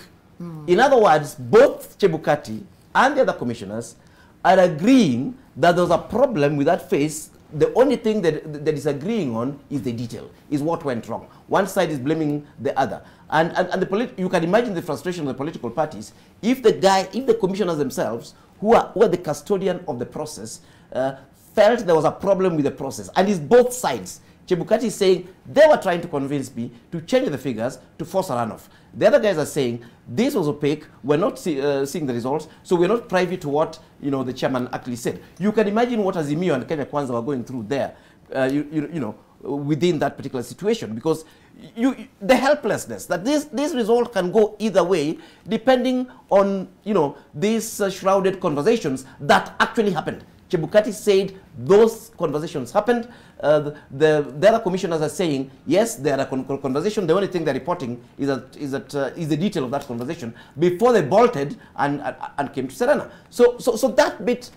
In other words, both Chebukati and the other commissioners are agreeing that there was a problem with that phase. The only thing that is agreeing on is the detail, is what went wrong. One side is blaming the other. And you can imagine the frustration of the political parties if the commissioners themselves, who are the custodian of the process, felt there was a problem with the process. And it's both sides. Chebukati is saying they were trying to convince me to change the figures to force a runoff. The other guys are saying this was opaque, we're not seeing the results, so we're not privy to what the chairman actually said. You can imagine what Azimio and Kenya Kwanza were going through there, within that particular situation, because the helplessness that this result can go either way depending on these shrouded conversations that actually happened. Chebukati said those conversations happened. The other commissioners are saying yes, there are conversations. The only thing they're reporting is the detail of that conversation before they bolted and came to Serena. So that bit,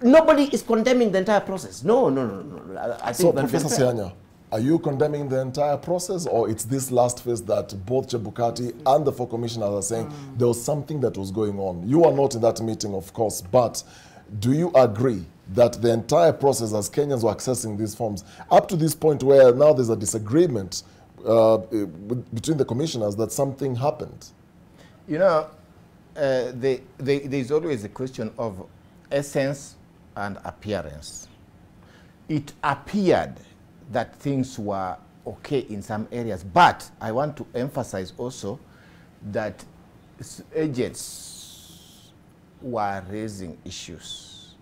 nobody is condemning the entire process. No. I think Professor Sianya, are you condemning the entire process, or it's this last phase that both Chebukati and the 4 commissioners are saying there was something that was going on? You are not in that meeting, of course, but do you agree that the entire process, as Kenyans were accessing these forms, up to this point where now there's a disagreement between the commissioners, that something happened? There's always a question of essence and appearance. It appeared that things were okay in some areas, but I want to emphasize also that agents were raising issues,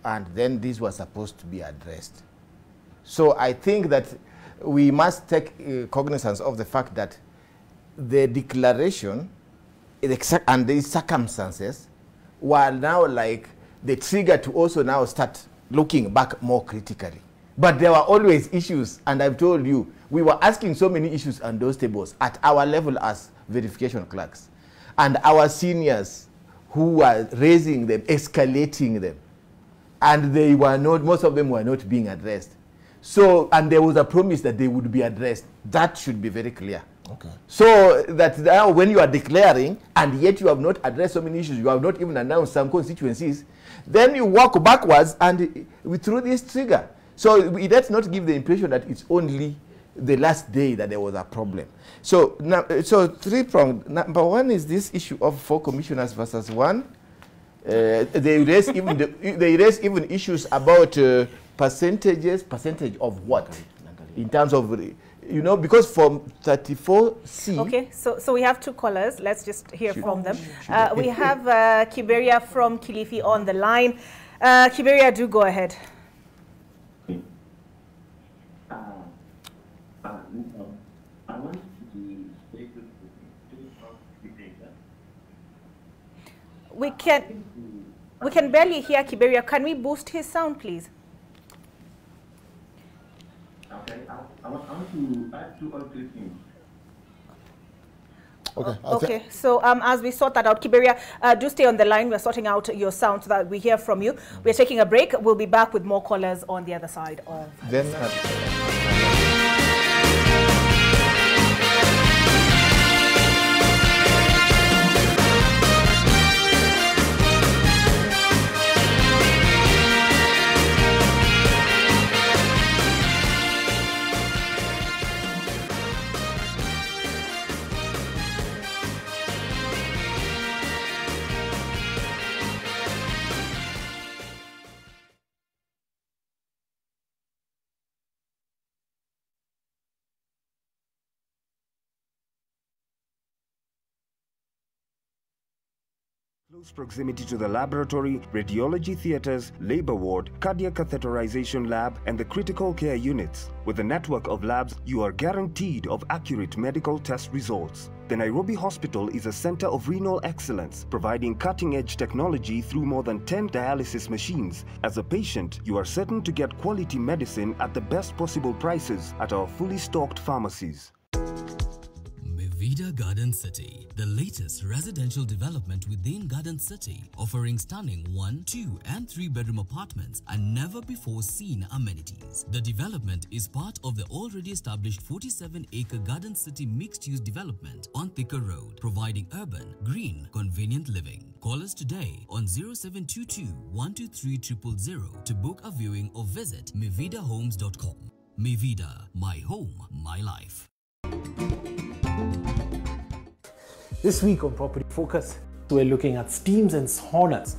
and then these were supposed to be addressed. So I think that we must take cognizance of the fact that the declaration and the circumstances were now like the trigger to also now start looking back more critically. But there were always issues, and I've told you, we were asking so many issues on those tables at our level as verification clerks. And our seniors who were raising them, escalating them, and they were not, most of them were not being addressed. So, and there was a promise that they would be addressed. That should be very clear. Okay. So that now when you are declaring, and yet you have not addressed so many issues, you have not even announced some constituencies, then you walk backwards and through this trigger. So let's not give the impression that it's only the last day that there was a problem. So now, so three-pronged. Number one is this issue of 4 commissioners versus 1. They raise even issues about percentage of what in terms of because from 34C. Okay, so we have 2 callers. Let's just hear from them. We have Kiberia from Kilifi on the line. Kiberia, do go ahead. We can barely hear Kiberia. Can we boost his sound, please? Okay, I want to add 2 or 3 things. Okay. Okay. So as we sort that out, Kiberia, do stay on the line. We're sorting out your sound so that we hear from you. We're taking a break. We'll be back with more callers on the other side of. Then. Close proximity to the laboratory, radiology theaters, labor ward, cardiac catheterization lab, and the critical care units. With a network of labs, you are guaranteed of accurate medical test results. The Nairobi Hospital is a center of renal excellence, providing cutting-edge technology through more than 10 dialysis machines. As a patient, you are certain to get quality medicine at the best possible prices at our fully stocked pharmacies. Mivida Garden City, the latest residential development within Garden City, offering stunning 1, 2 and 3 bedroom apartments and never before seen amenities. The development is part of the already established 47-acre Garden City mixed-use development on Thika Road, providing urban, green, convenient living. Call us today on 0722 123 000 to book a viewing or visit mividahomes.com. Mivida, my home, my life. This week on Property Focus, we're looking at steams and saunas.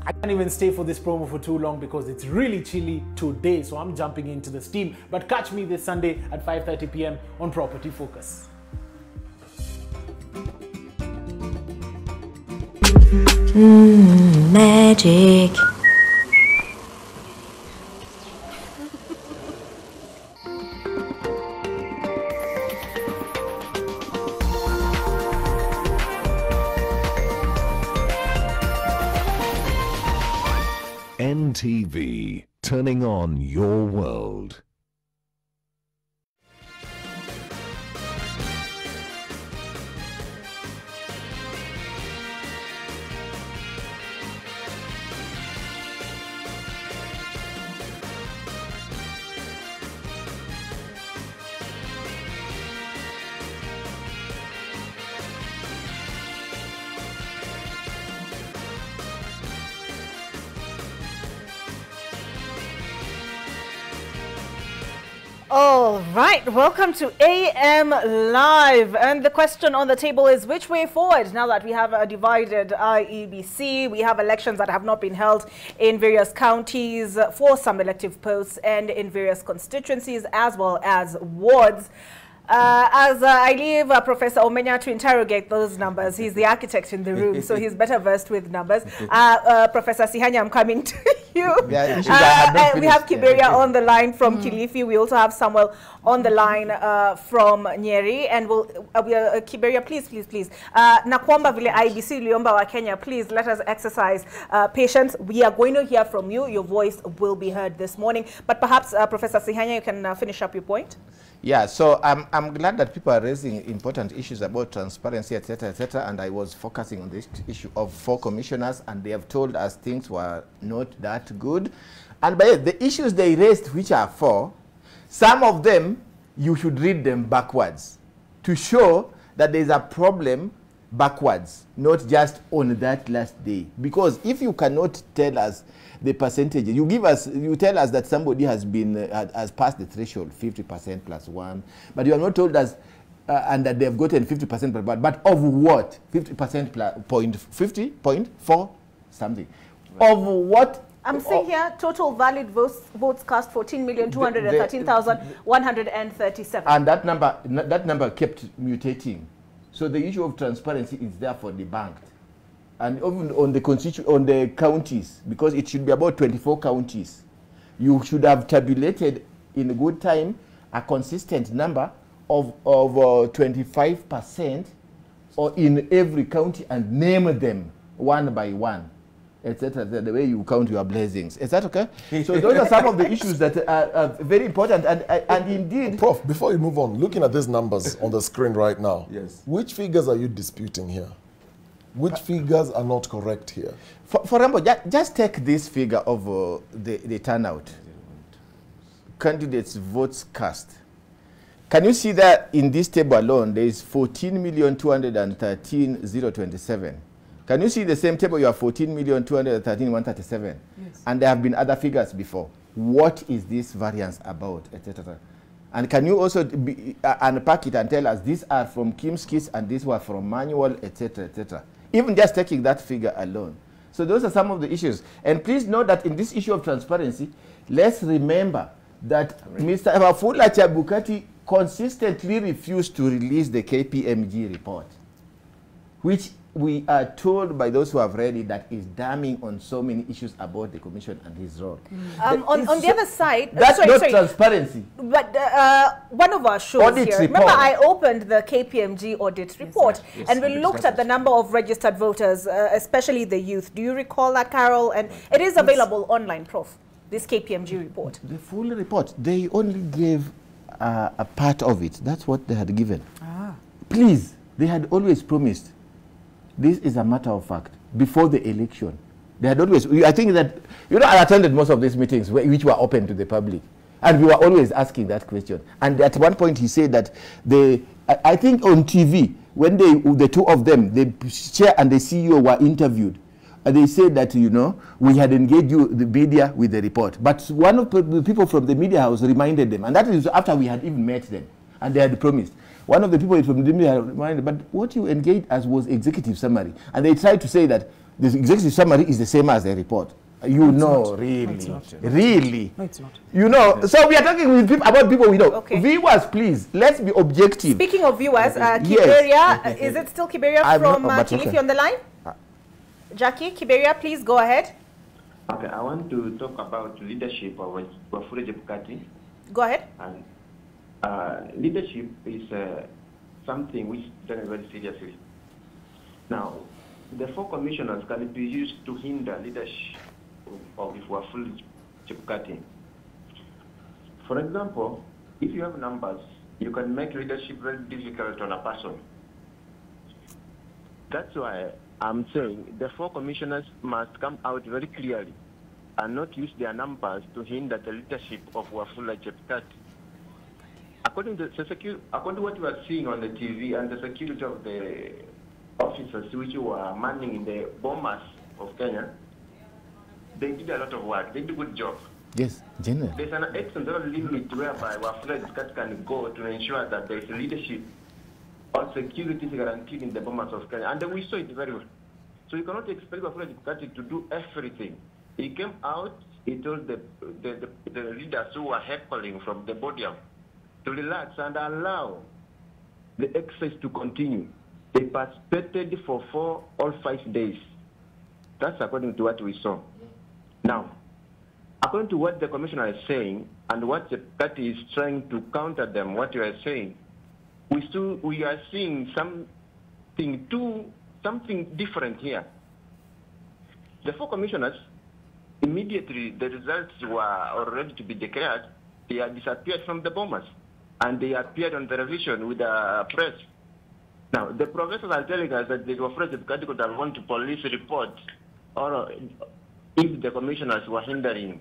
I can't even stay for this promo for too long because it's really chilly today, so I'm jumping into the steam. But catch me this Sunday at 5:30 p.m. on Property Focus. Magic. NTV, turning on your world. All right, welcome to AM Live. And the question on the table is which way forward now that we have a divided IEBC. We have elections that have not been held in various counties for some elective posts and in various constituencies as well as wards. As I leave Professor Omenya to interrogate those numbers, he's the architect in the room, so he's better versed with numbers. Professor Sihanya, I'm coming to you. Yeah, we have Kiberia on the line from Kilifi. We also have Samuel on the line from Nyeri. And Kiberia, please. Nakwamba vile IEBC liomba wa Kenya, please let us exercise patience. We are going to hear from you. Your voice will be heard this morning. But perhaps, Professor Sihanya, you can finish up your point. Yeah, so I'm glad that people are raising important issues about transparency, etc., and I was focusing on this issue of 4 commissioners, and they have told us things were not that good. And by the issues they raised, which are 4, some of them, you should read them backwards to show that there is a problem backwards, not just on that last day. Because if you cannot tell us the percentage, you tell us that somebody has passed the threshold, 50% plus 1, but you have not told us and that they have gotten 50% but of what? 50% plus 50.4 something. Right. Of what? I'm seeing here total valid votes cast 14,213,137. And that number kept mutating. So the issue of transparency is therefore debunked. And even on the counties, because it should be about 24 counties, you should have tabulated in a good time a consistent number of 25% or in every county and name them one by one, etc. The way you count your blessings. Is that okay? So those are some of the issues that are very important. And indeed, Prof, before you move on, looking at these numbers on the screen right now, yes, which figures are you disputing here? Which figures are not correct here? For example, just take this figure of the turnout. Candidates' votes cast. Can you see that in this table alone, there is 14,213,027. Can you see the same table? You have 14,213,137. Yes. And there have been other figures before. What is this variance about, etc.? And can you also unpack it and tell us these are from Kim's Kiss and these were from Manual, etc., etc.? Even just taking that figure alone. So those are some of the issues. And please note that in this issue of transparency, let's remember that Mr. Wafula Chebukati consistently refused to release the KPMG report, which we are told by those who have read it that is damning on so many issues about the commission and his role. On the other side, that's not transparency. But one of our shows audit here, report. remember I opened the KPMG audit report, yes, and we looked at the number of registered voters, especially the youth. Do you recall that, Carol? And it is available online, Prof, this KPMG report. The full report, they only gave a part of it. That's what they had given. Please, they had always promised. This is a matter of fact. Before the election, they had always, I think that, I attended most of these meetings which were open to the public. And we were always asking that question. And at one point he said that I think on TV, when the two of them, the chair and the CEO were interviewed, they said that, we had engaged the media with the report. But one of the people from the media house reminded them, and that is after we had even met them, and they had promised. One of the people from the media reminded, but what you engaged as was executive summary. And they tried to say that The executive summary is the same as the report. You know, really, really. No, it's not. You know, so we are talking with people about people we know. Okay. Viewers, please, let's be objective. Speaking of viewers, Kiberia, is it still Kiberia from Kilifi on the line? Jackie, Kiberia, please go ahead. Okay, I want to talk about leadership of Wafula Chebukati. Go ahead. And leadership is something which is done very seriously. Now, the 4 commissioners can be used to hinder leadership of Wafula Chebukati. For example, if you have numbers, you can make leadership very difficult on a person. That's why I'm saying the 4 commissioners must come out very clearly and not use their numbers to hinder the leadership of Wafula Chebukati. According to what you are seeing on the TV and the security of the officers which were manning in the bombers of Kenya, they did a lot of work. They did a good job. Yes, generally. There's an external limit whereby Wafula Chebukati can go to ensure that there is leadership or security guaranteed in the bombers of Kenya. And we saw it very well. So you cannot expect Wafula Chebukati to do everything. He came out, he told the leaders who were heckling from the podium to relax and allow the exercise to continue. They participated for 4 or 5 days. That's according to what we saw. Now, according to what the commissioner is saying and what the party is trying to counter them, what you are saying, we are seeing something different here. The 4 commissioners, immediately the results were already to be declared, they had disappeared from the bombers and they appeared on television with the press. Now, the professors are telling us that they were afraid that the could have gone to police report or if the commissioners were hindering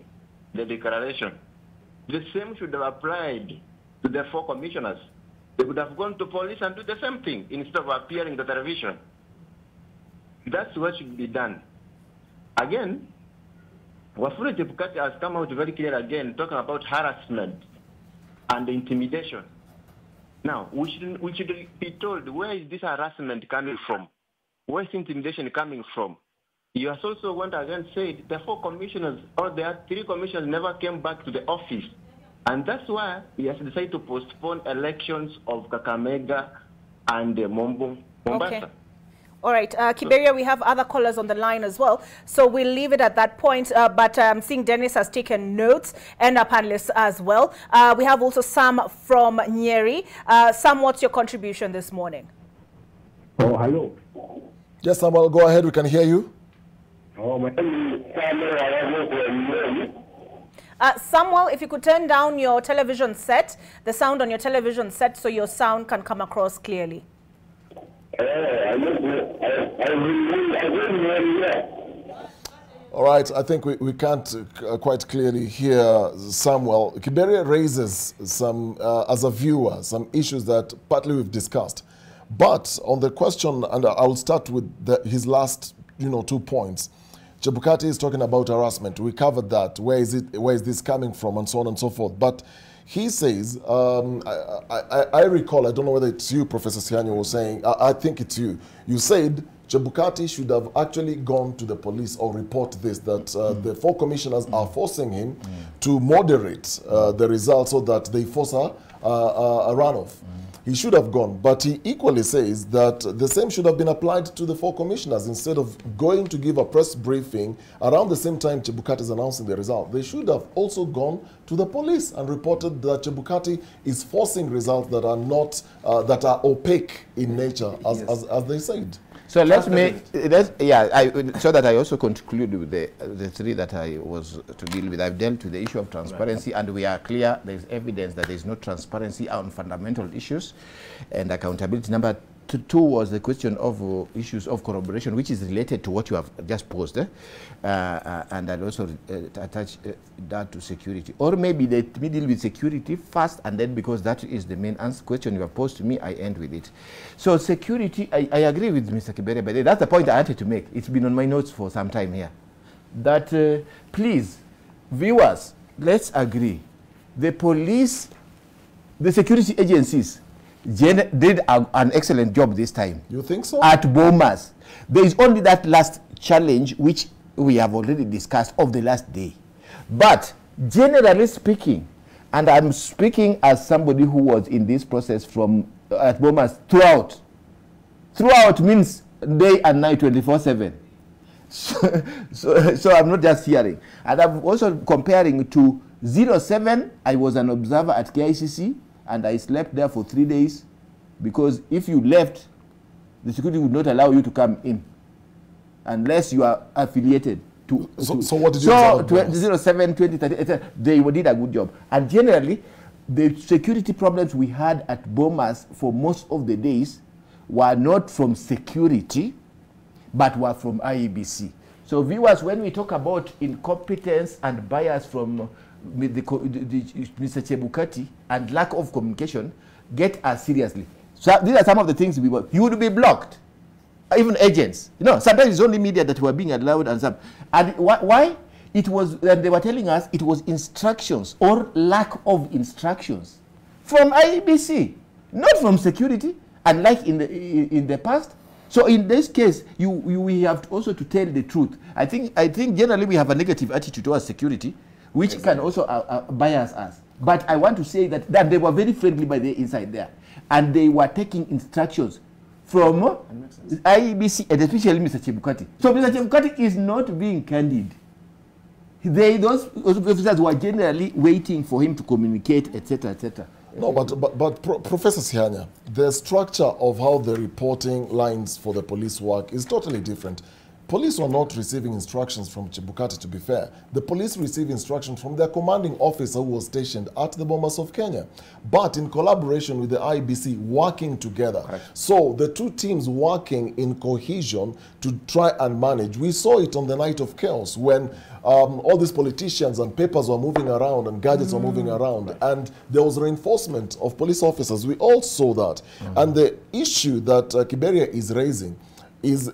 the declaration. The same should have applied to the 4 commissioners. They could have gone to police and do the same thing instead of appearing on the television. That's what should be done. Again, Wafula Chebukati has come out very clear again, talking about harassment and intimidation. Now, we should be told, where is this harassment coming from? Where is intimidation coming from? You have also once again said the 4 commissioners, or the 3 commissioners never came back to the office. And that's why he has decided to postpone elections of Kakamega and Mombasa. Okay. All right, Kiberia, we have other callers on the line as well, so we'll leave it at that point. But I'm seeing Dennis has taken notes and our panelists as well. We have also Sam from Nyeri. Sam, what's your contribution this morning? Oh, hello. Yes, Samuel, go ahead. We can hear you. Oh, my name is Samuel. Samuel, if you could turn down your television set, the sound on your television set, so your sound can come across clearly. All right, I think we can't quite clearly hear Samuel. Kiberia raises some, as a viewer, some issues that partly we've discussed. But on the question, and I'll start with his last, 2 points. Chebukati is talking about harassment. We covered that. Where is this coming from, and so on and so forth. But he says, I recall, I don't know whether it's you, Professor Sianyo, was saying, I think it's you. You said Chebukati should have actually gone to the police or report this, that the 4 commissioners are forcing him to moderate the results so that they force a runoff. He should have gone, but he equally says that the same should have been applied to the 4 commissioners. Instead of going to give a press briefing around the same time Chebukati is announcing the result, they should have also gone to the police and reported that Chebukati is forcing results that are not that are opaque in nature, as they said. So so that I also conclude with the 3 that I was to deal with. I've dealt with the issue of transparency, and we are clear there's evidence that there's no transparency on fundamental issues and accountability. Number 2 was the question of issues of corroboration, which is related to what you have just posed, and I'll also attach that to security. Or maybe let me deal with security first, and then, because that is the main question you have posed to me, I end with it. So security, I agree with Mr. Kiberia, but that's the point I wanted to make. It's been on my notes for some time here. That, please, viewers, let's agree. The police, the security agencies did an excellent job this time. You think so? At Bomas. There is only that last challenge which we have already discussed of the last day. But generally speaking, and I'm speaking as somebody who was in this process from at Bomas throughout. Throughout means day and night, 24/7. So I'm not just hearing. And I'm also comparing to 07, I was an observer at KICC, and I slept there for 3 days, because if you left, the security would not allow you to come in unless you are affiliated to. So what did you do? 07, 2030, they did a good job. And generally, the security problems we had at Bomas for most of the days were not from security, but were from IEBC. So viewers, when we talk about incompetence and bias from Mr. Chebukati and lack of communication, get us seriously. So these are some of the things we want. You would be blocked. Even agents. You know, sometimes it's only media that were being allowed and some. And why? It was, they were telling us it was instructions or lack of instructions from IEBC, not from security, unlike in the past. So in this case, we have also to tell the truth. I think generally we have a negative attitude towards security, which can also bias us. But I want to say that they were very friendly by the inside there, and they were taking instructions from IEBC and especially Mr. Chebukati. So Mr. Chebukati is not being candid. Those officers were generally waiting for him to communicate, etc., etc. No, but Professor Sianya, the structure of how the reporting lines for the police work is totally different. Police were not receiving instructions from Chebukati, to be fair. The police received instructions from their commanding officer who was stationed at the Bomas of Kenya, but in collaboration with the IEBC, working together. Correct. So the two teams working in cohesion to try and manage. We saw it on the night of chaos when all these politicians and papers were moving around and gadgets were moving around, and there was reinforcement of police officers. We all saw that. And the issue that Kiberia is raising is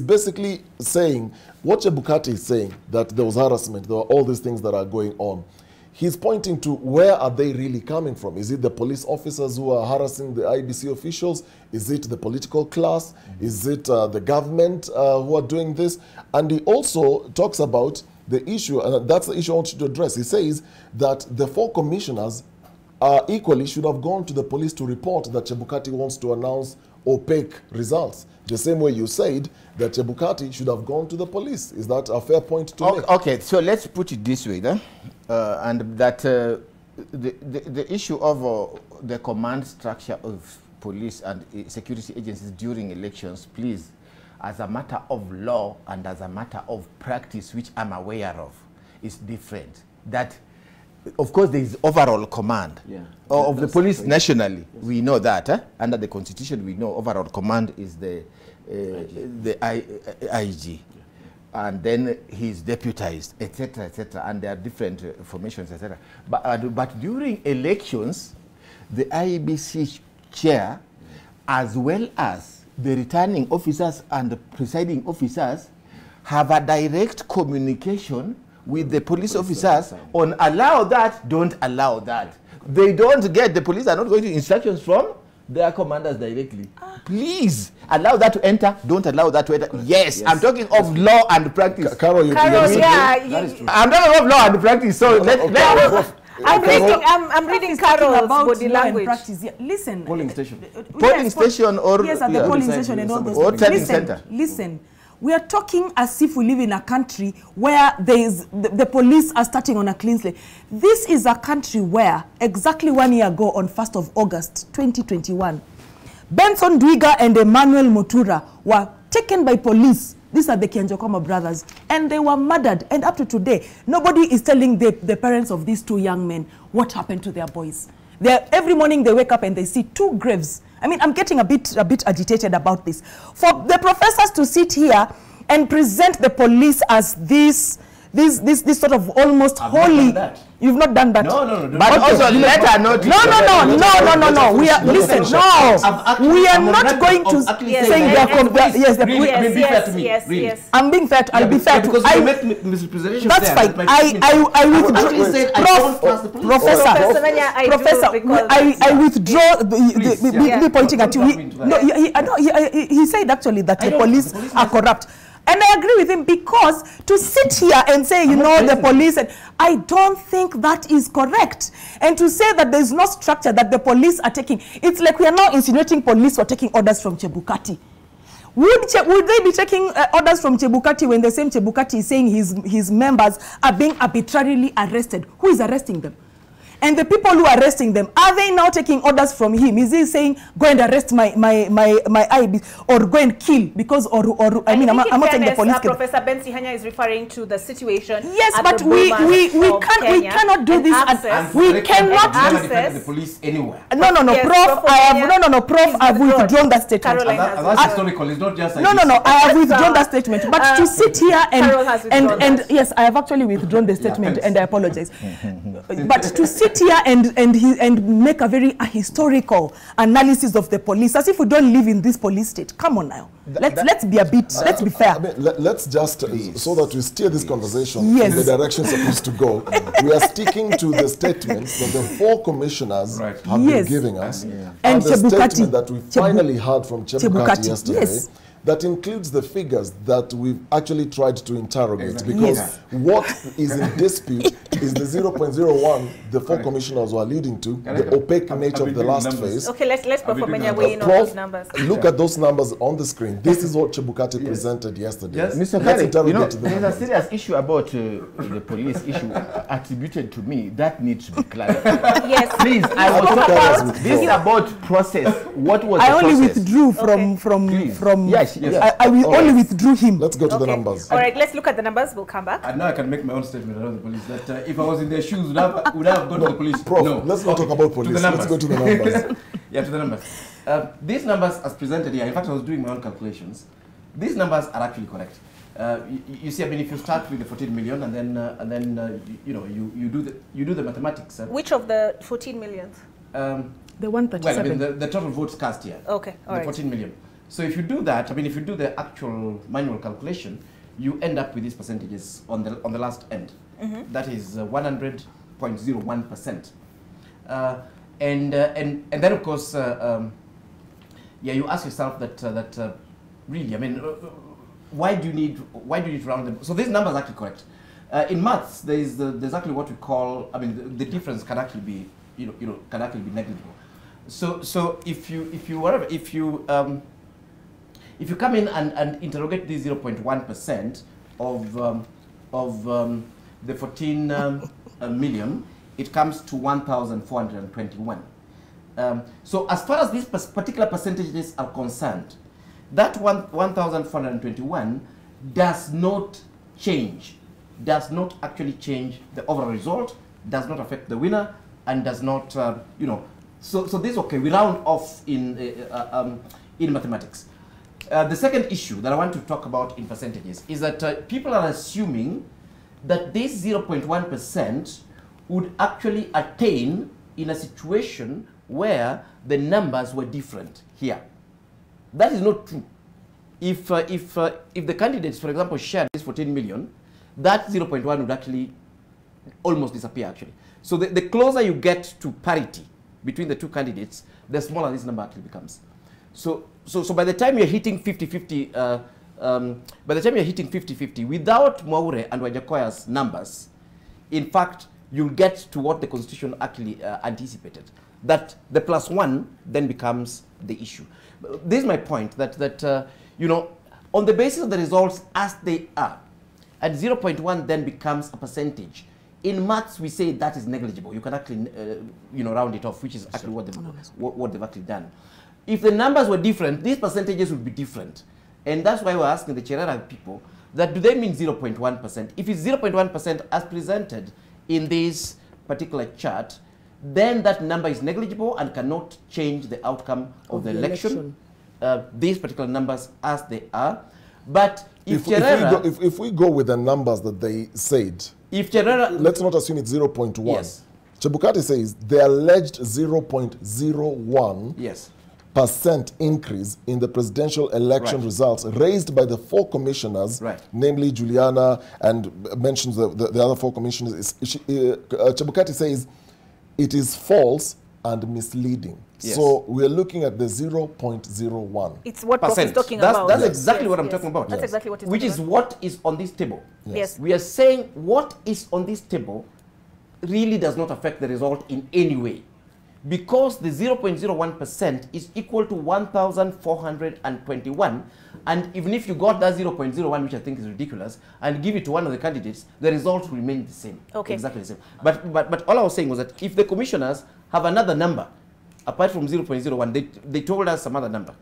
basically saying what Chebukati is saying, that there was harassment, there were all these things that are going on. He's pointing to where are they really coming from? Is it the police officers who are harassing the IEBC officials? Is it the political class? Is it the government who are doing this? And he also talks about the issue, and that's the issue I want you to address. He says that the 4 commissioners equally should have gone to the police to report that Chebukati wants to announce opaque results. The same way you said that Chebukati should have gone to the police. Is that a fair point to make? Okay, so let's put it this way, then. And that the issue of the command structure of police and security agencies during elections, please, as a matter of law and as a matter of practice, which I'm aware of, is different. That, of course, there is overall command of the police nationally. Yes. We know that. Under the Constitution, we know overall command is the IG. And then he's deputized, etc., etc., and there are different formations, etc. But during elections, the IEBC chair, as well as the returning officers and the presiding officers, have a direct communication with the police officers on allow that, don't allow that. They don't get, the police are not going to instructions from their commanders directly. Please allow that to enter, don't allow that to enter. Yes, I'm talking of law and practice. Carol, I'm talking of law and practice. So I'm reading Carol's body language. Practice. Yeah. Listen. Polling station. Polling station or yes, at the polling station and all those or telling center. Listen. We are talking as if we live in a country where there is the police are starting on a clean slate. This is a country where exactly 1 year ago on 1st of August 2021, Benson Dwiga and Emmanuel Mutura were taken by police. These are the Kianjokoma brothers, and they were murdered. And up to today, nobody is telling the parents of these 2 young men what happened to their boys. Every morning they wake up and they see 2 graves. I mean, I'm getting a bit agitated about this. For the professors to sit here and present the police as this sort of almost holy. You've not done that. No. But also let her not. No. We are listen. No, we are not going to say they are. Yes. I'm being fair. I'll be fair because you make misrepresentation. That's fine. I withdraw. Professor, I withdraw the pointing at you. He said actually that the police are corrupt. And I agree with him, because to sit here and say, you know, the police, I don't think that is correct. And to say that there's no structure that the police are taking, it's like we are now insinuating police are taking orders from Chebukati. Would they be taking orders from Chebukati when the same Chebukati is saying his members are being arbitrarily arrested? Who is arresting them? And the people who are arresting them, are they now taking orders from him? Is he saying, go and arrest my IEBC, or go and kill? Because, I'm not saying the police. Professor Bensi Hanya is referring to the situation. Yes, but we cannot do this. We cannot access the police anywhere. No, yes, Prof, I've withdrawn that statement. That's historical. It's not just. No, I have withdrawn that statement. But to sit here and yes, I have actually withdrawn the statement, and I apologize. But to sit here and make a very historical analysis of the police, as if we don't live in this police state. Come on now. Let's be fair. I mean, let's just, so that we steer this conversation in the direction it's supposed to go, we are sticking to the statements that the 4 commissioners have been giving us, and the statement that we finally heard from Chebukati yesterday. That includes the figures that we've actually tried to interrogate, because what is in dispute is the 0.01 the 4 commissioners were alluding to, the opaque nature of the last phase. Okay, let's perform weigh in on those numbers. Look at those numbers on the screen. This is what Chebukati presented yesterday. Yes. Mr. Kerry, there's a serious issue about the police issue attributed to me that needs to be clarified. Yes, please. I was talking about this about process. What was I the only process? withdrew from Yes. I only withdrew him. Let's go to the numbers. All right, let's look at the numbers. We'll come back. And now I can make my own statement around the police. That if I was in their shoes, would I have gone to the police? Prof, let's not talk about police. Let's go to the numbers. Yeah, to the numbers. These numbers as presented here, in fact, I was doing my own calculations. These numbers are actually correct. You see, I mean, if you start with the 14 million and then you do the mathematics. Which of the 14 millions? The 137. Well, I mean, the total votes cast here. Okay, all right. 14 million. So if you do that, I mean, if you do the actual manual calculation, you end up with these percentages on the last end. That is 100.01%. And then of course, you ask yourself that really, I mean, why do you need to round them? So these numbers are actually correct. In maths, there's actually what we call, I mean, the difference can actually be can actually be negligible. So if you come in and interrogate the 0.1% of the 14 million, it comes to 1,421. So as far as these particular percentages are concerned, that 1,421 does not actually change the overall result, does not affect the winner, and does not, So this is okay. We round off in mathematics. The second issue that I want to talk about in percentages is that people are assuming that this 0.1% would actually attain in a situation where the numbers were different here. That is not true. If the candidates, for example, shared this 14 million, that 0.1 would actually almost disappear actually. So the closer you get to parity between the two candidates, the smaller this number actually becomes. So by the time you're hitting 50-50, without Mwaure and Wajakoya's numbers, in fact, you'll get to what the Constitution actually anticipated, that the +1 then becomes the issue. This is my point, that on the basis of the results as they are, and 0.1 then becomes a percentage. In maths, we say that is negligible. You can actually, round it off, which is actually what they've actually done. If the numbers were different, these percentages would be different. And that's why we're asking the Cherera people that do they mean 0.1%? If it's 0.1% as presented in this particular chart, then that number is negligible and cannot change the outcome of the election. These particular numbers as they are. But if Cherera... If we go with the numbers that they said, if Cherera... Let's not assume it's 0.1. Yes. Chebukati says the alleged 0.01 yes. % increase in the presidential election results raised by the 4 commissioners, namely Juliana, and mentions the other 4 commissioners. Chebukati says it is false and misleading. Yes. So we're looking at the 0.01. It's what Prof is talking about. That's exactly what I'm talking about. That's exactly what Which is what is on this table. Yes. We are saying what is on this table really does not affect the result in any way, because the 0.01% is equal to 1,421, and even if you got that 0.01, which I think is ridiculous, and give it to one of the candidates, the result will remain the same. Okay. Exactly the same. But all I was saying was that if the commissioners have another number, apart from 0.01, they told us some other number.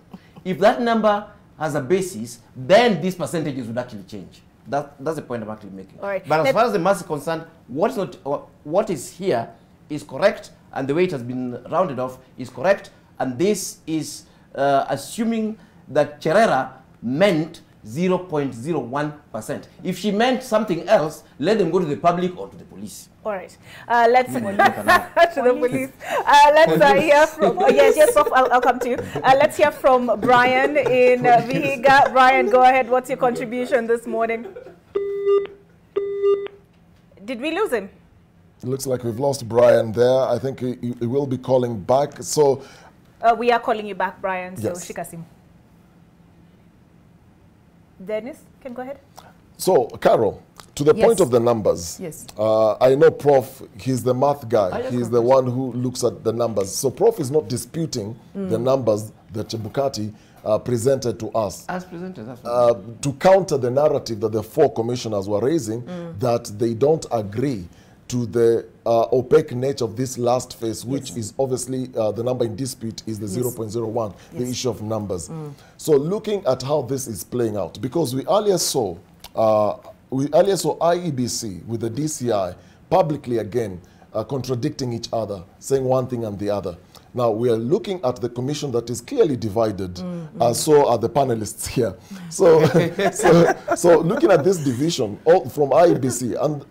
If that number has a basis, then these percentages would actually change. That's the point I'm actually making. All right. But as far as the mass is concerned, what is here is correct, and the way it has been rounded off is correct, and this is assuming that Cherera meant 0.01%. If she meant something else, let them go to the public or to the police. All right. Let's to the police. Let's hear from yes, Prof, I'll come to you. Let's hear from Brian in Vihiga. Brian, go ahead. What's your contribution this morning? Did we lose him? It looks like we've lost Brian there. I think he will be calling back. So we are calling you back, Brian. So yes. Shikasim. Dennis, can go ahead. So, Carol, to the point of the numbers. Yes. I know Prof, he's the math guy. He's the one who looks at the numbers. So Prof is not disputing the numbers that Chebukati presented to us. As presented, that's right. To counter the narrative that the 4 commissioners were raising, that they don't agree to the opaque nature of this last phase, which is obviously the number in dispute is the 0.01, the issue of numbers. So looking at how this is playing out, because we earlier saw IEBC with the DCI publicly again contradicting each other, saying one thing and the other. Now we are looking at the commission that is clearly divided, so are the panelists here. So, so looking at this division from IEBC, and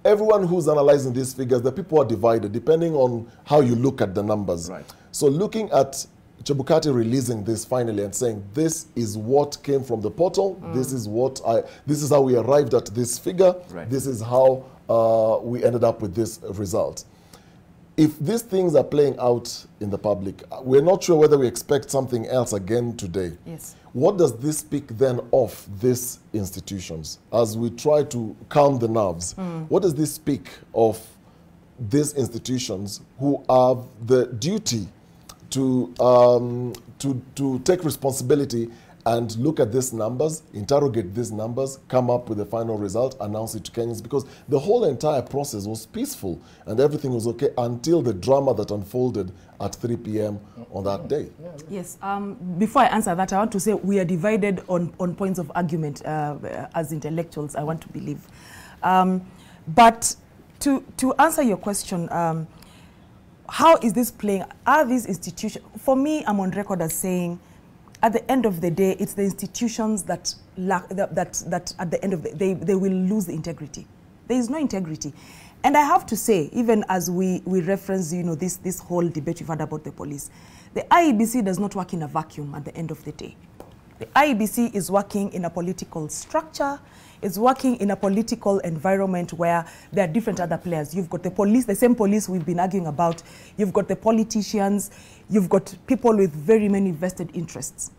everyone who's analyzing these figures, the people are divided depending on how you look at the numbers. Right. So looking at Chebukati releasing this finally and saying this is what came from the portal, this is how we arrived at this figure, this is how we ended up with this result. If these things are playing out in the public, we're not sure whether we expect something else again today. Yes. What does this speak then of these institutions as we try to calm the nerves? What does this speak of these institutions who have the duty to take responsibility and look at these numbers, interrogate these numbers, come up with a final result, announce it to Kenyans? Because the whole entire process was peaceful and everything was okay until the drama that unfolded at 3 p.m. on that day. Yes. Before I answer that, I want to say we are divided on points of argument as intellectuals, I want to believe. But to answer your question, how is this playing? Are these institutions, for me, I'm on record as saying, at the end of the day, it's the institutions that lack, that at the end of the day, they will lose the integrity. There is no integrity. And I have to say, even as we reference, this whole debate we've had about the police, the IEBC does not work in a vacuum at the end of the day. The IEBC is working in a political structure, is working in a political environment where there are different other players. You've got the police, the same police we've been arguing about. You've got the politicians. You've got people with very many vested interests.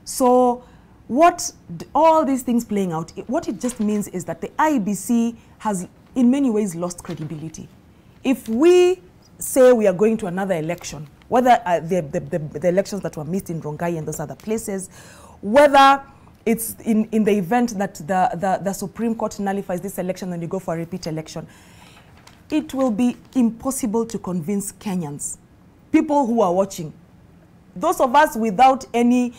So what all these things playing out, what it just means is that the IEBC has in many ways lost credibility. If we say we are going to another election, whether the elections that were missed in Rongai and those other places, whether it's in the event that the Supreme Court nullifies this election and you go for a repeat election, it will be impossible to convince Kenyans, people who are watching, those of us without any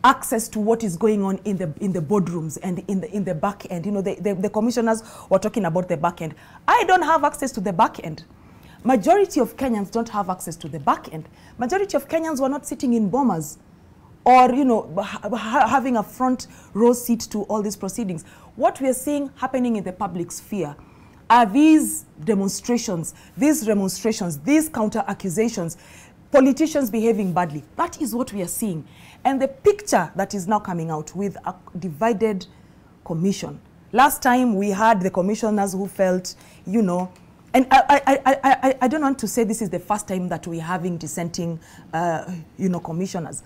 access to what is going on in the boardrooms and in the back end. The commissioners were talking about the back end. I don't have access to the back end. Majority of Kenyans don't have access to the back end. Majority of Kenyans were not sitting in bombers or, you know, having a front row seat to all these proceedings. What we are seeing happening in the public sphere are these demonstrations, these remonstrations, these counter-accusations, politicians behaving badly. That is what we are seeing. And the picture that is now coming out with a divided commission. Last time we had the commissioners who felt, you know, and I don't want to say this is the first time that we're having dissenting, you know, commissioners.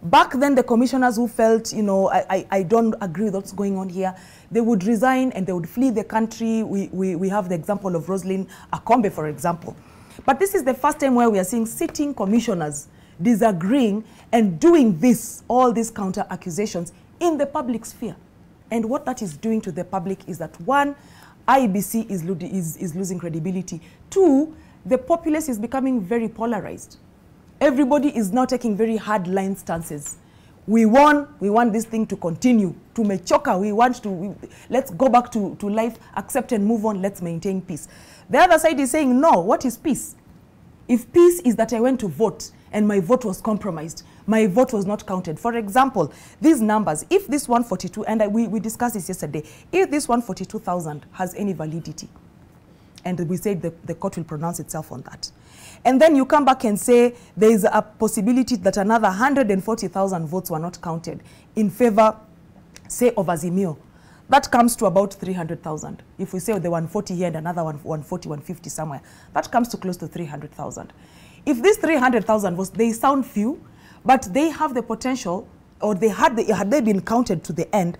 Back then, the commissioners who felt, you know, I don't agree with what's going on here, they would resign and they would flee the country. We have the example of Roslyn Akombe, for example. But this is the first time where we are seeing sitting commissioners disagreeing and doing this, all these counter-accusations in the public sphere. And what that is doing to the public is that, one, IEBC is losing credibility. Two, the populace is becoming very polarized. Everybody is now taking very hard-line stances. We want this thing to continue. To Mechoka, let's go back to life, accept and move on, let's maintain peace. The other side is saying, no, what is peace? If peace is that I went to vote and my vote was compromised, my vote was not counted. For example, these numbers, if this 142, and we discussed this yesterday, if this 142,000 has any validity, and we said the court will pronounce itself on that, and then you come back and say there is a possibility that another 140,000 votes were not counted in favor, say, of Azimio, that comes to about 300,000. If we say the 140 here and another 140, 150 somewhere, that comes to close to 300,000. If these 300,000 votes, they sound few, but they have the potential, or had they been counted to the end,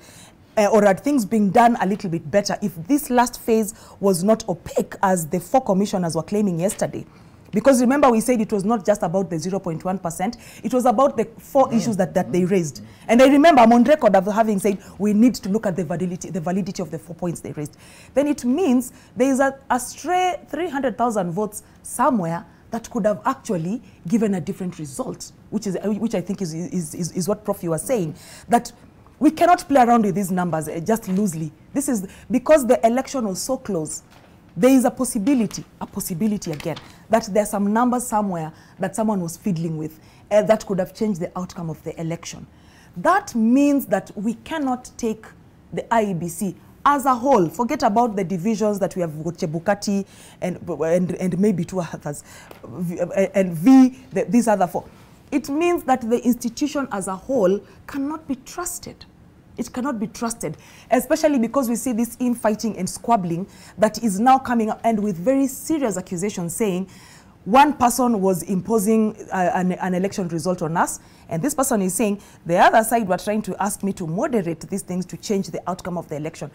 or had things been done a little bit better, if this last phase was not opaque, as the 4 commissioners were claiming yesterday. Because remember, we said it was not just about the 0.1%, it was about the 4 issues that they raised. And I remember I'm on record of having said we need to look at the validity of the 4 points they raised. Then it means there is a stray 300,000 votes somewhere that could have actually given a different result, which I think is what Prof you was saying, that we cannot play around with these numbers just loosely. This is because the election was so close. There is a possibility again, that there's some numbers somewhere that someone was fiddling with that could have changed the outcome of the election. That means that we cannot take the IEBC as a whole. Forget about the divisions that we have got, Chebukati and maybe 2 others, and these other 4. It means that the institution as a whole cannot be trusted. It cannot be trusted, especially because we see this infighting and squabbling that is now coming up, and with very serious accusations saying one person was imposing an election result on us, and this person is saying the other side were trying to ask me to moderate these things to change the outcome of the election.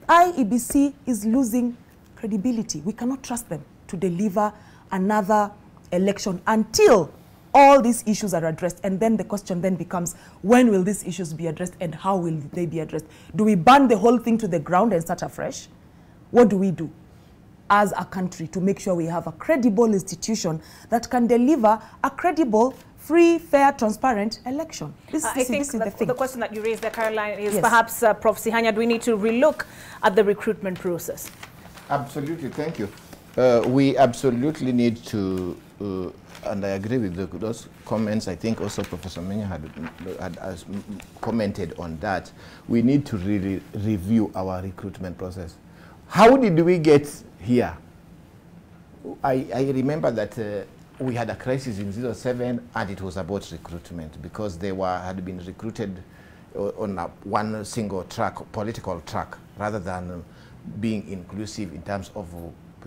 IEBC is losing credibility. We cannot trust them to deliver another election until all these issues are addressed. And then the question then becomes, when will these issues be addressed and how will they be addressed? Do we burn the whole thing to the ground and start afresh? What do we do as a country to make sure we have a credible institution that can deliver a credible, free, fair, transparent election? I think the question that you raised there, Caroline, is perhaps, Prof. Sihanya, do we need to relook at the recruitment process? Absolutely, thank you. We absolutely need to, and I agree with those comments. I think also Professor Menya had commented on that. We need to really review our recruitment process. How did we get here? I remember that we had a crisis in 2007, and it was about recruitment, because they had been recruited on one single track, political track, rather than being inclusive in terms of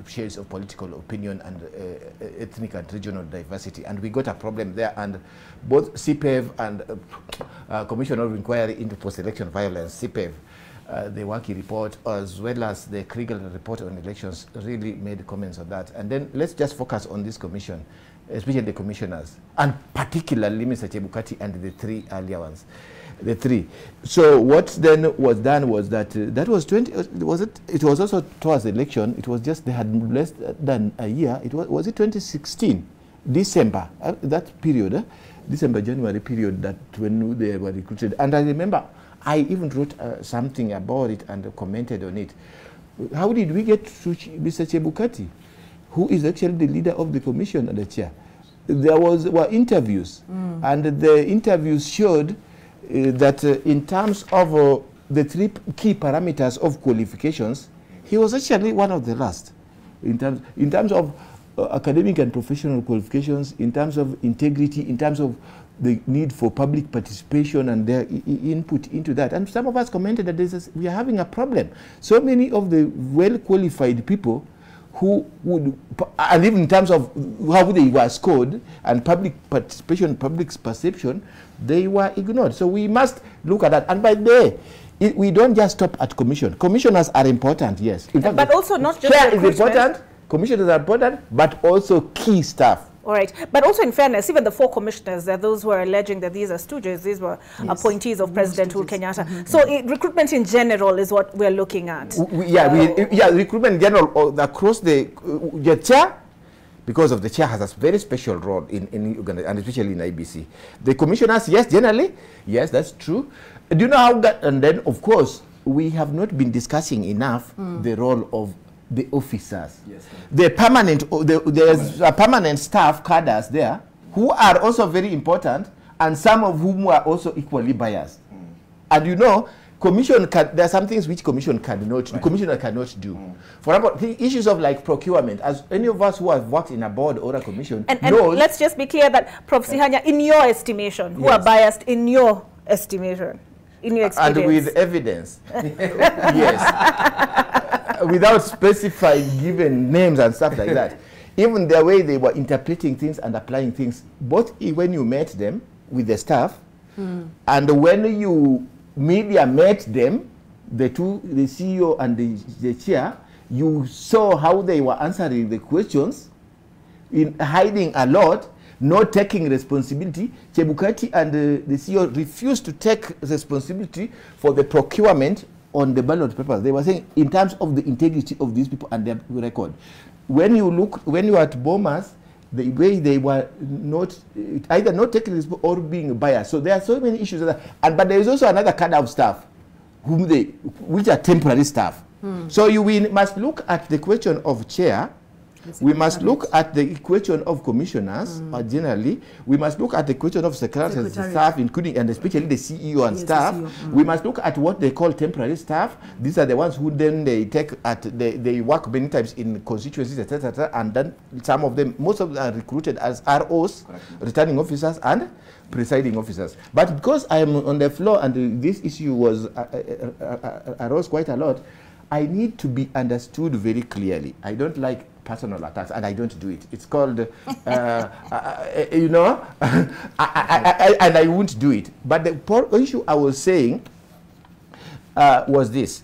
shades of political opinion and ethnic and regional diversity. And we got a problem there, and both CPEV and Commission of Inquiry into Post-Election Violence, CPEV, the Waki report, as well as the Kriegel report on elections, really made comments on that. And then let's just focus on this commission, especially the commissioners, and particularly Mr. Chebukati and the 3 earlier ones. The 3. So what then was done was that that was 20. It was also towards the election. It was just they had less than a year. Was it 2016, December? That period, December January period, that when they were recruited. And I remember I even wrote something about it and commented on it. How did we get to Mr. Chebukati, who is actually the leader of the commission and the chair? there were interviews, and the interviews showed that in terms of the 3 key parameters of qualifications, he was actually one of the last. In terms of academic and professional qualifications, in terms of integrity, in terms of the need for public participation and their input into that. And some of us commented that we are having a problem. So many of the well-qualified people who would, and even in terms of how they were scored and public participation, public perception, they were ignored. So we must look at that. And by the way, we don't just stop at commission. Commissioners are important, yes. In fact, but also not just chair is important, commissioners are important, but also key staff. All right. But also in fairness, even the 4 commissioners, there are those who are alleging that these are stooges, these were appointees of President Uhuru Kenyatta. So recruitment in general is what we're looking at. Recruitment in general across the chair, because of the chair has a very special role in Uganda, and especially in IEBC. The commissioners, yes, generally, yes, that's true. Do you know how that, and then of course, we have not been discussing enough the role of the officers. Yes, the permanent, there's a permanent staff cadres there who are also very important, and some of whom are also equally biased. And you know, there are some things which commissioner cannot do. For example, the issues of like procurement, as any of us who have worked in a board or a commission and knows, let's just be clear that Prof. Sihanya, in your estimation, who are biased in your estimation, in your experience? And with evidence. Yes. Without specifying given names and stuff like that. Even the way they were interpreting things and applying things, both when you met them with the staff and when you media met them, the CEO and the chair, you saw how they were answering the questions, in hiding a lot, not taking responsibility. Chebukati and the CEO refused to take responsibility for the procurement on the ballot papers. They were saying in terms of the integrity of these people and their record. When you are at Bomas, the way they were not either not taking this or being biased. So there are so many issues but there is also another kind of staff which are temporary staff. So we must look at the question of chair. We must look at the question of commissioners, generally. We must look at the question of secretaries and staff, including and especially the CEO and staff. We must look at what they call temporary staff. These are the ones who then they they work many times in constituencies, etc. And then some of them, most of them are recruited as ROs, returning officers, and presiding officers. But because I am on the floor and this issue was arose quite a lot, I need to be understood very clearly. I don't like personal attacks, and I don't do it. It's called, you know, and I won't do it. But the issue I was saying was this.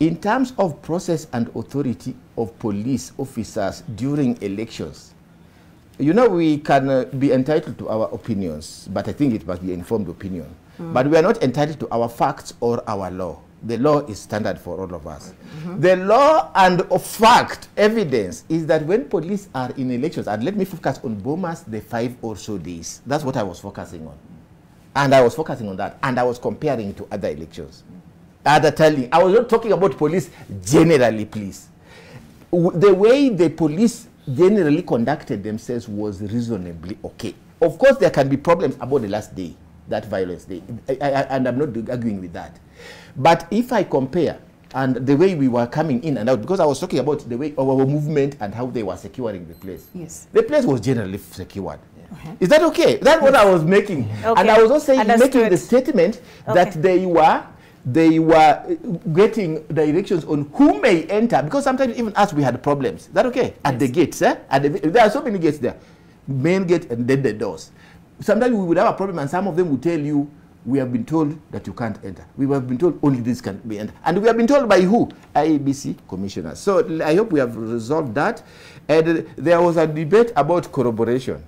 In terms of process and authority of police officers during elections, you know, we can be entitled to our opinions, but I think it must be an informed opinion. But we are not entitled to our facts or our law. The law is standard for all of us. The law and fact evidence is that when police are in elections, and let me focus on Bomas, the 5 or so days. That's what I was focusing on. And I was focusing on that. And I was comparing to other elections. I was not talking about police generally, please. The way the police generally conducted themselves was reasonably okay. Of course, there can be problems about the last day, that violence day. And I'm not arguing with that. But if I compare and the way we were coming in and out, because I was talking about the way of our movement and how they were securing the place. Yes. The place was generally secured. Is that okay? That's what I was making. And I was also saying, making the statement that they were getting directions on who may enter, because sometimes even us, we had problems. Is that okay? At the gates, there are so many gates there. Main gate and then the doors. Sometimes we would have a problem and some of them would tell you, we have been told that you can't enter. We have been told only this can be entered. And we have been told by who? IEBC commissioners. So I hope we have resolved that. And there was a debate about corroboration.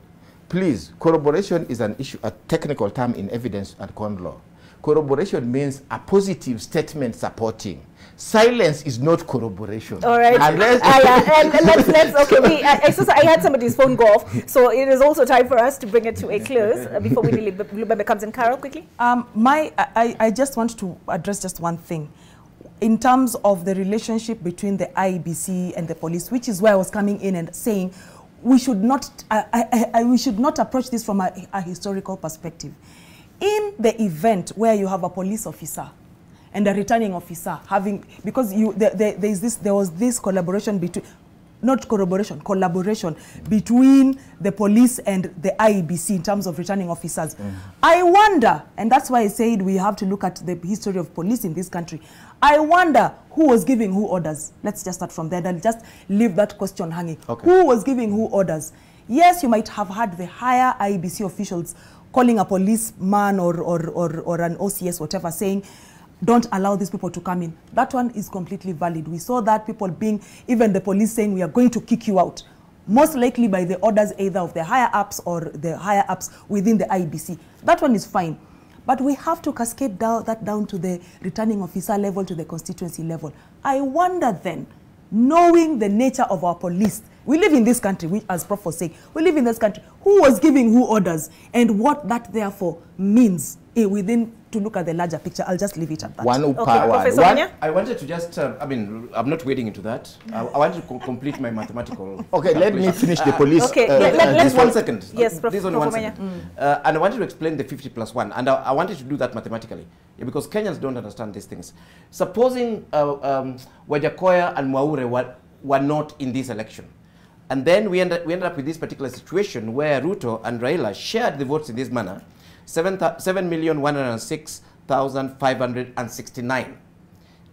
Please, corroboration is an issue, a technical term in evidence and con law. Corroboration means a positive statement supporting. Silence is not corroboration. All right. Unless I had somebody's phone go off, so it is also time for us to bring it to a close before we leave. Lubebe comes in. Carol, quickly. I just want to address just one thing. In terms of the relationship between the IEBC and the police, which is where I was coming in and saying, we should not approach this from a historical perspective. In the event where you have a police officer and a returning officer having, because there was this collaboration between, collaboration between the police and the IEBC in terms of returning officers. I wonder, and that's why I said we have to look at the history of police in this country. I wonder who was giving who orders. Let's just start from there and just leave that question hanging. Okay. Who was giving who orders? Yes, you might have had the higher IEBC officials calling a policeman or an OCS, whatever, saying, don't allow these people to come in. That one is completely valid. We saw that people being, even the police saying, we are going to kick you out. Most likely by the orders either of the higher ups or the higher ups within the IEBC. That one is fine. But we have to cascade that down to the returning officer level, to the constituency level. I wonder then, knowing the nature of our police, we live in this country, which, as Prof was saying, we live in this country, who was giving who orders and what that therefore means within, to look at the larger picture. I'll just leave it at that. Professor Manya? I wanted to just, I'm not wading into that. I wanted to complete my mathematical. Okay, let me finish the police. Okay, just 1 second. Yes, this only 1 second. And I wanted to explain the 50+1, and I wanted to do that mathematically, because Kenyans don't understand these things. Supposing Wajakoya and Mwaure were not in this election, and then we ended up with this particular situation where Ruto and Raila shared the votes in this manner, 7,106,569.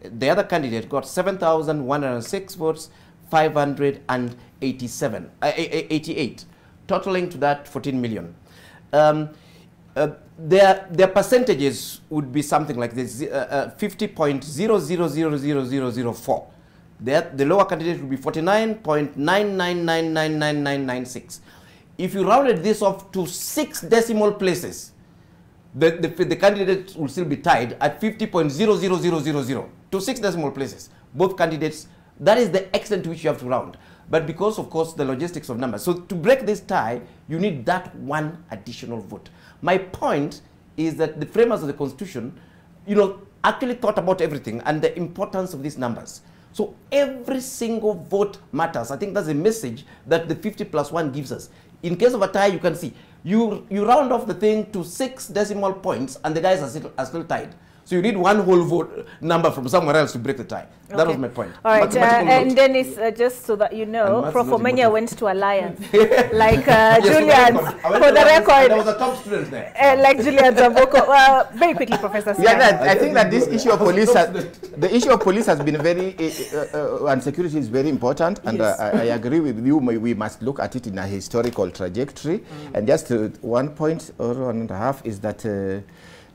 The other candidate got 7,106 votes, 588, totaling to that 14 million. Their percentages would be something like this, 50.0000004. The lower candidate would be 49.9999996. If you rounded this off to 6 decimal places, the candidate will still be tied at 50.00000 to 6 decimal places. Both candidates, that is the extent to which you have to round. But because, of course, the logistics of numbers. So to break this tie, you need that one additional vote. My point is that the framers of the Constitution, actually thought about everything and the importance of these numbers. So every single vote matters. I think that's a message that the 50+1 gives us. In case of a tie, you can see, you round off the thing to 6 decimal points and the guys are still tied. So you need one whole vote number from somewhere else to break the tie. Okay. That was my point. All right, and Dennis, just so that you know, Prof. Omenya went to Alliance. Like Julian, for the record. There was a top student there. Like Julian Zamboko. Very quickly, Professor. Yeah, I think that this issue of police, the issue of police has been very, and security is very important. And yes. I agree with you, we must look at it in a historical trajectory. And just 1 point or 1.5 is that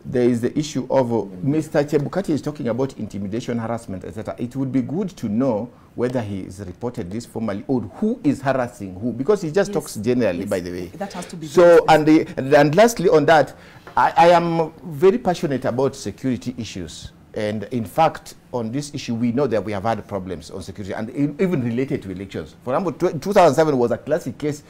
there is the issue of Mr. Chebukati is talking about intimidation, harassment, etc. It would be good to know whether he is reported this formally or who is harassing who, because he just talks generally, by the way. That has to be. So, and lastly on that, I am very passionate about security issues. And in fact, on this issue, we know that we have had problems on security, and even related to elections. For example, 2007 was a classic case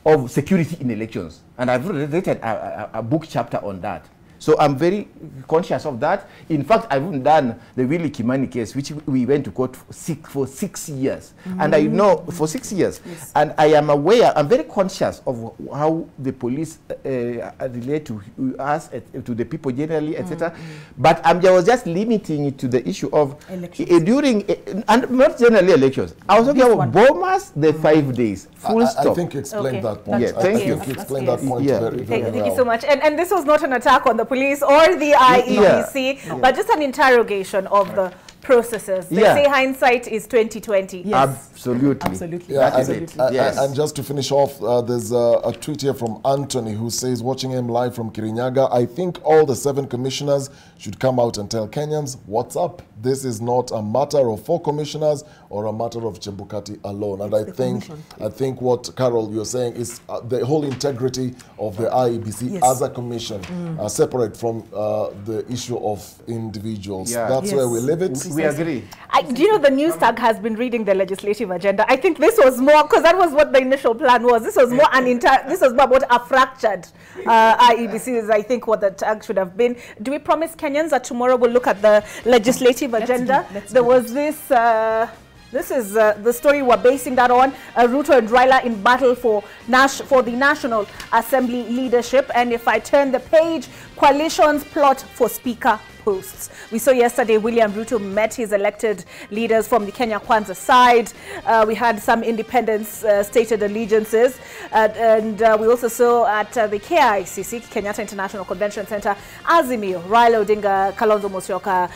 of security in elections. And I've written a book chapter on that. So I'm very conscious of that. In fact, I've even done the Willie Kimani case, which we went to court for 6 years. And I know for 6 years. Yes. And I am aware, I'm very conscious of how the police relate to us, to the people generally, etc. But I was just limiting it to the issue of during, and not generally elections. I was talking about Bomas, the 5 days. Full stop. I think you explained that point. Yeah, thank you. You explained that point very well. Thank you so much. And this was not an attack on the police or the IEBC, but just an interrogation of the processes. They say hindsight is 20/20. Yes. Absolutely. Absolutely. Yeah, That's and, it. Yes. And just to finish off, there's a tweet here from Anthony who says, watching him live from Kirinyaga, I think all the 7 commissioners should come out and tell Kenyans what's up. This is not a matter of 4 commissioners or a matter of Chebukati alone. And I think what, Carol, you're saying is the whole integrity of the IEBC as a commission, separate from the issue of individuals. Yeah. That's where we live it. We agree. Do you know the news tag has been reading the legislative agenda? I think this was more, because that was what the initial plan was. This was more this was more about a fractured IEBC is, I think, what the tag should have been. Do we promise Kenyans that tomorrow we'll look at the legislative agenda? There was this This is the story we're basing that on. Ruto and Raila in battle for the National Assembly leadership. And if I turn the page, coalitions plot for speaker posts. We saw yesterday William Ruto met his elected leaders from the Kenya Kwanza side. We had some independence stated allegiances. And we also saw at the KICC, Kenyatta International Convention Center, Azimio, Raila Odinga, Kalonzo Musyoka,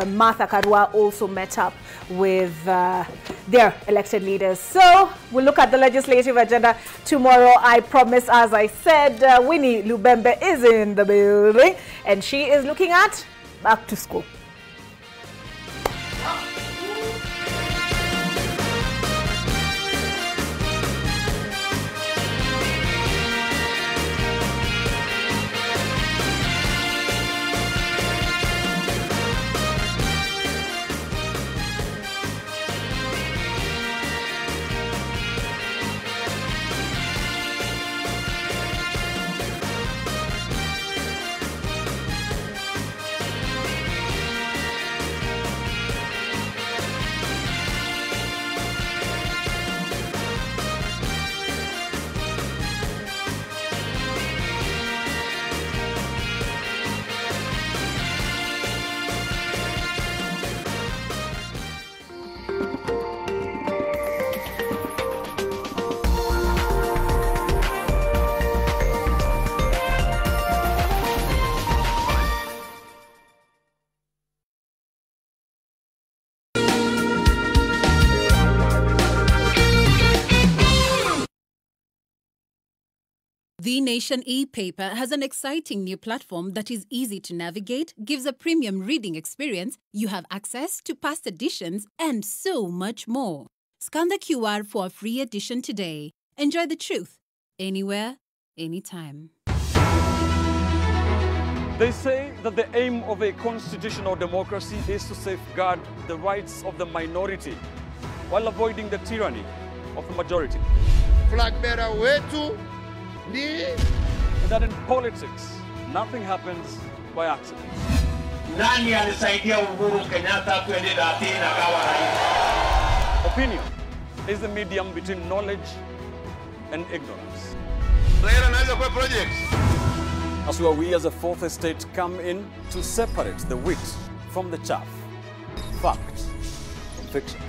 Martha Karua also met up with their elected leaders. So we'll look at the legislative agenda tomorrow. I promise, as I said, Winnie Lubembe is in the building and she is looking at back to school. The Nation e-paper has an exciting new platform that is easy to navigate, gives a premium reading experience, you have access to past editions, and so much more. Scan the QR for a free edition today. Enjoy the truth, anywhere, anytime. They say that the aim of a constitutional democracy is to safeguard the rights of the minority while avoiding the tyranny of the majority. Flag bearer wetu. And that in politics, nothing happens by accident. Opinion is the medium between knowledge and ignorance. That's where we as a fourth estate come in to separate the wheat from the chaff, fact from fiction.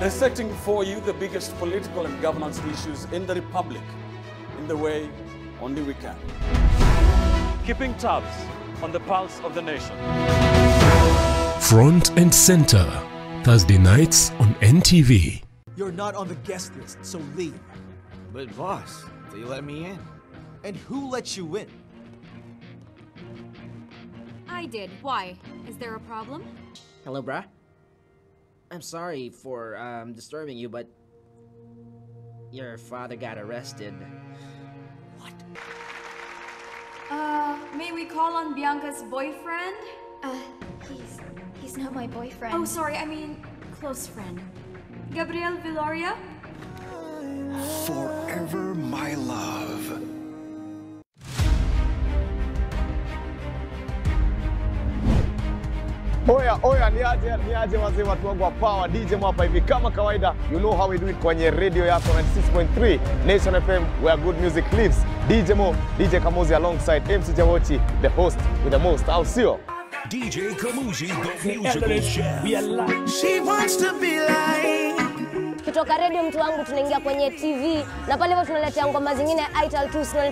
Dissecting for you the biggest political and governance issues in the Republic in the way only we can. Keeping tabs on the pulse of the nation. Front and Center, Thursday nights on NTV. You're not on the guest list, so leave. But boss, they let me in. And who let you in? I did. Why? Is there a problem? Hello, bruh. I'm sorry for disturbing you, but your father got arrested. What? May we call on Bianca's boyfriend? He's not my boyfriend. Oh, sorry, I mean close friend. Gabriel Villoria? Forever my love. Oya, niaje wazee watu wangu wa power, DJ mwapa hivi kama kawaida, you know how we do it kwenye radio yako 96.3 Nation FM, where good music lives. DJ Mo, DJ Kamuzi alongside MC Jawochi, the host with the most, au sio? DJ Kamuzi, the musical chef. She wants to be like. Kutoka radio mtu wangu tunaingia kwenye TV na pale hivyo tunaletea ngoma zingine Ital 2